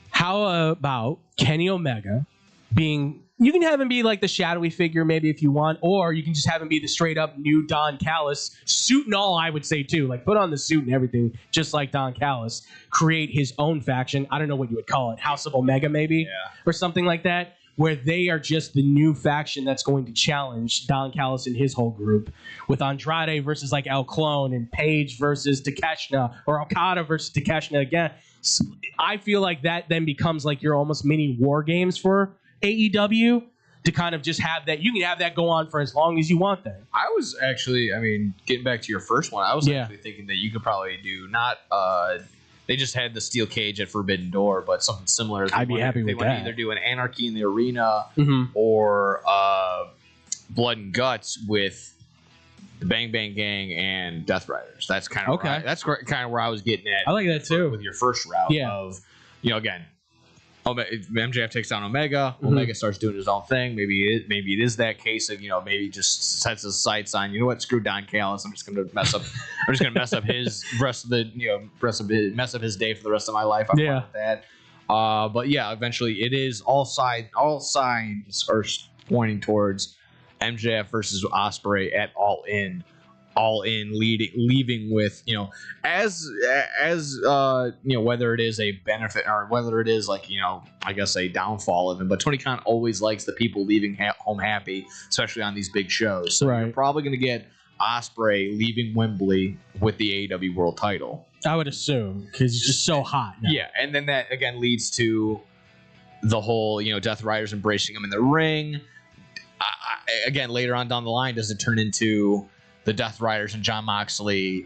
How about Kenny Omega being... You can have him be like the shadowy figure maybe if you want, or you can just have him be the straight up new Don Callis, suit and all, I would say too. Like put on the suit and everything, just like Don Callis. Create his own faction. I don't know what you would call it. House of Omega maybe? Or something like that, where they are just the new faction that's going to challenge Don Callis and his whole group. With Andrade versus like El Clone and Page versus Takeshita, or Okada versus Takeshita again. So I feel like that then becomes like your almost mini war games for AEW to kind of just have that. You can have that go on for as long as you want then. I was actually, getting back to your first one, I was actually thinking that you could probably do not, they just had the steel cage at Forbidden Door, but something similar. I'd be happy with that. They would either do an Anarchy in the Arena or Blood and Guts with the Bang Bang Gang and Death Riders. That's kind of kind of where I was getting at. I like that too. With your first route of, again, MJF takes down Omega. Omega starts doing his own thing. Maybe it is that case of maybe just sets his sights on screw Don Callis. I'm just gonna mess up. I'm just gonna mess up his mess up his day for the rest of my life. I'm fine with that. But yeah, eventually it is all signs are pointing towards MJF versus Ospreay at All In. Leaving with as whether it is a benefit or whether it is I guess a downfall of him, but Tony Khan always likes the people leaving home happy, especially on these big shows. So you're probably going to get Ospreay leaving Wembley with the AEW World Title. I would assume because he's just so hot now. Yeah, and then that again leads to the whole Death Riders embracing him in the ring. Again, later on down the line, does it turn into the Death Riders and Jon Moxley?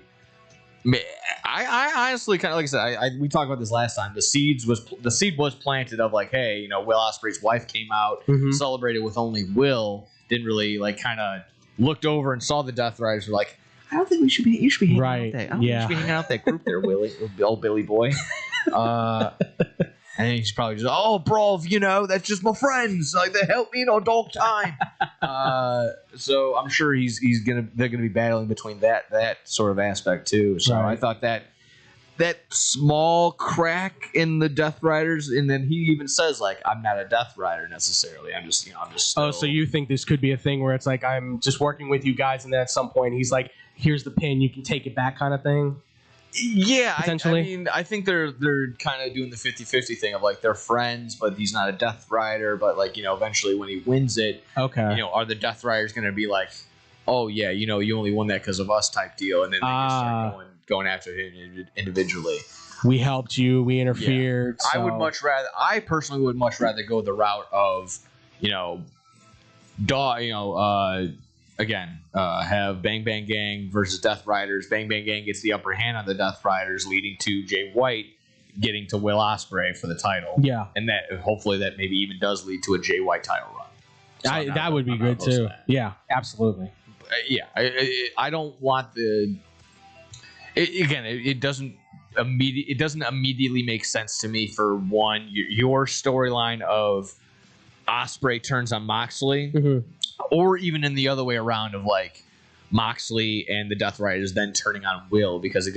I honestly kind of, like I said, we talked about this last time. The seed was planted of like, hey, Will Ospreay's wife came out, celebrated with only Will, didn't really kind of looked over and saw the Death Riders, were like, I don't think you should be hanging out with that. I don't think you should be hanging out with that group there, Willie, old Billy Boy. And he's probably just, oh, bro, that's just my friends. Like, they help me in a dark time. So I'm sure they're gonna be battling between that sort of aspect too. So I thought that small crack in the Death Riders, and then he even says like, I'm not a Death Rider necessarily. I'm just still... Oh, so you think this could be a thing where it's like, I'm just working with you guys, and then at some point he's like, here's the pin, you can take it back, kind of thing. Yeah, potentially. I think they're kind of doing the 50-50 thing of like they're friends, but he's not a Death Rider. But eventually when he wins it, are the Death Riders going to be like, oh yeah, you only won that because of us type deal, and then they just start going after him individually. We helped you, we interfered. Yeah. So. I personally would much rather go the route of have Bang Bang Gang versus Death Riders. Bang Bang Gang gets the upper hand on the Death Riders, leading to Jay White getting to Will Ospreay for the title. Yeah, and that hopefully that maybe even does lead to a Jay White title run. So that would be good too. Yeah, absolutely. I don't want the. It doesn't immediately make sense to me. For one, your storyline of Ospreay turns on Moxley. Or even in the other way around of like Moxley and the Death Riders then turning on Will, because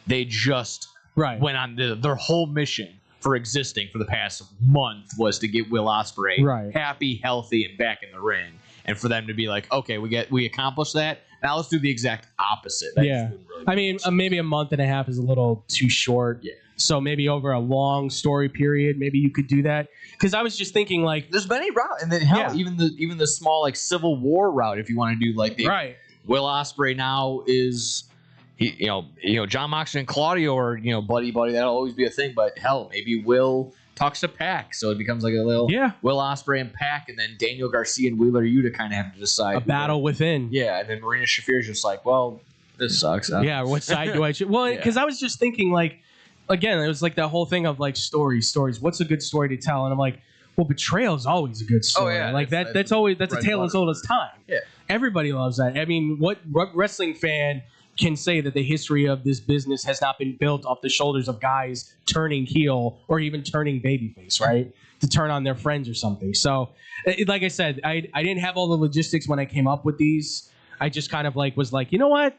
they just went on their whole mission for existing for the past month was to get Will Ospreay happy, healthy, and back in the ring, and for them to be like, okay, we accomplished that. Now let's do the exact opposite. Maybe a month and a half is a little too short. Yeah. So maybe over a long story period, maybe you could do that. Because I was just thinking, like, there's many routes, and then even the small like Civil War route, if you want to do like the Will Ospreay now is John Moxley and Claudio are buddy. That'll always be a thing. But hell, maybe Will talks to Pac, so it becomes like a little Will Ospreay and Pac, and then Daniel Garcia and Wheeler Yuta kind of have to decide a battle within. Yeah, and then Marina Shafir's just like, well, this sucks. Yeah, what side do I choose? Well, because I was just thinking, like, again, it was like that whole thing of like stories. What's a good story to tell? And I'm like, well, betrayal is always a good story. Like that's a tale as old as time. Yeah, everybody loves that. I mean, what wrestling fan can say that the history of this business has not been built off the shoulders of guys turning heel or even turning babyface, right? To turn on their friends or something. So, like I said, I didn't have all the logistics when I came up with these. I just kind of was like, you know what?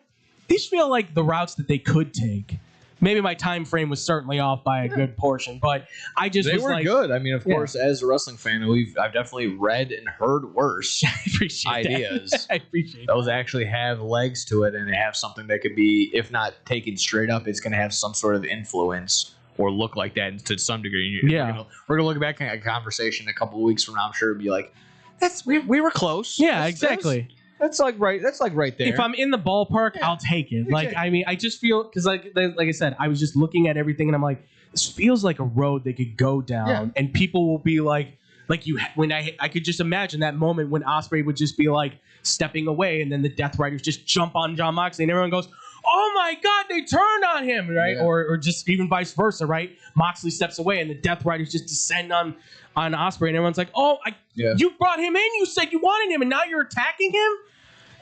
These feel like the routes that they could take. Maybe my time frame was certainly off by a good portion, but I just they were good. I mean, of course, as a wrestling fan, I've definitely read and heard worse ideas. I appreciate those actually have legs to it, and they have something that could be, if not taken straight up, it's going to have some sort of influence or look like that to some degree. We're gonna look back at a conversation a couple of weeks from now. I'm sure it'd be like, we were close. Yeah, exactly. That's like right there. If I'm in the ballpark, I'll take it. Like, I mean, I just feel, because like I said, I was just looking at everything and I'm like, this feels like a road they could go down, and people will be like I could just imagine that moment when Ospreay would just be like stepping away, and then the Death Riders just jump on John Moxley, and everyone goes, "Oh my God, they turned on him!" Right, or just even vice versa, right? Moxley steps away, and the Death Riders just descend on Ospreay, and everyone's like, "Oh, you brought him in. You said you wanted him, and now you're attacking him."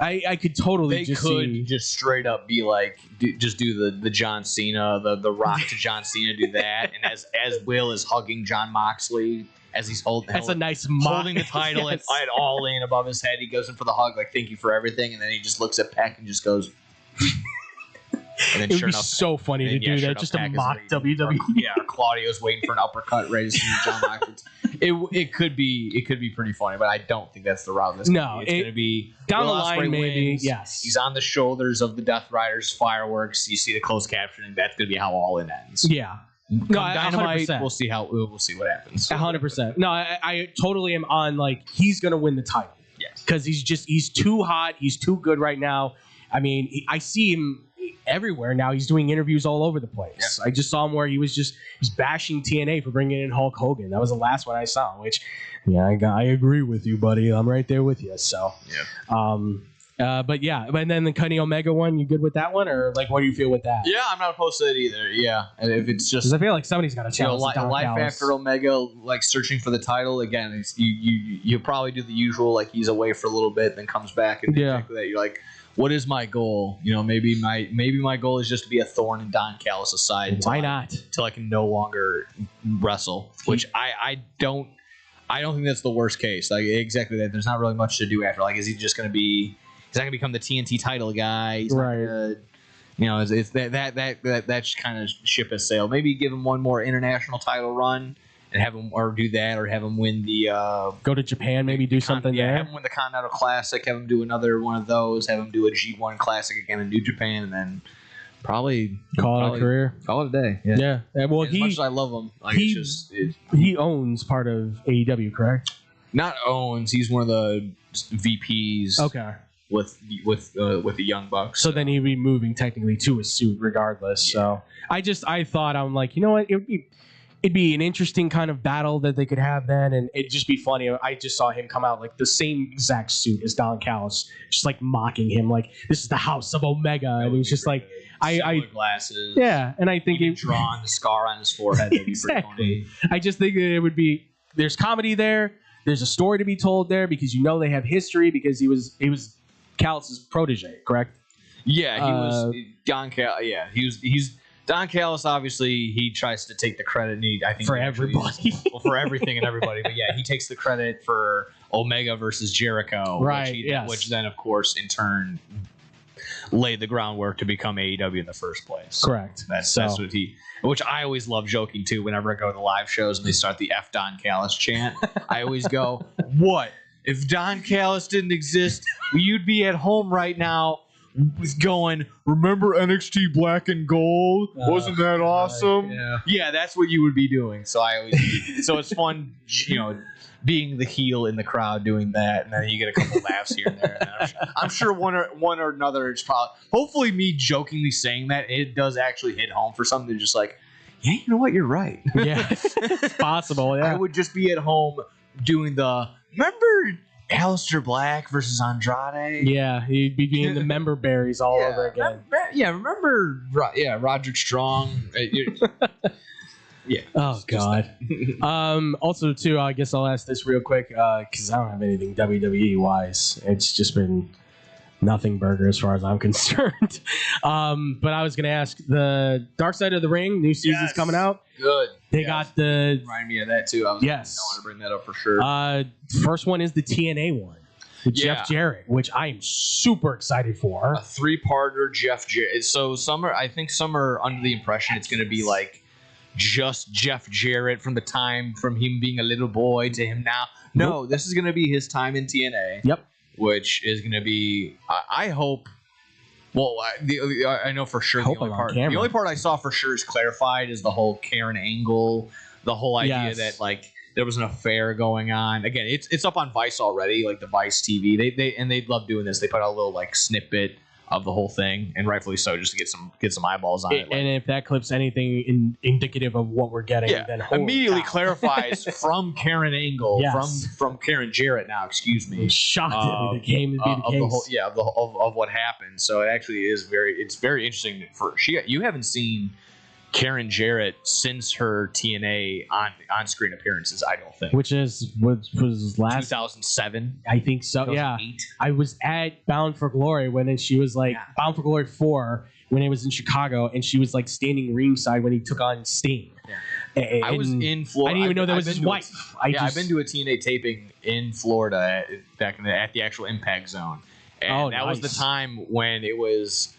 I could totally just straight up be like, just do the John Cena, the Rock to John Cena, do that, and as Will is hugging John Moxley as he's holding the title at All In above his head, he goes in for the hug, like, thank you for everything, and then he just looks at Peck and just goes. And then it would be so funny to do that, just to mock WWE. Yeah, Claudio's waiting for an uppercut, ready to see John Moxley. It could be pretty funny, but I don't think that's the route. It's going to be down the line. Maybe yes, he's on the shoulders of the Death Riders fireworks. You see the closed captioning. That's going to be how All In ends. Yeah. No, Dynamite. 100%. We'll see what happens. 100%. No, I totally am on, like, he's going to win the title. Yes, because he's too hot. He's too good right now. I mean, I see him everywhere now. He's doing interviews all over the place. I just saw him where he's bashing TNA for bringing in Hulk Hogan. That was the last one I saw, which, I agree with you, buddy. I'm right there with you. So, but then the Kenny Omega one, you good with that one, or like, what do you feel with that? Yeah, I'm not opposed to it either. Yeah, and if it's just, I feel like somebody's got to challenge life after Omega, like searching for the title again. It's, you probably do the usual, like he's away for a little bit, then comes back, and exactly that. You're like, what is my goal? Maybe my goal is just to be a thorn in Don Callis' side. Why not? Till I can no longer wrestle, which I don't think that's the worst case. Like, exactly that. There's not really much to do after. Like, is he just going to be? He's not going to become the TNT title guy. He's right. It's that kind of ship has sailed. Maybe give him one more international title run and have him, or do that, or have him win the go to Japan, maybe do something there. Have him win the Continental Classic, have him do another one of those, have him do a G1 Classic again in New Japan, and then probably call it a career, call it a day. Yeah. Well, as much as I love him, like, he owns part of AEW, correct? Not owns. He's one of the VPs. Okay. With the Young Bucks. So then he'd be moving technically to a suit regardless. Yeah. So I thought, I'm like, you know what, it'd be an interesting kind of battle that they could have then, and it'd just be funny. I just saw him come out like the same exact suit as Don Callis, just like mocking him, like, this is the House of Omega, and he was just like, glasses. Yeah, and I think he drawn the scar on his forehead. Exactly. I just think that it would be, there's comedy there, there's a story to be told there, because they have history, because he was Callis' protege, correct? Yeah, he was Don Callis. Yeah, he's Don Callis. Obviously, he tries to take the credit. I think for everybody, for everything and everybody. But yeah, he takes the credit for Omega versus Jericho, right? Which then, of course, in turn, laid the groundwork to become AEW in the first place. Correct. That's what he. Which I always love joking too. Whenever I go to the live shows and they start the F Don Callis chant, I always go, "What? If Don Callis didn't exist, you'd be at home right now going, remember NXT Black and Gold? Wasn't that awesome? Yeah, that's what you would be doing. So so it's fun, being the heel in the crowd doing that, and then you get a couple laughs here and there. And I'm sure one or another is probably, hopefully me jokingly saying that, it does actually hit home for something just like, yeah, you know what, you're right. Yeah, it's possible. Yeah, I would just be at home doing remember Aleister Black versus Andrade? Yeah, he'd be doing the member berries all over again. Remember Roderick Strong? Yeah. Oh God. Also, too, I guess I'll ask this real quick because I don't have anything WWE wise. It's just been nothing burger as far as I'm concerned. But I was gonna ask, the Dark Side of the Ring new season's coming out. Good. They got the. Remind me of that too. I want to bring that up for sure. First one is the TNA one with Jeff Jarrett, which I am super excited for. A 3-parter Jeff Jarrett. So I think some are under the impression it's going to be like just Jeff Jarrett from him being a little boy to him now. No, this is going to be his time in TNA. Yep. Which is going to be, I hope. Well, I know for sure the only part I saw for sure is clarified is the whole Karen Angle, the whole idea that like there was an affair going on. Again, it's up on Vice already, like the Vice TV. They love doing this. They put out a little like snippet of the whole thing, and rightfully so, just to get some eyeballs on it. And if that clip's anything indicative of what we're getting, then immediately clarifies from Karen Angle, from Karen Jarrett now. Excuse me. I'm shocked that it came to be the case. Of what happened. So it actually is very interesting. You haven't seen Karen Jarrett since her TNA on screen appearances, I don't think. Which was last 2007. I think so. 2008. Yeah. I was at Bound for Glory when she was like Bound for Glory 4 when it was in Chicago, and she was like standing ringside when he took on Sting. Yeah. I was in Florida. I didn't even know that was his wife. I've been to a TNA taping in Florida back at the actual Impact Zone, and that was the time when it was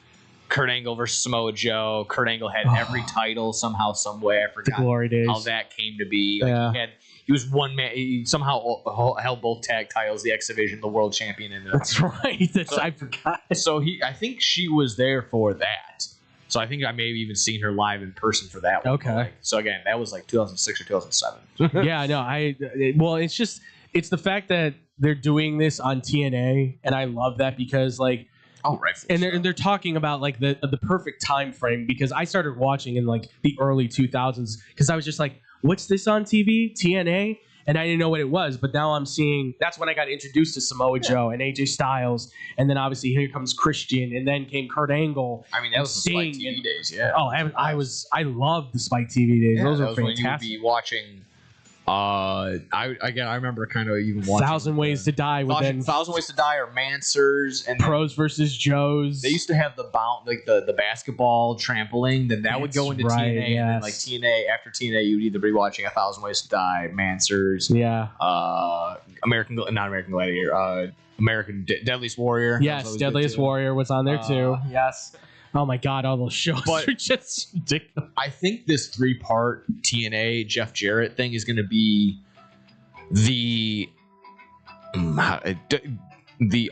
Kurt Angle versus Samoa Joe. Kurt Angle had every title somehow, some way. I forgot the glory days. How that came to be. Like he was one man. He somehow held both tag titles, the X Division, the World Champion. And that's right. I forgot. So I think she was there for that. So I think I may have even seen her live in person for that one. Okay. So again, that was like 2006 or 2007. Yeah, no, it's the fact that they're doing this on TNA, and I love that because like. Oh, right. And they're talking about like the perfect time frame, because I started watching in like the early 2000s because I was just like, what's this on TV? TNA? And I didn't know what it was, but now I'm seeing. That's when I got introduced to Samoa Joe and AJ Styles, and then obviously here comes Christian, and then came Kurt Angle. I mean, that was the Spike TV days, yeah. Oh, I loved the Spike TV days. Yeah, those were fantastic. When you would be watching. I remember kind of even watching 1,000 Ways to Die. 1,000 Ways to Die or Mansers and Pros versus Joes. They used to have the basketball trampoline. Then that would go into TNA. Yes. And then like TNA, after TNA, you'd either be watching 1,000 Ways to Die, Mansers, American Gladiator, American Deadliest Warrior. Yes, Deadliest Warrior was on there too. Yes. Oh my God, all those shows are just ridiculous. I think this 3-part TNA Jeff Jarrett thing is going to be the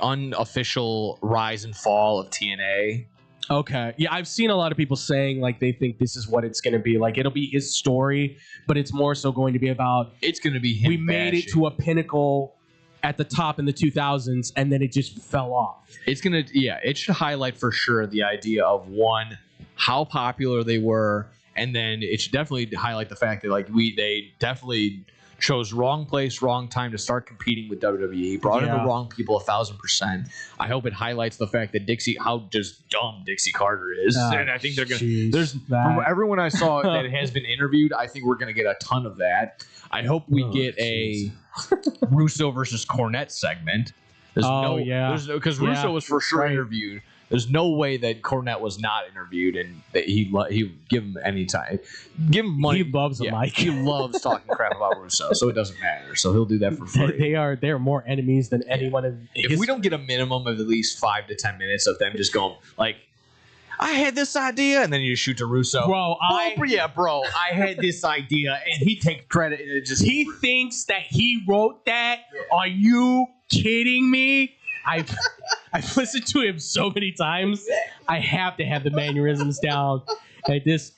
unofficial rise and fall of TNA. Okay. Yeah, I've seen a lot of people saying like they think this is what it's going to be. Like it'll be his story, but it's more so going to be about. It's going to be him. We made it to a pinnacle at the top in the 2000s, and then it just fell off. It's gonna, it should highlight for sure the idea of one, how popular they were, and then it should definitely highlight the fact that they definitely chose wrong place, wrong time to start competing with WWE. Brought in the wrong people 1,000%. I hope it highlights the fact that how just dumb Dixie Carter is, and I think they're gonna. From everyone I saw that has been interviewed, I think we're gonna get a ton of that. I hope we get a Russo versus Cornette segment. Because Russo was for sure interviewed. There's no way that Cornette was not interviewed, and that he give him any time, give him money. He loves him, Mike. He loves talking crap about Russo, so it doesn't matter. So he'll do that for free. They are more enemies than anyone. If we don't get a minimum of at least 5 to 10 minutes of them just going like, I had this idea, and then you shoot to Russo. Bro, I had this idea, and he takes credit, and it just he thinks that he wrote that. Are you kidding me? I've listened to him so many times. I have to have the mannerisms down. Like this.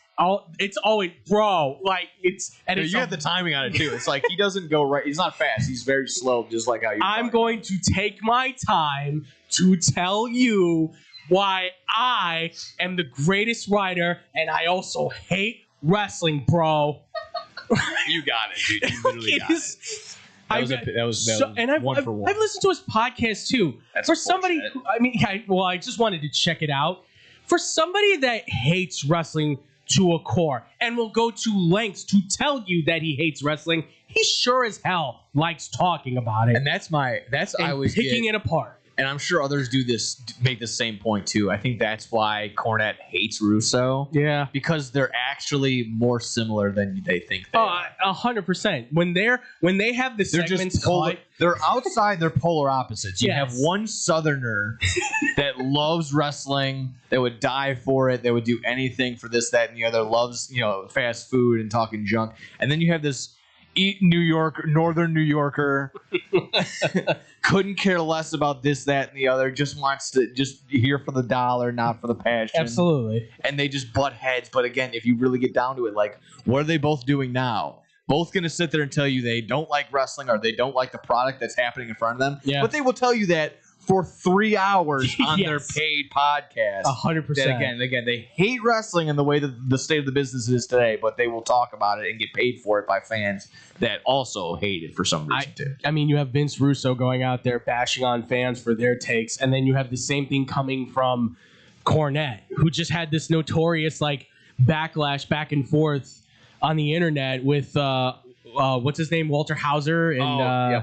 It's always, bro. Like it's, and You have the timing on it too. It's like he doesn't go right. He's not fast. He's very slow, just like how you. I'm going to take my time to tell you why I am the greatest writer, and I also hate wrestling, bro. You got it, dude. You literally got it. That was one for one. I've listened to his podcast too. That's for somebody who, I just wanted to check it out. For somebody that hates wrestling to a core and will go to lengths to tell you that he hates wrestling, he sure as hell likes talking about it. And I always picking it apart. And I'm sure others make the same point too. I think that's why Cornette hates Russo. Yeah, because they're actually more similar than they think they are. 100%. When they have the segments caught, they're outside. They're polar opposites. You have one Southerner that loves wrestling, that would die for it, that would do anything for this, that, and the other. Loves fast food and talking junk, and then you have this Northern New Yorker, couldn't care less about this, that, and the other. Just wants to here for the dollar, not for the passion. Absolutely. And they just butt heads. But again, if you really get down to it, like, what are they both doing now? Both going to sit there and tell you they don't like wrestling or they don't like the product that's happening in front of them. Yeah. But they will tell you that for 3 hours on their paid podcast. 100%. That again, they hate wrestling in the way that the state of the business is today, but they will talk about it and get paid for it by fans that also hate it for some reason too. I mean, you have Vince Russo going out there bashing on fans for their takes, and then you have the same thing coming from Cornette, who just had this notorious backlash back and forth on the internet with what's his name, Walter Hauser, and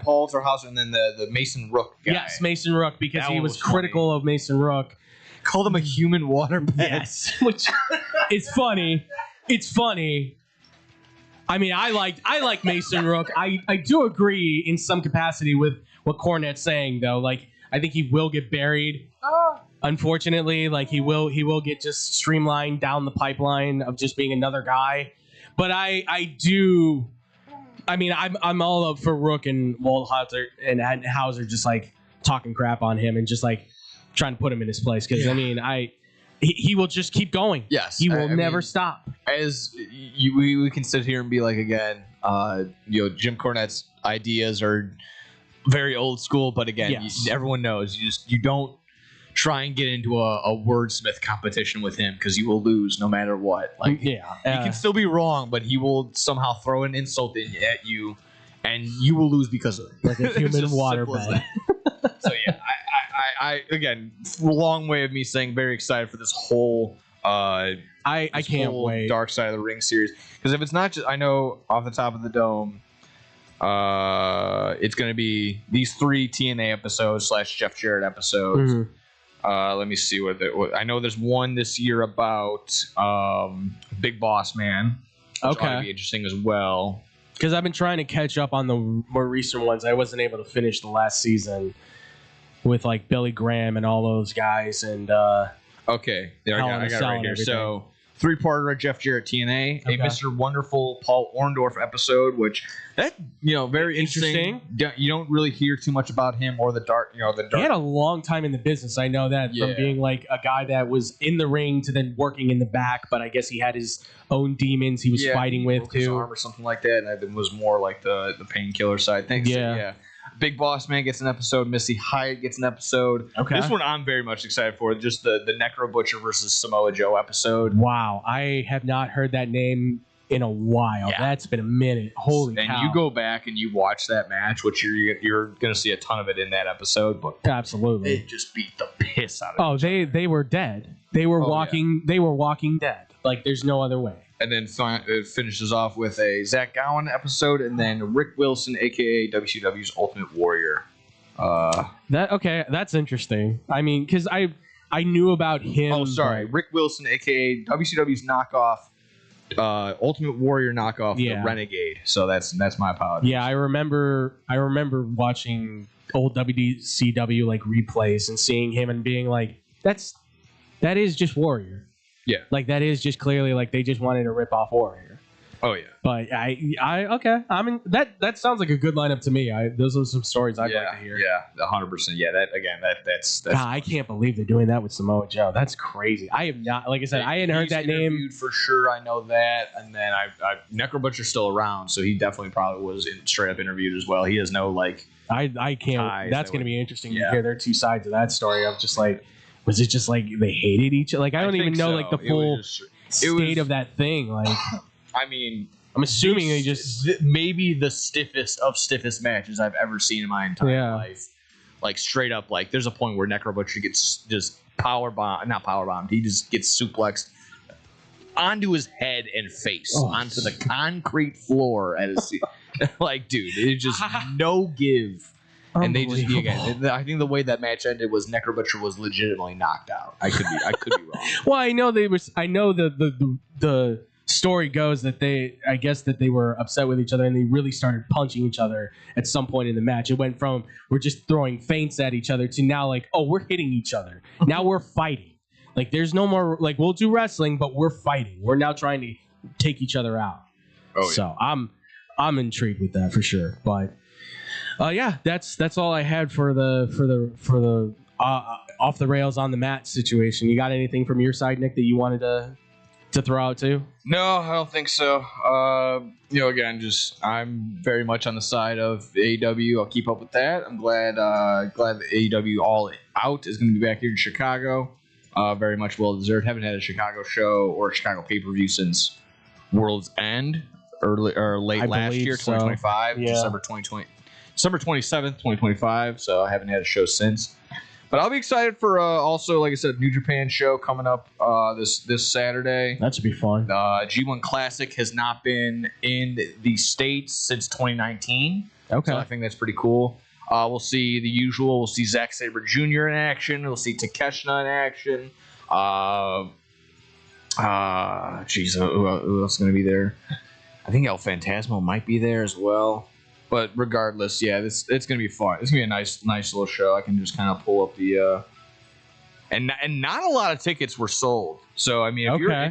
Paul Walter Hauser, and then the Mason Rook guy. Yes, Mason Rook, because he was critical of Mason Rook. Called him a human waterbed. Yes, which is funny. It's funny. I mean, I like Mason Rook. I do agree in some capacity with what Cornette's saying, though. Like, I think he will get buried. Unfortunately, he will get just streamlined down the pipeline of just being another guy. But I do. I mean, I'm all up for Rook and Waldhauser and Hauser just talking crap on him and just trying to put him in his place, because I mean, he will just keep going. Yes, he will never stop. As we can sit here and be like, again, Jim Cornette's ideas are very old school, but again, everyone knows you don't try and get into a wordsmith competition with him, because you will lose no matter what. He can still be wrong, but he will somehow throw an insult at you, and you will lose because of it. Like a human waterbed. So yeah, I again, long way of me saying very excited for this whole I can't wait. Dark Side of the Ring series, because if it's not just, I know off the top of the dome, it's going to be these 3 TNA episodes / Jeff Jarrett episodes. Mm-hmm. Let me see what I know. There's one this year about Big Boss Man. Which Okay, ought to be interesting as well. Because I've been trying to catch up on the more recent ones. I wasn't able to finish the last season with Billy Graham and all those guys. And okay, there I got it right here. So 3-parter Jeff Jarrett TNA, a Mr. Wonderful Paul Orndorff episode, which very interesting. You don't really hear too much about him or the dark. He had a long time in the business. I know that from being a guy that was in the ring to then working in the back, but I guess he had his own demons he was fighting with broke his too, arm or something like that. And it was more like the painkiller side thing. Yeah. So, yeah. Big Boss Man gets an episode. Missy Hyatt gets an episode. Okay. This one I'm very much excited for. Just the Necro Butcher versus Samoa Joe episode. Wow, I have not heard that name in a while. Yeah. That's been a minute. Holy cow. And you go back and you watch that match, which you're going to see a ton of it in that episode. But absolutely, it just beat the piss out of it. Oh, they were dead. They were walking. Yeah. They were walking dead. There's no other way. And then it finishes off with a Zach Gowen episode, and then Rick Wilson, aka WCW's Ultimate Warrior. That's interesting. I mean, because I knew about him. Oh, sorry, Rick Wilson, aka WCW's knockoff, Ultimate Warrior knockoff, the Renegade. So that's my apology. Yeah, I remember watching old WCW replays and seeing him and being that is just Warrior. Yeah. That is just clearly they just wanted to rip off Warrior. Oh yeah. But I okay. I mean that sounds like a good lineup to me. Those are some stories I'd like to hear. Yeah, 100%. Yeah, that's. God, I can't believe they're doing that with Samoa Joe. That's crazy. I have not, like I said, I hadn't heard that name for sure. I know that, and then I Necro Butcher's still around, so he definitely probably was straight up interviewed as well. He has no like. I can't. That's going to be interesting to hear their two sides of that story. Of just like, was it just like they hated each other? Like I don't even know like the full state of that thing. Like. I mean, I'm assuming they just maybe the stiffest matches I've ever seen in my entire life. Like straight up, like there's a point where Necro Butcher gets just not power bombed. He just gets suplexed onto his head and face onto the concrete floor at his seat. Like, dude, it's just no give. And they just I think the way that match ended was Necro Butcher was legitimately knocked out. I could be wrong. Well, I know the story goes that they were upset with each other and they really started punching each other at some point in the match. It went from we're just throwing feints at each other to now like, oh, we're hitting each other. Now we're fighting. Like there's no more like we'll do wrestling, but we're fighting. We're now trying to take each other out. So I'm intrigued with that for sure. But that's all I had for the off the rails on the mat situation. You got anything from your side, Nick, that you wanted to throw out too? No, I don't think so. Again, just I'm very much on the side of AEW. I'll keep up with that. I'm glad that AEW All Out is going to be back here in Chicago. Very much well deserved. Haven't had a Chicago show or a Chicago pay-per-view since World's End, late last year, 2025, December 27th, 2025. So I haven't had a show since. But I'll be excited for also, like I said, New Japan show coming up this Saturday. That should be fun. G1 Classic has not been in the States since 2019. Okay. So I think that's pretty cool. We'll see the usual. We'll see Zack Sabre Jr. in action. We'll see Takeshita in action. Who else is going to be there? I think El Phantasmo might be there as well. But regardless, it's going to be fun. It's going to be a nice little show. I can just kind of pull up the and not a lot of tickets were sold. So I mean,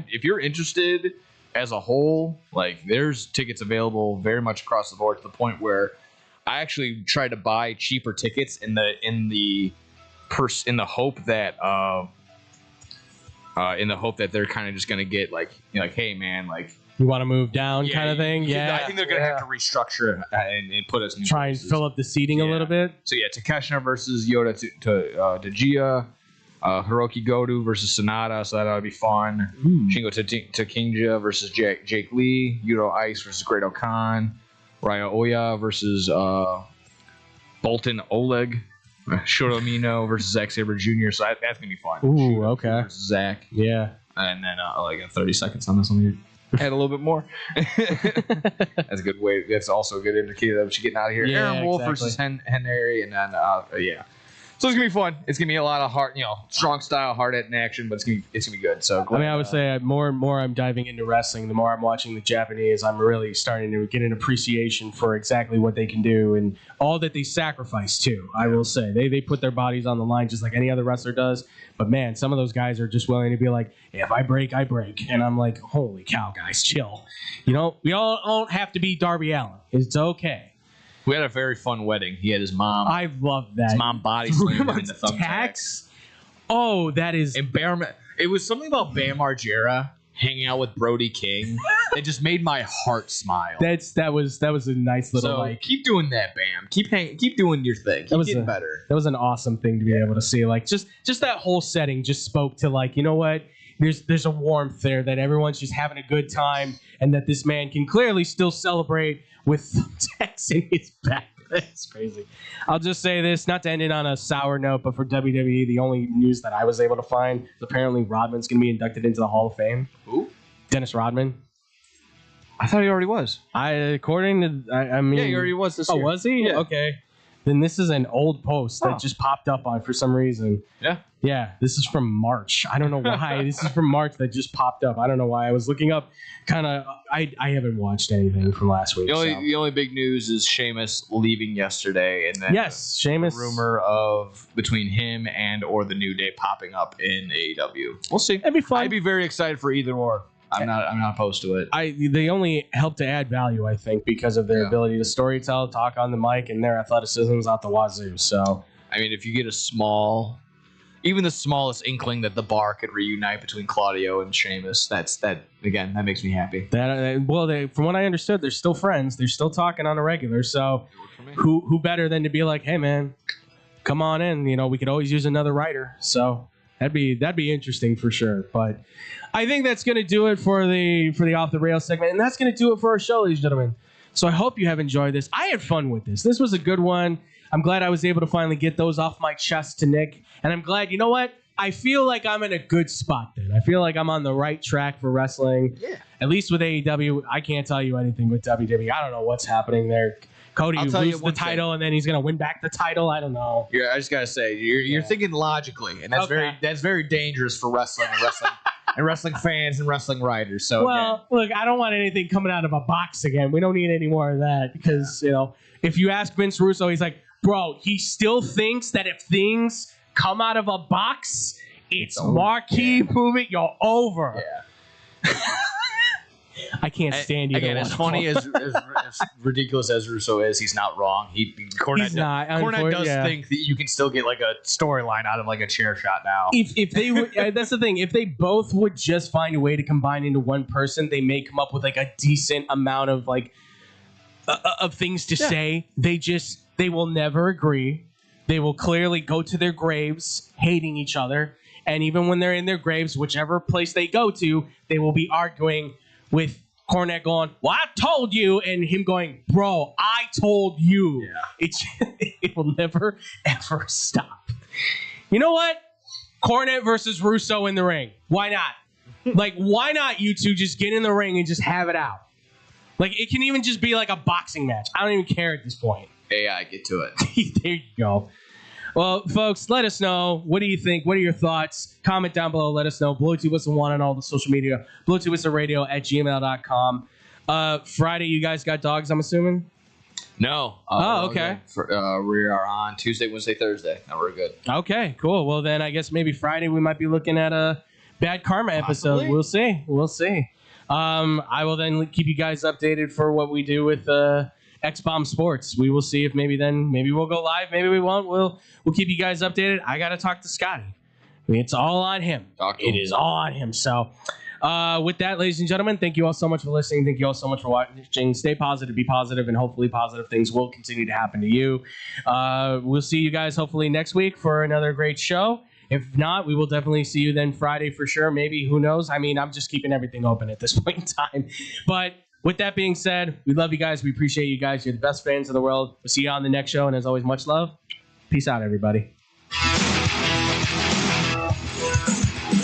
if you're interested as a whole, like there's tickets available very much across the board to the point where I actually tried to buy cheaper tickets in the hope that they're kind of just going to get like hey man, like you want to move down kind of thing. I think they're going to have to restructure and put us in try and fill up the seating a little bit. So Takeshita versus Yota Tajia, Hiroki Goto versus Sonata, so that ought to be fun. Shingo Takinja versus Jake Lee, Yuto Ice versus Great Khan, Raya Oya versus Bolton Oleg, Shota Umino versus Zack Sabre Jr. So that's gonna be fun. Ooh, okay. Versus Zack. Yeah. And then 30 seconds on this one. Add a little bit more. That's a good way. That's also a good indicator that we should get out of here. Yeah, Aaron Wolf versus Henry, and then So it's gonna be fun. It's gonna be a lot of hard, strong style, hard hitting action, but it's gonna be good. So I would say more and more I'm diving into wrestling, the more I'm watching the Japanese, I'm really starting to get an appreciation for exactly what they can do and all that they sacrifice too. I will say they put their bodies on the line just like any other wrestler does. But man, some of those guys are just willing to be like, hey, if I break, I break. And I'm like, holy cow, guys, chill. We all don't have to be Darby Allin. It's okay. We had a very fun wedding. He had his mom. I love that. His mom body slammed him in the thumbtacks. Oh, that is... And it was something about Bam Margera hanging out with Brody King. It just made my heart smile. That was a nice little keep doing that, Bam. Keep doing your thing. Keep getting better. That was an awesome thing to be able to see. Like just that whole setting just spoke to like, you know what? There's a warmth there that everyone's just having a good time and that this man can clearly still celebrate with thumbtacks in his back. That's crazy. I'll just say this, not to end it on a sour note, but for WWE, the only news that I was able to find is apparently Rodman's going to be inducted into the Hall of Fame. Who? Dennis Rodman. I thought he already was. According to, I mean... Yeah, he already was this year. Oh, was he? Yeah. Okay. Then this is an old post that just popped up on for some reason. Yeah. Yeah, this is from March. I don't know why. This is from March that just popped up. I don't know why. I was looking up kind of... I haven't watched anything from last week. The only big news is Sheamus leaving yesterday. And then Sheamus. Rumor of between him and or the New Day popping up in AEW. We'll see. That'd be fun. I'd be very excited for either or. I'm not opposed to it. They only help to add value, I think, because of their ability to storytell, talk on the mic, and their athleticism is out the wazoo. So, I mean, if you get even the smallest inkling that the bar could reunite between Claudio and Sheamus, that makes me happy. From what I understood, they're still friends. They're still talking on a regular. So, who better than to be like, hey man, come on in. We could always use another writer. So that'd be interesting for sure. But I think that's going to do it for the Off the Rails segment, and that's going to do it for our show, ladies and gentlemen. So I hope you have enjoyed this. I had fun with this. This was a good one. I'm glad I was able to finally get those off my chest to Nick, and I'm glad. You know what? I feel like I'm in a good spot. Then I feel like I'm on the right track for wrestling. Yeah. At least with AEW, I can't tell you anything with WWE. I don't know what's happening there. Cody loses the title, and then he's gonna win back the title. I don't know. Yeah, I just gotta say, you're thinking logically, and that's very dangerous for wrestling and wrestling fans and wrestling writers. So look, I don't want anything coming out of a box again. We don't need any more of that because if you ask Vince Russo, he's like, bro, he still thinks that if things come out of a box, it's marquee movie. You're over. Yeah. I can't stand you. Again, as funny as ridiculous as Russo is, he's not wrong. Cornette does think that you can still get like a storyline out of like a chair shot now. If they would, that's the thing. If they both would just find a way to combine into one person, they may come up with like a decent amount of like of things to say. They will never agree. They will clearly go to their graves hating each other, and even when they're in their graves, whichever place they go to, they will be arguing. With Cornette going, well, I told you, and him going, bro, I told you. Yeah. It will never, ever stop. You know what? Cornette versus Russo in the ring. Why not? Why not you two just get in the ring and just have it out? It can even just be like a boxing match. I don't even care at this point. AI, get to it. There you go. Well, folks, let us know. What do you think? What are your thoughts? Comment down below. Let us know. Blowtube Whistle 1 on all the social media. BlowTubeWhistleRadio@gmail.com. Friday, you guys got dogs, I'm assuming? No. Okay. We are on Tuesday, Wednesday, Thursday. Now we're good. Okay, cool. Well, then I guess maybe Friday we might be looking at a Bad Karma episode. Possibly. We'll see. I will then keep you guys updated for what we do with X-Bomb Sports. We will see if maybe we'll go live, maybe we won't. We'll keep you guys updated. I got to talk to Scotty. It's all on him. It is all on him. So with that, ladies and gentlemen, thank you all so much for listening. Thank you all so much for watching. Stay positive, be positive, and hopefully positive things will continue to happen to you. We'll see you guys hopefully next week for another great show. If not, we will definitely see you then Friday for sure. Maybe, who knows? I mean, I'm just keeping everything open at this point in time. But with that being said, we love you guys. We appreciate you guys. You're the best fans in the world. We'll see you on the next show. And as always, much love. Peace out, everybody.